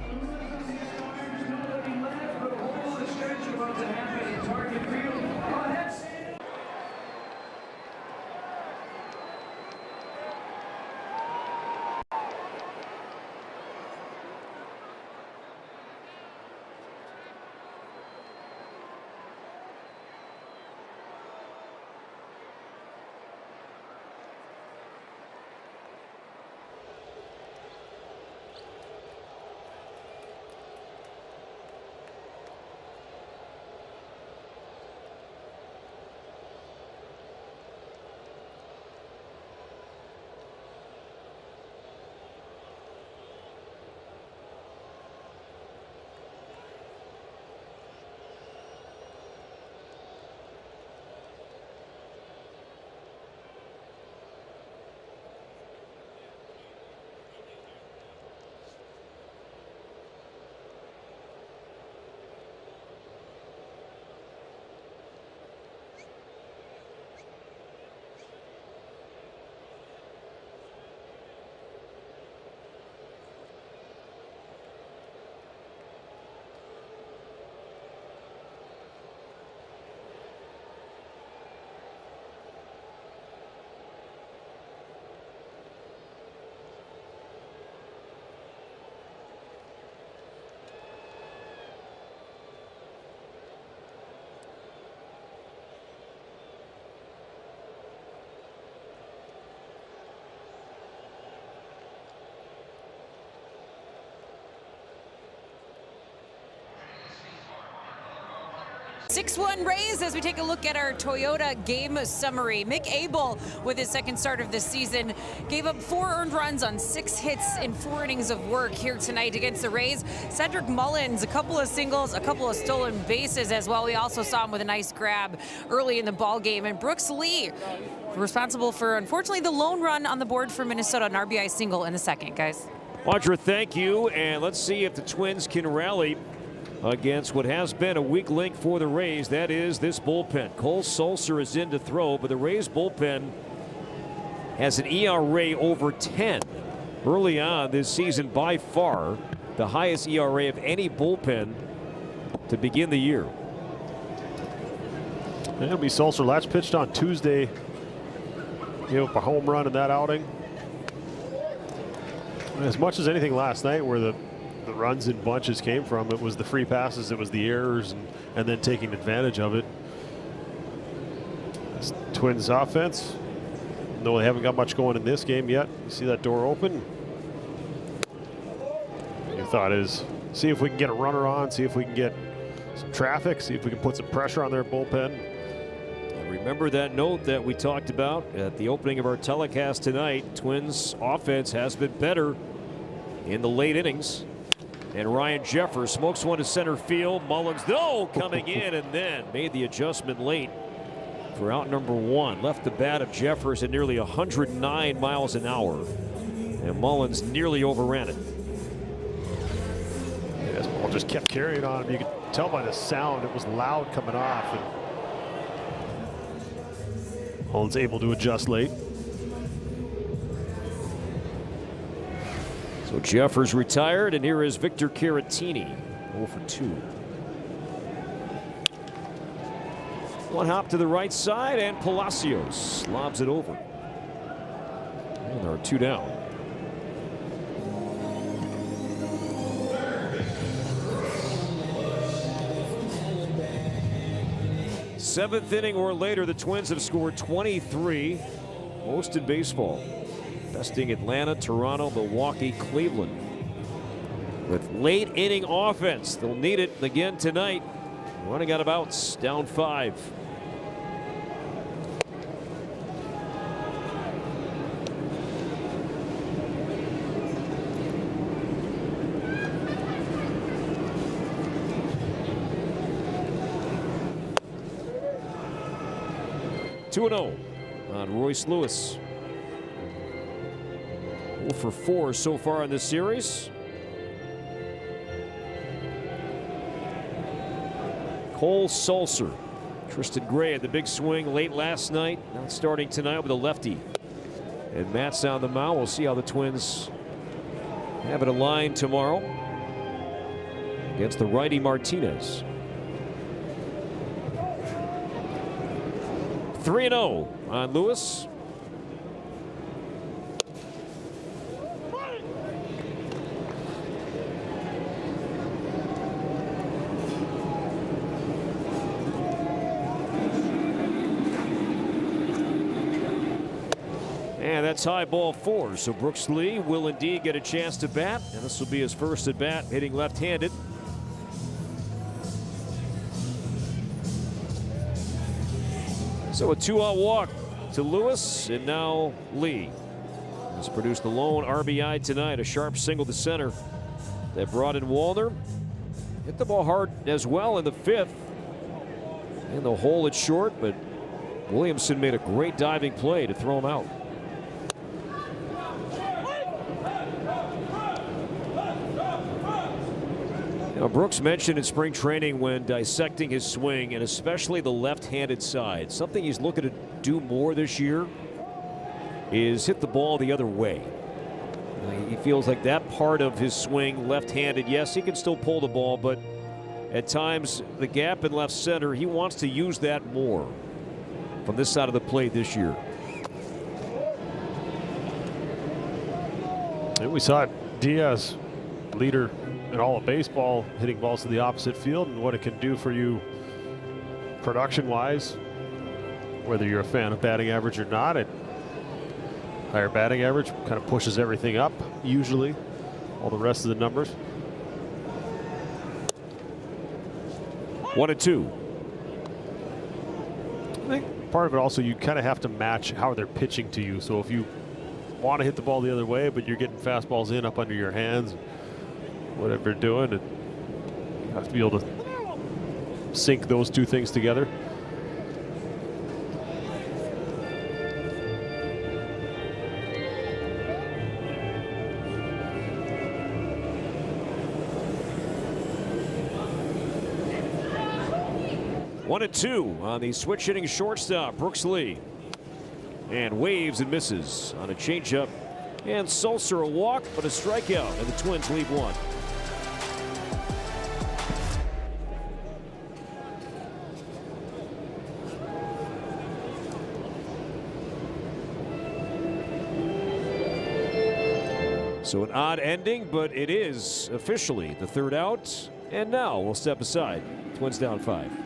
6-1 Rays as we take a look at our Toyota game summary. Mick Abel, with his second start of the season, gave up 4 earned runs on 6 hits in 4 innings of work here tonight against the Rays. Cedric Mullins, a couple of singles, a couple of stolen bases as well. We also saw him with a nice grab early in the ball game. And Brooks Lee, responsible for, unfortunately, the lone run on the board for Minnesota, an RBI single in the second, guys. Audra, thank you. And let's see if the Twins can rally against what has been a weak link for the Rays. That is this bullpen. Cole Sulser is in to throw, but the Rays bullpen has an ERA over 10 early on this season, by far the highest ERA of any bullpen to begin the year. It'll be Sulser. Last pitched on Tuesday. Gave up a home run in that outing. As much as anything last night, where the runs in bunches came from, it was the free passes, it was the errors, and then taking advantage of it. This Twins offense, though they haven't got much going in this game yet. You see that door open? Your thought is, see if we can get a runner on, see if we can get some traffic, see if we can put some pressure on their bullpen. Remember that note that we talked about at the opening of our telecast tonight. Twins offense has been better in the late innings. And Ryan Jeffers smokes one to center field. Mullins, though, coming in and then made the adjustment late for out number 1. Left the bat of Jeffers at nearly 109 miles an hour. And Mullins nearly overran it. Yeah, this ball just kept carrying on him. You could tell by the sound it was loud coming off. And Mullins able to adjust late. So Jeffers retired, and here is Victor Caratini, 0 for 2. One hop to the right side, and Palacios lobs it over. And there are 2 down. Seventh inning or later, the Twins have scored 23, most in baseball. Besting Atlanta, Toronto, Milwaukee, Cleveland. With late inning offense, they'll need it again tonight. Running out of outs, down 5. (2-0) on Royce Lewis. 0 for 4 so far in this series. Cole Sulser. Tristan Gray had the big swing late last night. Now starting tonight with a lefty. And Matt's on the mound. We'll see how the Twins have it aligned tomorrow against the righty Martinez. 3-0 on Lewis. And that's high, ball 4. So Brooks Lee will indeed get a chance to bat, and this will be his first at bat, hitting left-handed. So a 2-out walk to Lewis, and now Lee has produced the lone RBI tonight, a sharp single to center that brought in Wallner. Hit the ball hard as well in the 5th. In the hole it's short, but Williamson made a great diving play to throw him out. Now, Brooks mentioned in spring training when dissecting his swing, and especially the left-handed side, something he's looking to do more this year is hit the ball the other way. He feels like that part of his swing, left-handed, yes, he can still pull the ball, but at times the gap in left center, he wants to use that more from this side of the plate this year. And we saw Diaz, leader in all of baseball, hitting balls to the opposite field, and what it can do for you production-wise, whether you're a fan of batting average or not. It higher batting average kind of pushes everything up, usually, all the rest of the numbers. 1-2. I think part of it also, you kind of have to match how they're pitching to you. So if you want to hit the ball the other way, but you're getting fastballs in up under your hands, whatever you're doing, you have to be able to sync those two things together. One and two on the switch hitting shortstop, Brooks Lee. And waves and misses on a changeup. And Sulcer a walk, but a strikeout, and the Twins lead one. So an odd ending, but it is officially the third out. And now we'll step aside. Twins down 5.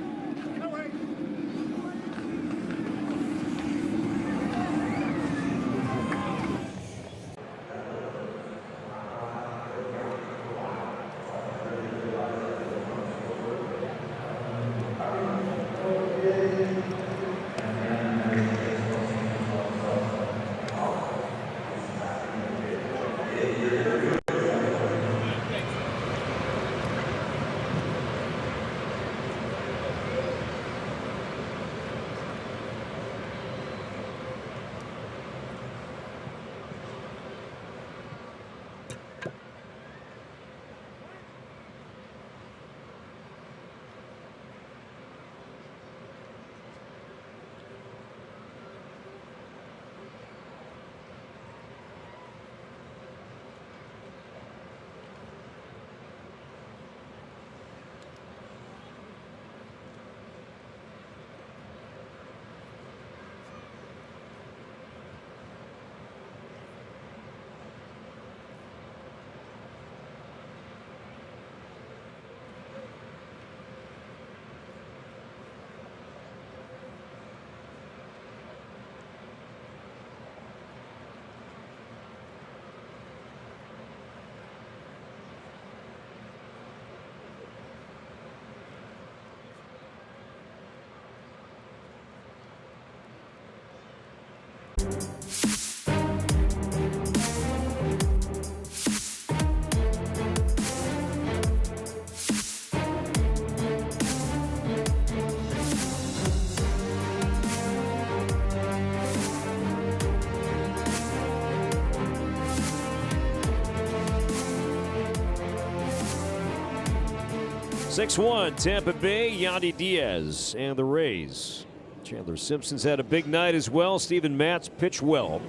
Six-one, Tampa Bay, Yandy Diaz and the Rays. Chandler Simpson's had a big night as well. Steven Matz pitched well.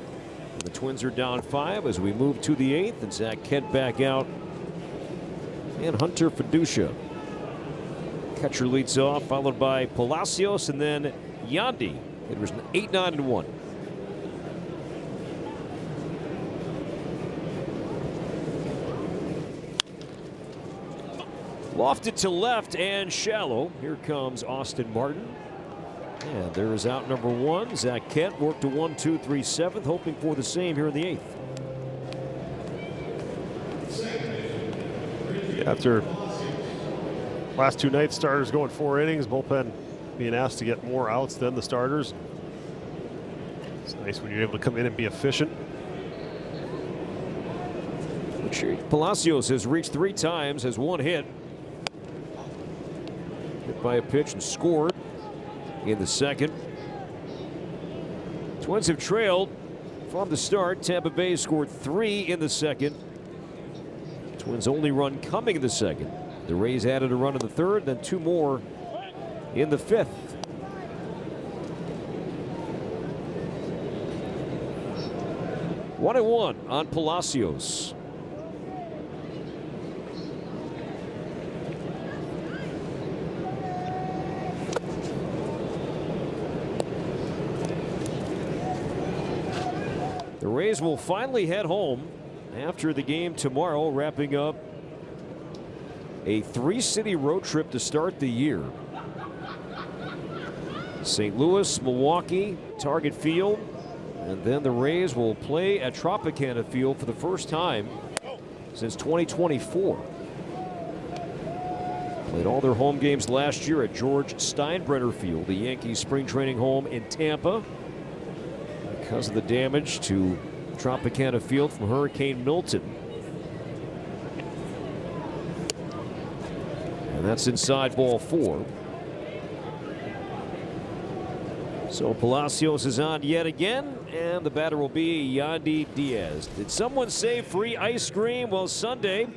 And the Twins are down 5 as we move to the 8th, and Zach Kent back out. And Hunter Fiducia. Catcher leads off, followed by Palacios, and then Yandy. It was 8-9-1. Lofted to left and shallow. Here comes Austin Martin. And there is out number 1. Zach Kent worked to 1-2-3 7th, hoping for the same here in the 8th. After last 2 nights, starters going 4 innings, bullpen being asked to get more outs than the starters. It's nice when you're able to come in and be efficient. Palacios has reached 3 times, has 1 hit. Hit by a pitch and scored in the 2nd. Twins have trailed from the start. Tampa Bay scored 3 in the 2nd. Twins only run coming in the 2nd. The Rays added a run in the 3rd, then 2 more in the 5th. One and one on Palacios. The Rays will finally head home after the game tomorrow, wrapping up a 3-city road trip to start the year. St. Louis, Milwaukee, Target Field, and then the Rays will play at Tropicana Field for the first time since 2024. Played all their home games last year at George Steinbrenner Field, the Yankees spring training home in Tampa, because of the damage to Tropicana Field from Hurricane Milton. And that's inside ball 4. So Palacios is on yet again, and the batter will be Yandy Diaz. Did someone say free ice cream? Well, Sunday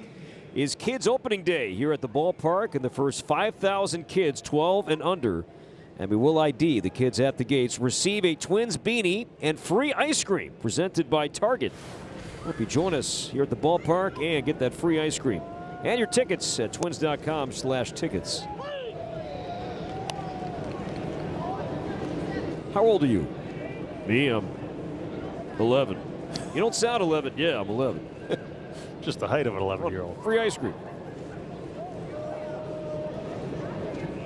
is Kids Opening Day here at the ballpark, and the first 5,000 kids 12 and under, and we will ID the kids at the gates, receive a Twins beanie and free ice cream presented by Target. Hope you join us here at the ballpark and get that free ice cream. And your tickets at twins.com/tickets. How old are you? Me, I'm 11. You don't sound 11. Yeah, I'm 11. Just the height of an 11-year-old. Free ice cream.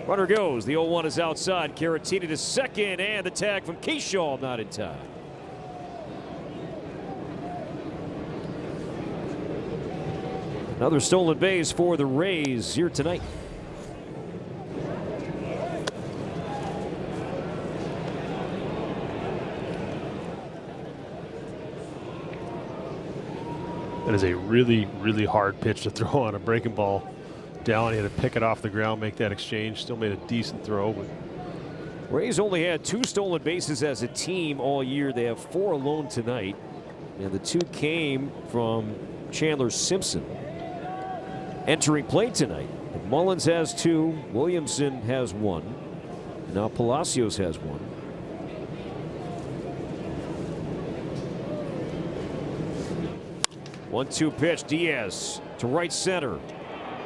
Runner goes. The 0-1 is outside. Caratini to second, and the tag from Keyshaw not in time. Another stolen base for the Rays here tonight. That is a really, really hard pitch to throw on a breaking ball down. He had to pick it off the ground, make that exchange. Still made a decent throw. But Rays only had 2 stolen bases as a team all year. They have 4 alone tonight. And the 2 came from Chandler Simpson entering play tonight. And Mullins has 2. Williamson has 1. And now Palacios has 1. One-two pitch. Diaz to right center.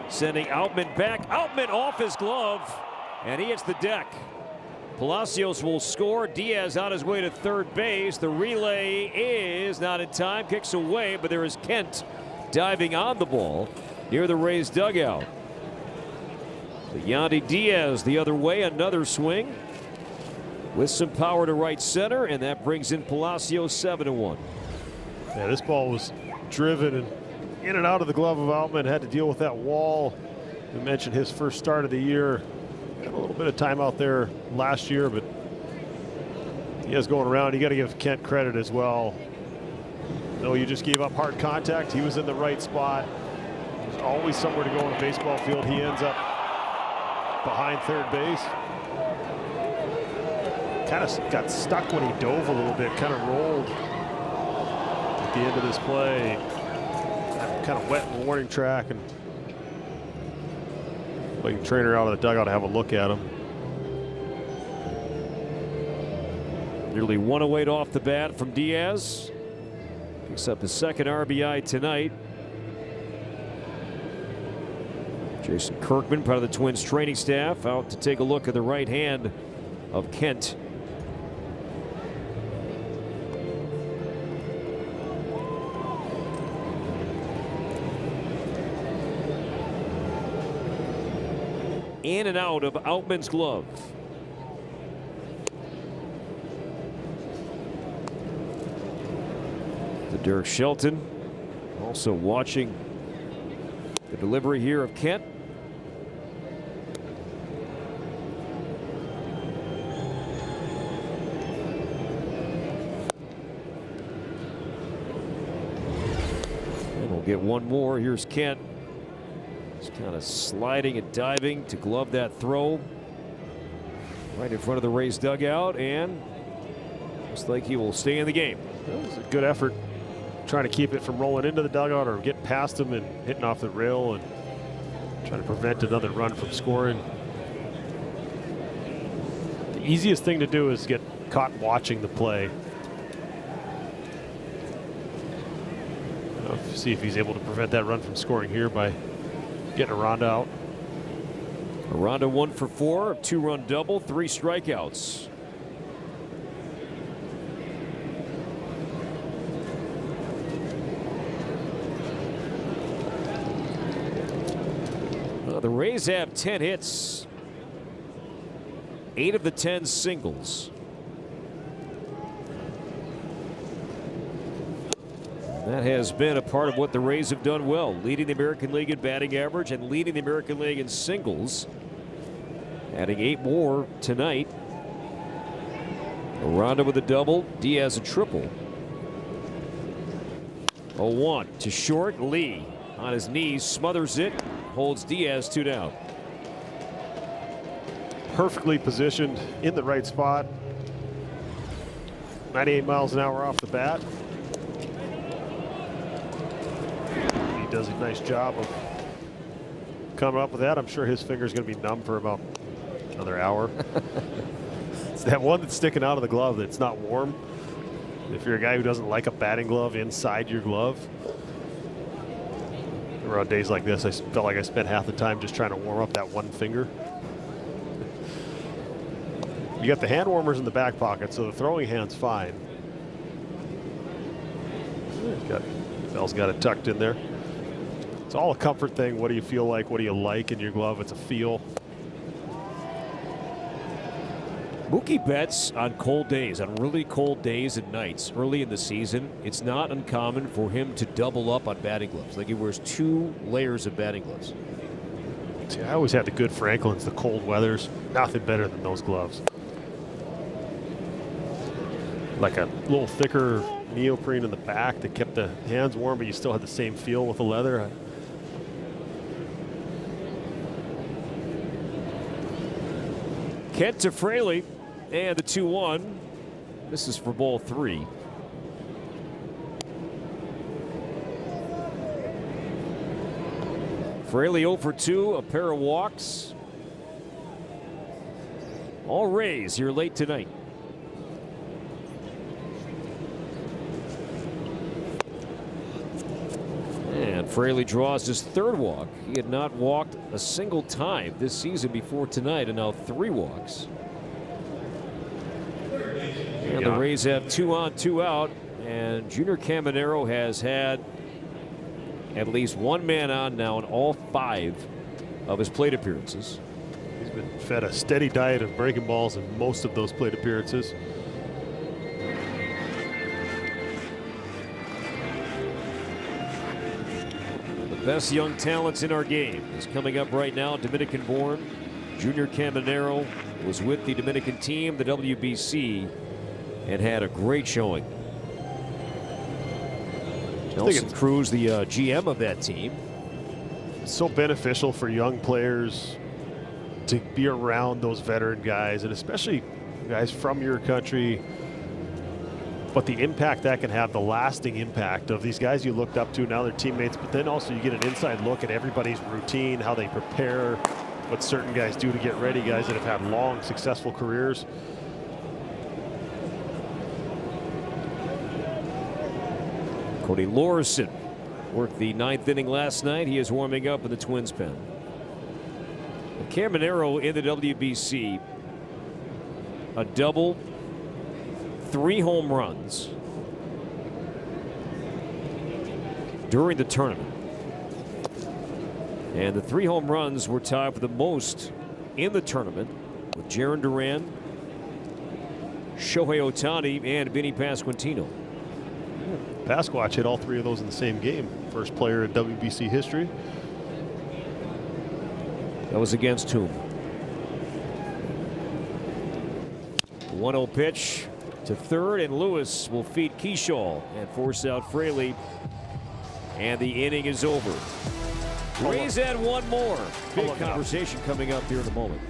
Sending Outman back. Outman off his glove. And he hits the deck. Palacios will score. Diaz on his way to third base. The relay is not in time. Kicks away, but there is Kent diving on the ball near the Rays dugout. So Yandy Diaz the other way. Another swing with some power to right center, and that brings in Palacios 7-1. Yeah, this ball was driven and in and out of the glove of Outman. Had to deal with that wall. We mentioned his first start of the year. Had a little bit of time out there last year, but he is going around. You got to give Kent credit as well. No, you just gave up hard contact. He was in the right spot. There's always somewhere to go on a baseball field. He ends up behind third base. Kind of got stuck when he dove a little bit. Kind of rolled at the end of this play. Kind of wet in the warning track, and like trainer out of the dugout to have a look at him. Nearly 108 off the bat from Diaz. Picks up his second RBI tonight. Jason Kirkman, part of the Twins training staff, out to take a look at the right hand of Kent. In and out of Outman's glove. To Derek Shelton, also watching the delivery here of Kent. And we'll get one more. Here's Kent. Just kind of sliding and diving to glove that throw right in front of the Rays dugout, and looks like he will stay in the game. That was a good effort trying to keep it from rolling into the dugout or getting past him and hitting off the rail and trying to prevent another run from scoring. The easiest thing to do is get caught watching the play. See if he's able to prevent that run from scoring here by getting Aranda out. Aranda 1 for 4, 2-run double, 3 strikeouts. The Rays have 10 hits, 8 of the 10 singles. That has been a part of what the Rays have done well, leading the American League in batting average and leading the American League in singles. Adding 8 more tonight. Aranda with a double, Diaz a triple. 0-1 to short. Lee on his knees, smothers it, holds Diaz 2 down. Perfectly positioned in the right spot. 98 miles an hour off the bat. He does a nice job of coming up with that. I'm sure his finger's going to be numb for about another hour. It's that one that's sticking out of the glove that's not warm. If you're a guy who doesn't like a batting glove inside your glove. Around days like this, I felt like I spent half the time just trying to warm up that one finger. You got the hand warmers in the back pocket, so the throwing hand's fine. Bell's got it tucked in there. It's all a comfort thing. What do you feel like? What do you like in your glove? It's a feel. Mookie Betts on cold days, on really cold days and nights early in the season. It's not uncommon for him to double up on batting gloves. Like he wears 2 layers of batting gloves. See, I always had the good Franklins, the cold weathers. Nothing better than those gloves. Like a little thicker neoprene in the back that kept the hands warm, but you still had the same feel with the leather. Kent to Fraley, and the 2-1. This is for ball 3. Fraley 0 for 2, a pair of walks. All Rays here late tonight. And Fraley draws his 3rd walk. He had not walked a single time this season before tonight, and now 3 walks. And the Rays have 2 on, 2 out, and Junior Caminero has had at least 1 man on now in all 5 of his plate appearances. He's been fed a steady diet of breaking balls in most of those plate appearances. Best young talents in our game is coming up right now. Dominican-born Junior Caminero was with the Dominican team, the WBC, and had a great showing. Nelson Cruz, the GM of that team. It's so beneficial for young players to be around those veteran guys, and especially guys from your country. But the impact that can have, the lasting impact of these guys you looked up to, now they're teammates, but then also you get an inside look at everybody's routine, how they prepare, what certain guys do to get ready, guys that have had long, successful careers. Cody Lorison worked the 9th inning last night. He is warming up in the Twins pen. Caminero in the WBC, a double, 3 home runs during the tournament. And the 3 home runs were tied for the most in the tournament with Jarren Duran, Shohei Ohtani, and Vinny Pasquantino. Pasquatch hit all 3 of those in the same game. First player in WBC history. That was against whom? 1-0 pitch to 3rd, and Lewis will feed Keyshaw and force out Fraley, and the inning is over. Rays add 1 more. Big conversation coming up here in a moment.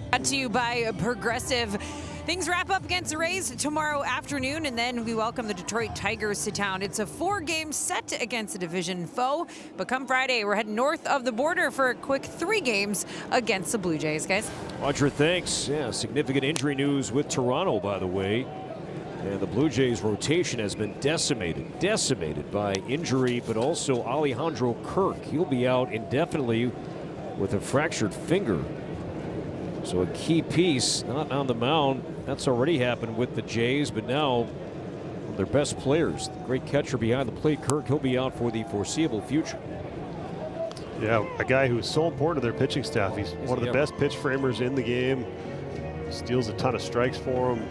Brought to you by Progressive. Things wrap up against the Rays tomorrow afternoon, and then we welcome the Detroit Tigers to town. It's a 4-game set against a division foe, but come Friday, we're heading north of the border for a quick 3 games against the Blue Jays, guys. Audra, thanks. Yeah, significant injury news with Toronto, by the way. And the Blue Jays rotation has been decimated by injury, but also Alejandro Kirk. He'll be out indefinitely with a fractured finger. So a key piece, not on the mound. That's already happened with the Jays, but now one of their best players, the great catcher behind the plate, Kirk, he'll be out for the foreseeable future. Yeah, a guy who's so important to their pitching staff. He's one of the best pitch framers in the game. Steals a ton of strikes for him.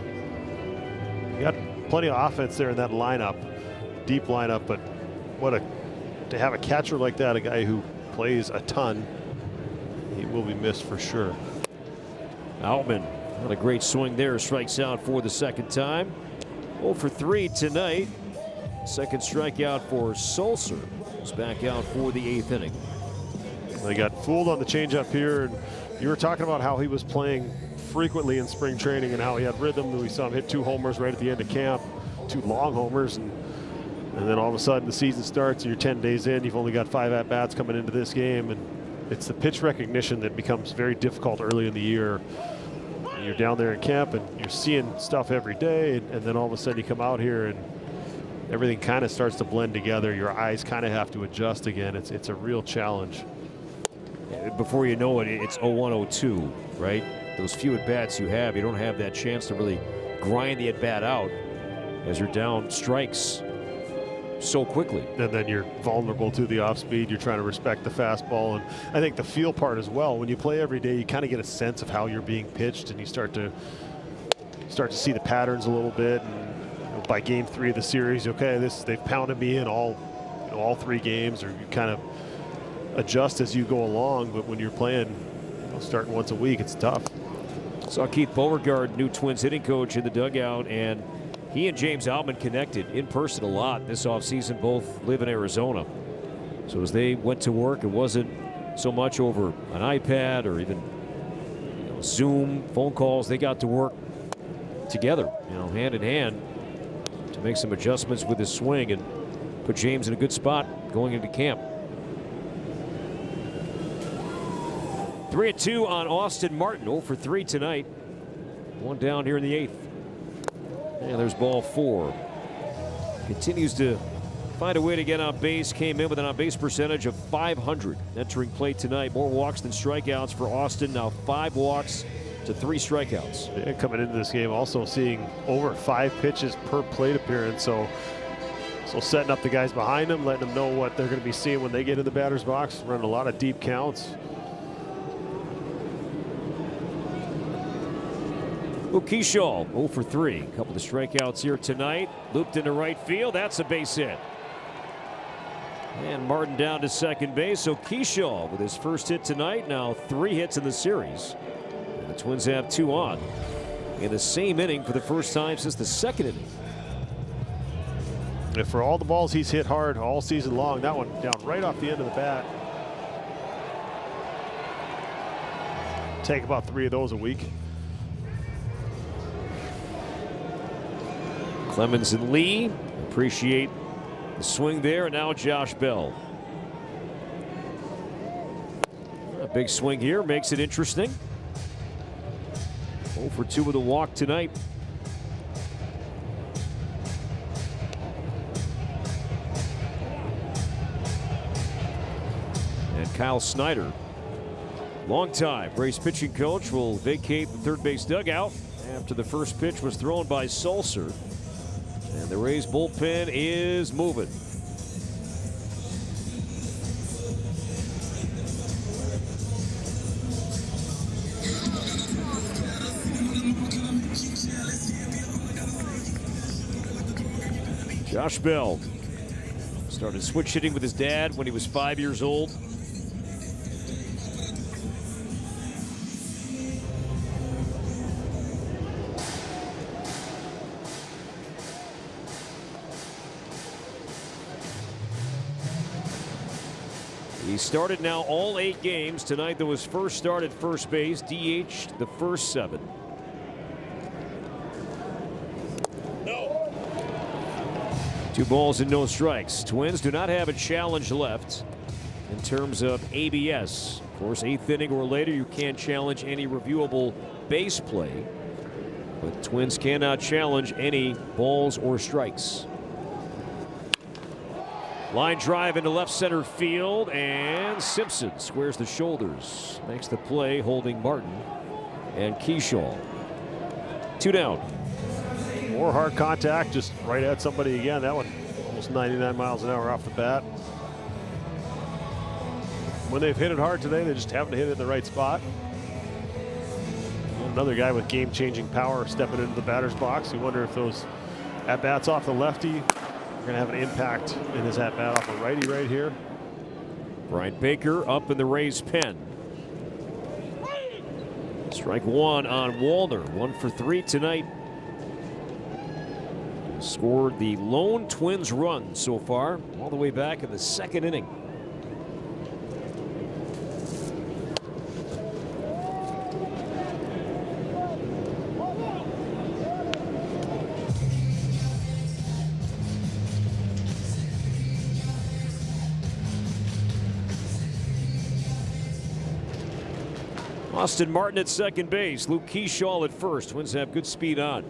You got plenty of offense there in that lineup, deep lineup, but to have a catcher like that, a guy who plays a ton, he will be missed for sure. Outman, not a great swing there, strikes out for the second time. 0 for 3 tonight. Second strikeout for Sulcer. He's back out for the 8th inning. They got fooled on the changeup here, and you were talking about how he was playing frequently in spring training and how he had rhythm. We saw him hit 2 homers right at the end of camp, 2 long homers, and then all of a sudden the season starts and you're 10 days in, you've only got 5 at-bats coming into this game, and it's the pitch recognition that becomes very difficult early in the year. You're down there in camp and you're seeing stuff every day, and then all of a sudden you come out here and everything kind of starts to blend together. Your eyes kind of have to adjust again. It's a real challenge. Before you know it, it's 0-1-0-2, right? Those few at-bats you have, you don't have that chance to really grind the at-bat out as you're down strikes so quickly. And then you're vulnerable to the off-speed. You're trying to respect the fastball. And I think the feel part as well, when you play every day, you kind of get a sense of how you're being pitched, and you start to see the patterns a little bit. And by game 3 of the series, okay, they've pounded me in all 3 games, or you kind of adjust as you go along. But when you're playing, starting once a week, it's tough. Saw Keith Beauregard, new Twins hitting coach, in the dugout, and he and James Outman connected in person a lot this offseason. Both live in Arizona. So as they went to work, it wasn't so much over an iPad or even Zoom, phone calls. They got to work together, hand in hand, to make some adjustments with his swing and put James in a good spot going into camp. 3-2 on Austin Martin. 0 for 3 tonight. 1 down here in the 8th. And there's ball 4. Continues to find a way to get on base. Came in with an on-base percentage of .500 entering play tonight. More walks than strikeouts for Austin. Now 5 walks to 3 strikeouts. Yeah, coming into this game, also seeing over 5 pitches per plate appearance. So setting up the guys behind them, letting them know what they're going to be seeing when they get in the batter's box. Running a lot of deep counts. Keyshaw 0 for 3. A couple of strikeouts here tonight. Looped into right field. That's a base hit. And Martin down to second base. So Keyshaw with his first hit tonight. Now 3 hits in the series. And the Twins have 2 on in the same inning for the first time since the 2nd inning. And for all the balls he's hit hard all season long, that one down right off the end of the bat. Take about 3 of those a week. Clemens and Lee appreciate the swing there, and now Josh Bell. A big swing here makes it interesting. 0 for 2 with a walk tonight. And Kyle Snyder, longtime Rays pitching coach, will vacate the third base dugout after the first pitch was thrown by Sulcer. And the Rays bullpen is moving. Josh Bell started switch hitting with his dad when he was 5 years old. He started now all 8 games. Tonight, there was first start at first base, DH the first 7. No. 2 balls and no strikes. Twins do not have a challenge left in terms of ABS. Of course, 8th inning or later, you can't challenge any reviewable base play. But Twins cannot challenge any balls or strikes. Line drive into left center field, and Simpson squares the shoulders. Makes the play, holding Martin and Keyshaw. 2 down. More hard contact, just right at somebody again. That one almost 99 miles an hour off the bat. When they've hit it hard today, they just haven't hit it in the right spot. Another guy with game-changing power stepping into the batter's box. You wonder if those at-bats off the lefty are going to have an impact in his at-bat off the righty right here. Bryant Baker up in the Rays pen. Strike 1 on Wallner. 1 for 3 tonight. Scored the lone Twins run so far, all the way back in the 2nd inning. Austin Martin at second base. Luke Keyshaw at first. Twins have good speed on.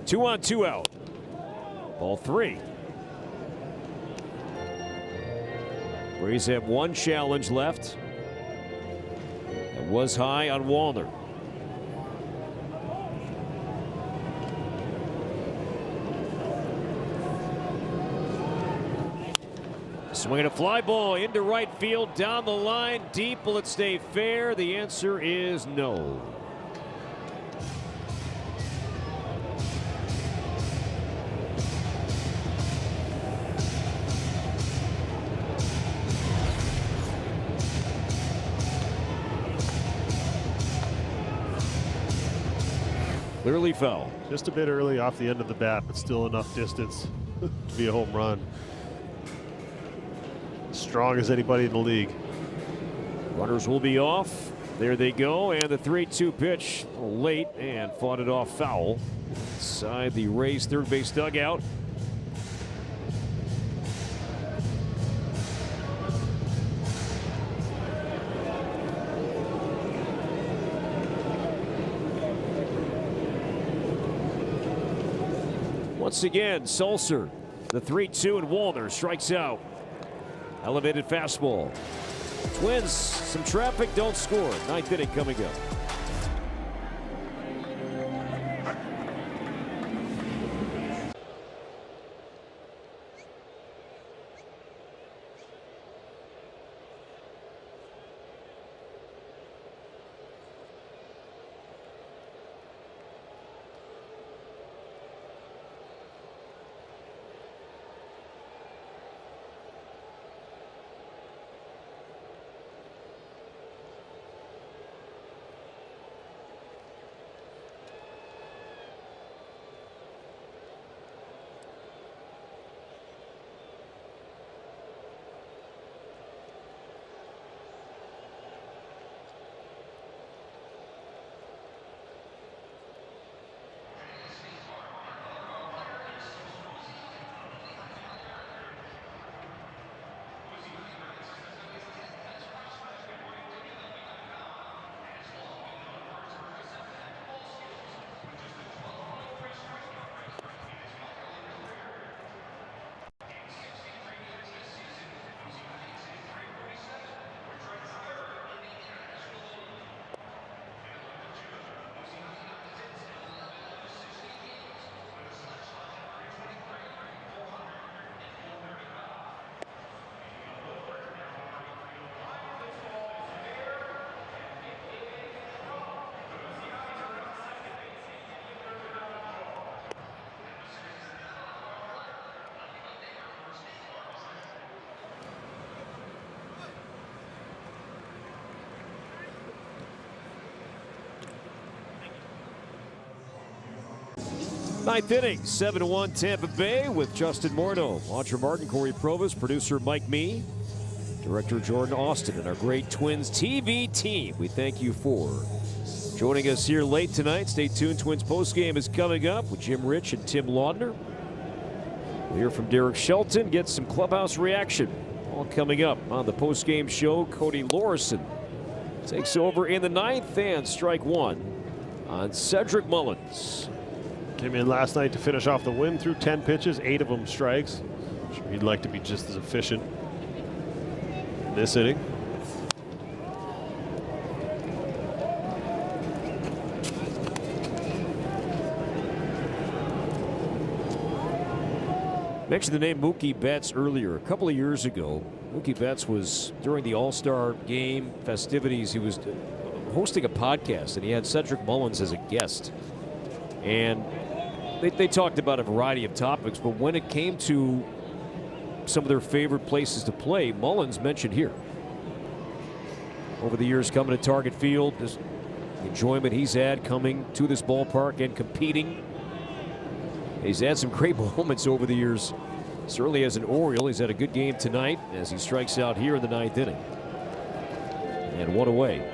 Two on, 2 out. Ball 3. Rays have 1 challenge left. It was high on Wallner. Swinging a fly ball into right field, down the line, deep. Will it stay fair? The answer is no. Clearly foul. Just a bit early off the end of the bat, but still enough distance to be a home run. Strong as anybody in the league. Runners will be off. There they go, and the 3-2 pitch a little late and fought it off foul. Inside the Rays third base dugout. Once again, Sulcer, the 3-2, and Wallner strikes out. Elevated fastball. Twins, some traffic, don't score. 9th inning coming up. Ninth inning, 7-1 Tampa Bay with Justin Morneau, Audra Martin, Corey Provis, producer Mike Mee, director Jordan Austin, and our great Twins TV team. We thank you for joining us here late tonight. Stay tuned. Twins postgame is coming up with Jim Rich and Tim Laudner. We'll hear from Derek Shelton, get some clubhouse reaction. All coming up on the postgame show. Cody Lorison takes over in the ninth and strike one on Cedric Mullins. Came in last night to finish off the win through 10 pitches, 8 of them strikes. I'm sure he'd like to be just as efficient in this inning. Mentioned the name Mookie Betts earlier. A couple of years ago, Mookie Betts was during the All-Star game festivities. He was hosting a podcast, and he had Cedric Mullins as a guest. And they talked about a variety of topics, but when it came to some of their favorite places to play, Mullins mentioned here. Over the years coming to Target Field, the enjoyment he's had coming to this ballpark and competing. He's had some great moments over the years. Certainly as an Oriole, he's had a good game tonight as he strikes out here in the ninth inning. And one away.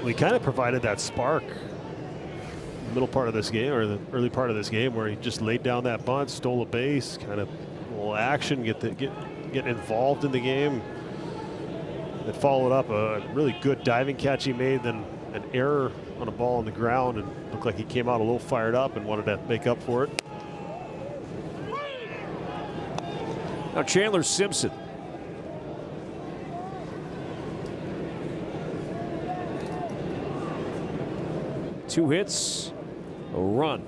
We kind of provided that spark middle part of this game, or the early part of this game, where he just laid down that bunt, stole a base, kind of a little action, get involved in the game. It followed up a really good diving catch he made, then an error on a ball on the ground, and looked like he came out a little fired up and wanted to make up for it. Now Chandler Simpson. Two hits, a run.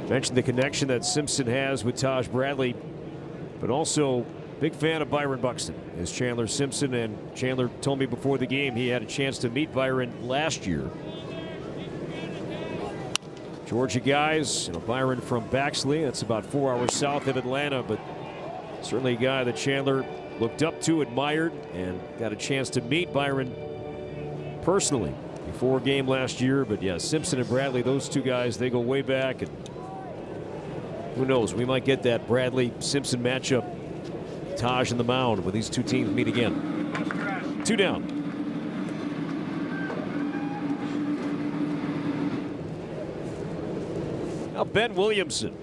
Mentioned the connection that Simpson has with Taj Bradley, but also big fan of Byron Buxton is Chandler Simpson. And Chandler told me before the game he had a chance to meet Byron last year. Georgia guys, Byron from Baxley, that's about 4 hours south of Atlanta, but certainly a guy that Chandler looked up to, admired, and got a chance to meet Byron personally before a game last year. But yeah, Simpson and Bradley, those two guys, they go way back, and who knows, we might get that Bradley-Simpson matchup, Taj in the mound, when these two teams meet again. Two down. Now Ben Williamson.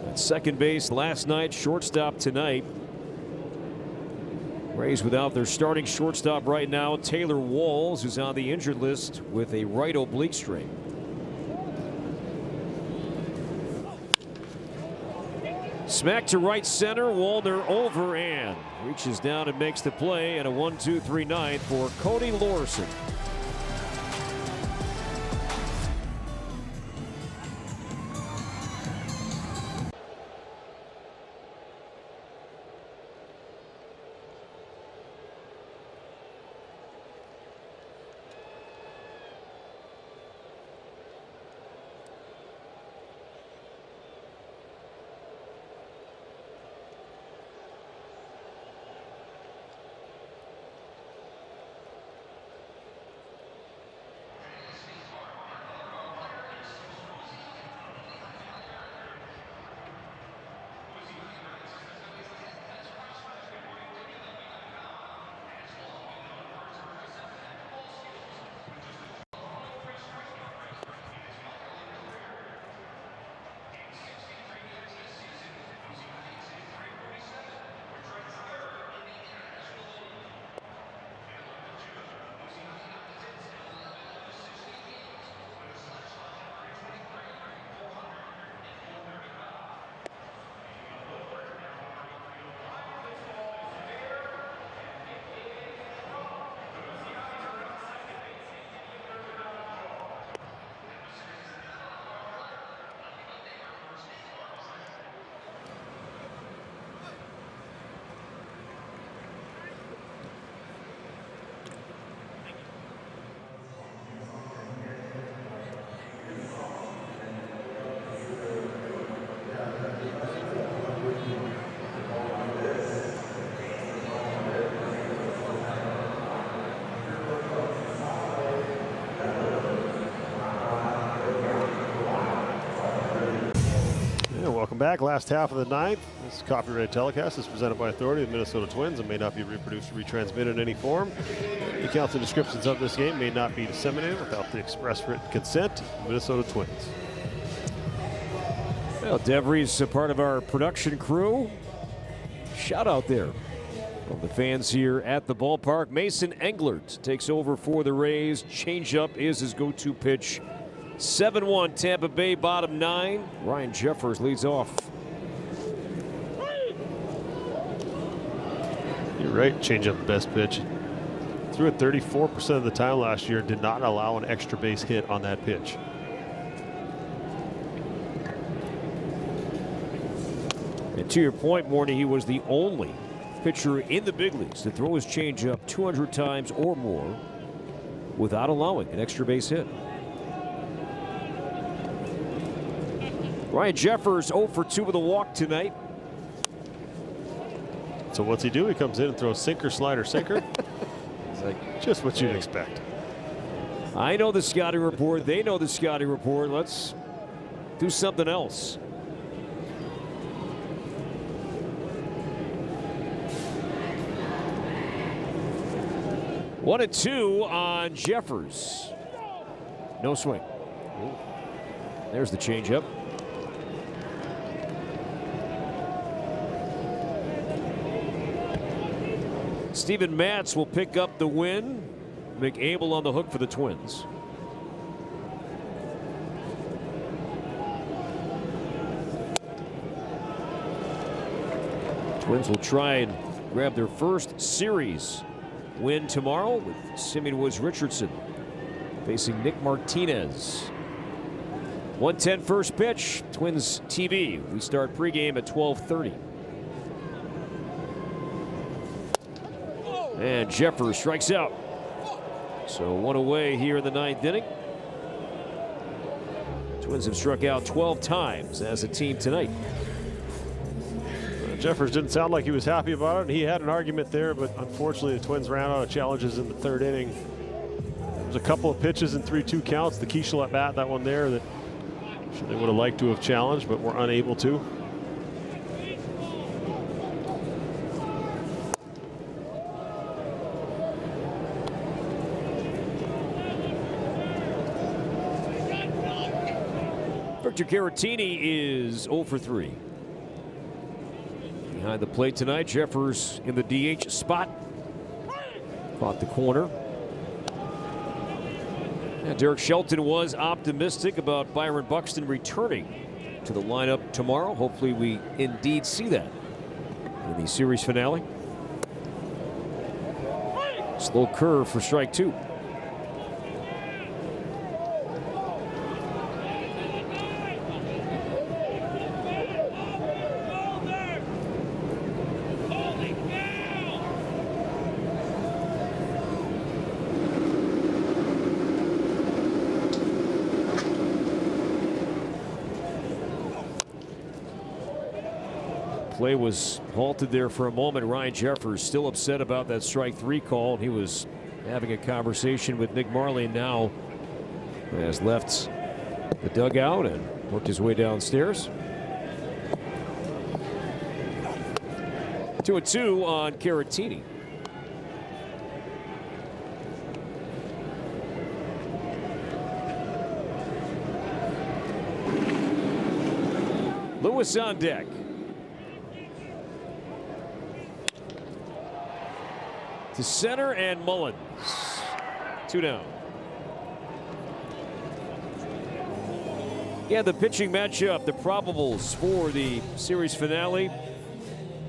At second base last night, shortstop tonight. Rays without their starting shortstop right now, Taylor Walls, who's on the injured list with a right oblique strain. Smack to right center, Wallner over and reaches down and makes the play, and a 1-2-3 ninth for Cody Lorison. Welcome back. Last half of the ninth. This copyrighted telecast is presented by authority of the Minnesota Twins and may not be reproduced or retransmitted in any form. The accounts and descriptions of this game may not be disseminated without the express written consent of the Minnesota Twins. Well, DeVries, a part of our production crew. Shout out there from the fans here at the ballpark. Mason Englert takes over for the Rays. Changeup is his go-to pitch. 7-1 Tampa Bay, bottom 9. Ryan Jeffers leads off. You're right, changeup the best pitch. Threw it 34% of the time last year, did not allow an extra base hit on that pitch. And to your point, Morney, he was the only pitcher in the big leagues to throw his changeup 200 times or more without allowing an extra base hit. Ryan Jeffers 0 for 2 with a walk tonight. So what's he do? He comes in and throws sinker, slider, sinker. It's like, just what you'd expect. I know the scouting report. They know the scouting report. Let's do something else. One and two on Jeffers. No swing. There's the changeup. Steven Matz will pick up the win. McAble on the hook for the Twins. Twins will try and grab their first series win tomorrow with Simeon Woods Richardson facing Nick Martinez. 1:10 first pitch. Twins TV. We start pregame at 12:30. And Jeffers strikes out. So one away here in the ninth inning. Twins have struck out 12 times as a team tonight. Jeffers didn't sound like he was happy about it, and he had an argument there, but unfortunately the Twins ran out of challenges in the third inning. There was a couple of pitches in 3-2 counts. The Keishel at bat, that one there, that they would have liked to have challenged, but were unable to. Victor Caratini is 0 for 3. Behind the plate tonight, Jeffers in the DH spot. Caught the corner. And Derek Shelton was optimistic about Byron Buxton returning to the lineup tomorrow. Hopefully we indeed see that in the series finale. Slow curve for strike 2. Play was halted there for a moment. Ryan Jeffers still upset about that strike 3 call. He was having a conversation with Nick Marley now. Has left the dugout and worked his way downstairs. 2-2 on Caratini. Lewis on deck. To center and Mullins. 2 down. Yeah, the pitching matchup, the probables for the series finale.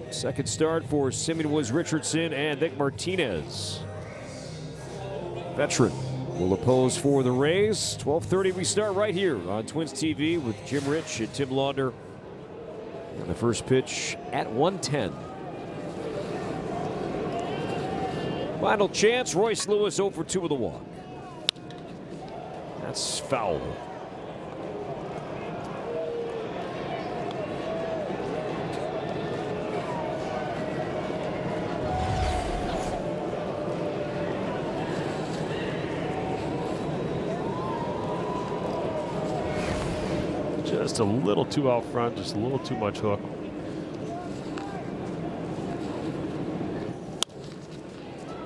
Second start for Simeon Woods Richardson and Nick Martinez. Veteran will oppose for the Rays. 12:30 we start right here on Twins TV with Jim Rich and Tim Launder. And the first pitch at 1:10. Final chance, Royce Lewis 0 for 2 with a walk. That's foul. Just a little too out front, just a little too much hook.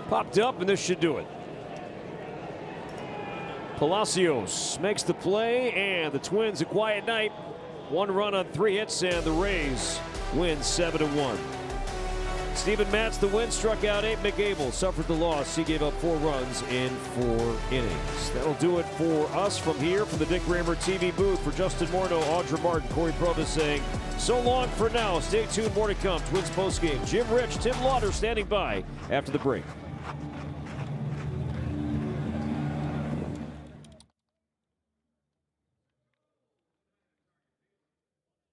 Popped up, and this should do it. Palacios makes the play, and the Twins a quiet night. 1 run on 3 hits, and the Rays win 7-1. Steven Matz, the win, struck out 8. Mick Abel suffered the loss. He gave up 4 runs in 4 innings. That'll do it for us from here, from the Dick Raymer TV booth. For Justin Morneau, Audra Martin, Corey Provis saying, so long for now. Stay tuned, more to come. Twins postgame. Jim Rich, Tim Lauder standing by after the break.